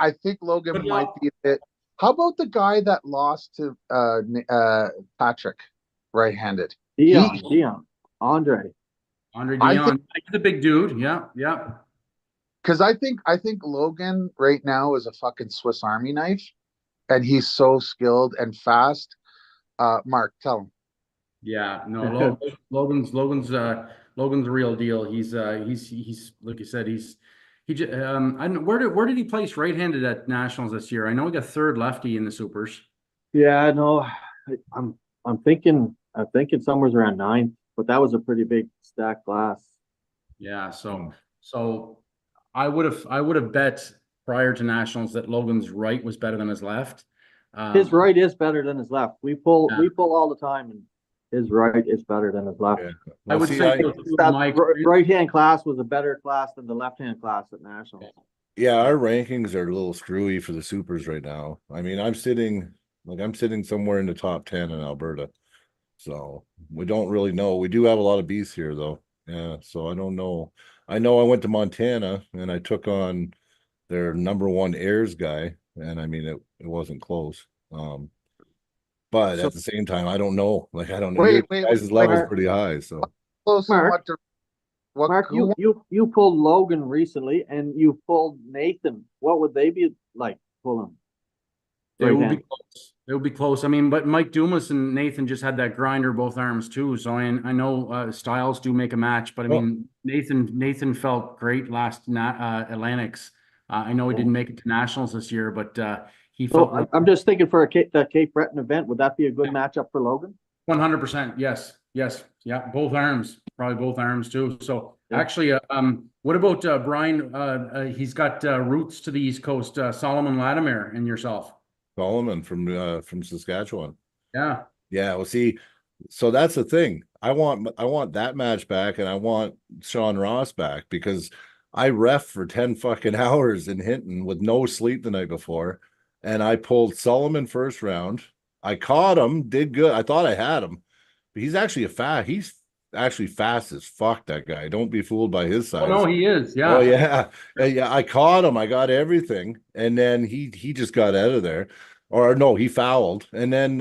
I think Logan might be a bit. How about the guy that lost to Patrick, right-handed? Dion. Andre Dion. He's a big dude. Yeah. Because I think Logan right now is a fucking Swiss Army knife, and he's so skilled and fast. Mark, tell him. Yeah, no, Logan's a real deal. He's like you said, I don't know, where did he place right-handed at Nationals this year? I know he got third lefty in the supers. Yeah, I know. I'm thinking somewhere's around 9th, but that was a pretty big stacked class. Yeah, so I would have bet prior to Nationals that Logan's right was better than his left. His right is better than his left. We pull all the time, and his right is better than his left. Yeah. I would say right-hand class was a better class than the left-hand class at Nationals. Yeah, our rankings are a little screwy for the supers right now. I mean, I'm sitting somewhere in the top 10 in Alberta. So we don't really know. We do have a lot of beasts here though. Yeah, so I don't know. I know I went to Montana and I took on their number 1 airs guy, and I mean it wasn't close. But at the same time, I don't know. Like, I don't know. Your guys' level's pretty high. So close. Mark, you pulled Logan recently, and you pulled Nathan. What would they be like pulling? It Right will be hand. close. It will be close. I mean, but Mike Dumas and Nathan just had that grinder both arms too. So I know styles do make a match, but I mean Nathan felt great last Atlantics. I know he didn't make it to nationals this year, but he felt So I'm just thinking for the Cape Breton event, would that be a good matchup for Logan? 100%. Yes. Yes. Yeah. Both arms, probably both arms too. So Yeah. actually, what about Brian? He's got roots to the East Coast. Solomon Latimer and yourself. Solomon from Saskatchewan. Yeah. Yeah. Well, see, so that's the thing. I want that match back, and I want Sean Ross back, because I ref for 10 fucking hours in Hinton with no sleep the night before, and I pulled Solomon first round. I caught him, did good. I thought I had him, but he's actually he's actually fast as fuck, that guy. Don't be fooled by his size. Oh no, he is. Yeah. Oh yeah. Yeah, I caught him. I got everything. And then he just got out of there. Or no, he fouled. And then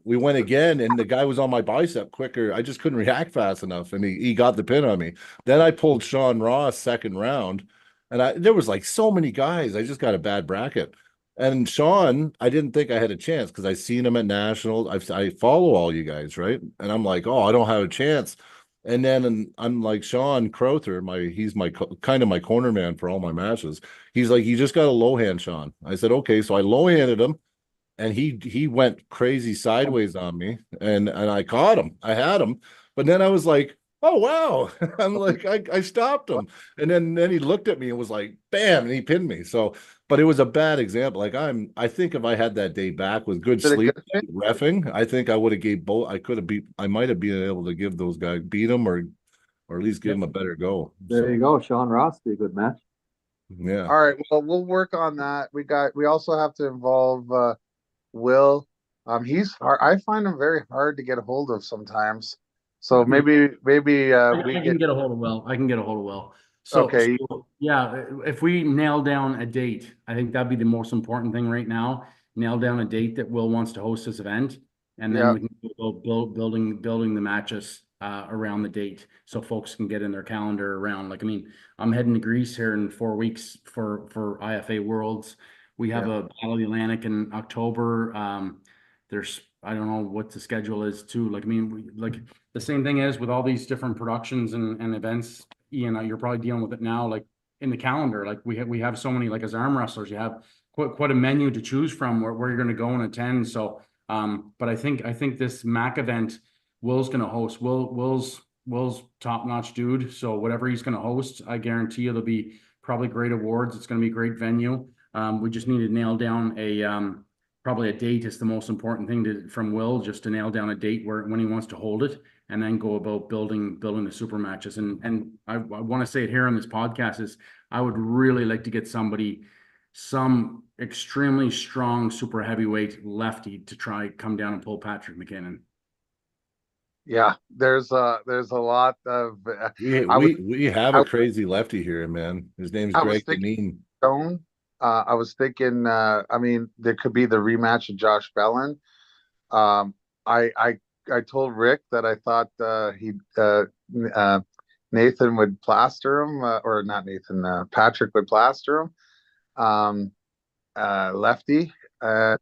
we went again, and the guy was on my bicep quicker. I just couldn't react fast enough, and he got the pin on me. Then I pulled Sean Ross second round, and there was like so many guys. I just got a bad bracket. And Sean, I didn't think I had a chance, because I seen him at nationals. I follow all you guys, right? And I'm like, oh, I don't have a chance. And then I'm like, Sean Crowther, he's my kind of my corner man for all my matches. He's like, you just got a low hand, Sean. I said, okay. So I low handed him, and he went crazy sideways on me, and I caught him. I had him, but then I was like, oh wow. I'm like, I stopped him, and then he looked at me and was like, bam, and he pinned me. So, but it was a bad example. Like I think if I had that day back with good sleep, reffing, I think I would have gave both. I might have been able to give those guys, beat them, or at least give them a better go. There you go. Sean Ross be a good match. Yeah. All right. Well, we'll work on that. We also have to involve Will. He's hard. I find him very hard to get a hold of sometimes. So maybe I can get a hold of Will. I can get a hold of Will. So, okay. So, yeah, if we nail down a date, I think that'd be the most important thing right now. Nail down a date that Will wants to host this event, and then we can go building the matches around the date, so folks can get in their calendar around. Like, I mean, I'm heading to Greece here in 4 weeks for IFA Worlds. We have a Battle of the Atlantic in October. There's, I don't know what the schedule is too. Like, I mean, like the same thing is with all these different productions and events. Ian, you're probably dealing with it now. Like in the calendar, like we have so many, like as arm wrestlers, you have quite a menu to choose from where you're going to go and attend. So, but I think this MAC event, Will's going to host. Will's top-notch dude. So whatever he's going to host, I guarantee you there'll be probably great awards. It's going to be a great venue. We just need to nail down probably a date is the most important thing from Will, just to nail down a date when he wants to hold it, and then go about building the super matches. And I want to say it here on this podcast is I would really like to get some extremely strong super heavyweight lefty to try come down and pull Patrick McKinnon. Yeah, there's a lot of we have a crazy lefty here, man. His name's Greg Deneen. I was thinking, I mean, there could be the rematch of Josh Bellin. I told Rick that I thought Nathan would plaster him, or not Nathan, Patrick would plaster him. Lefty. Of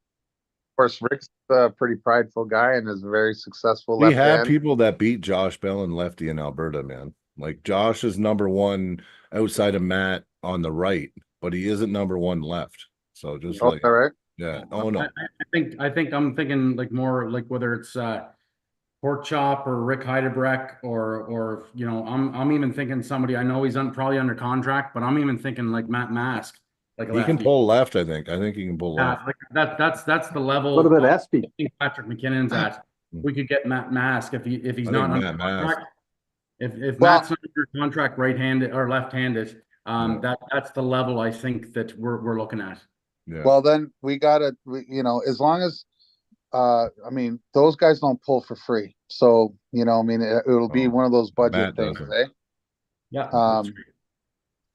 course, Rick's a pretty prideful guy and is a very successful We have people that beat Josh Bellin lefty in Alberta, man. Like Josh is number one outside of Matt on the right, but he isn't number one left. So just like, all right. Yeah. Oh no. I think I'm thinking like more like whether it's Pork Chop or Rick Heidebrecht or you know, I'm even thinking somebody I know he's probably under contract, but I'm even thinking like Matt Mask. Like he can pull left, I think. I think he can pull left. Like that's the level. What about Espy? I think Patrick McKinnon's at. We could get Matt Mask if he's not under contract. If Matt's under contract right-handed or left-handed, that's the level I think that we're looking at. Yeah. Well, then we gotta, you know, as long as I mean, those guys don't pull for free, so you know, I mean, it'll be one of those budget things, eh? Yeah.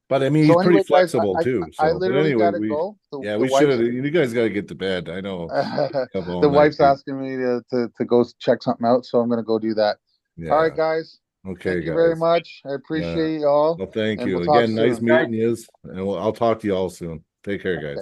But I mean, he's pretty flexible too. So, I literally anyway, gotta go. We should. You guys got to get to bed. I know. The wife's asking me to go check something out, so I'm gonna go do that. Yeah. All right, guys. Okay, thank you very much. I appreciate you all. Well, thank you again. Nice meeting you, and I'll talk to you all soon. Take care, guys.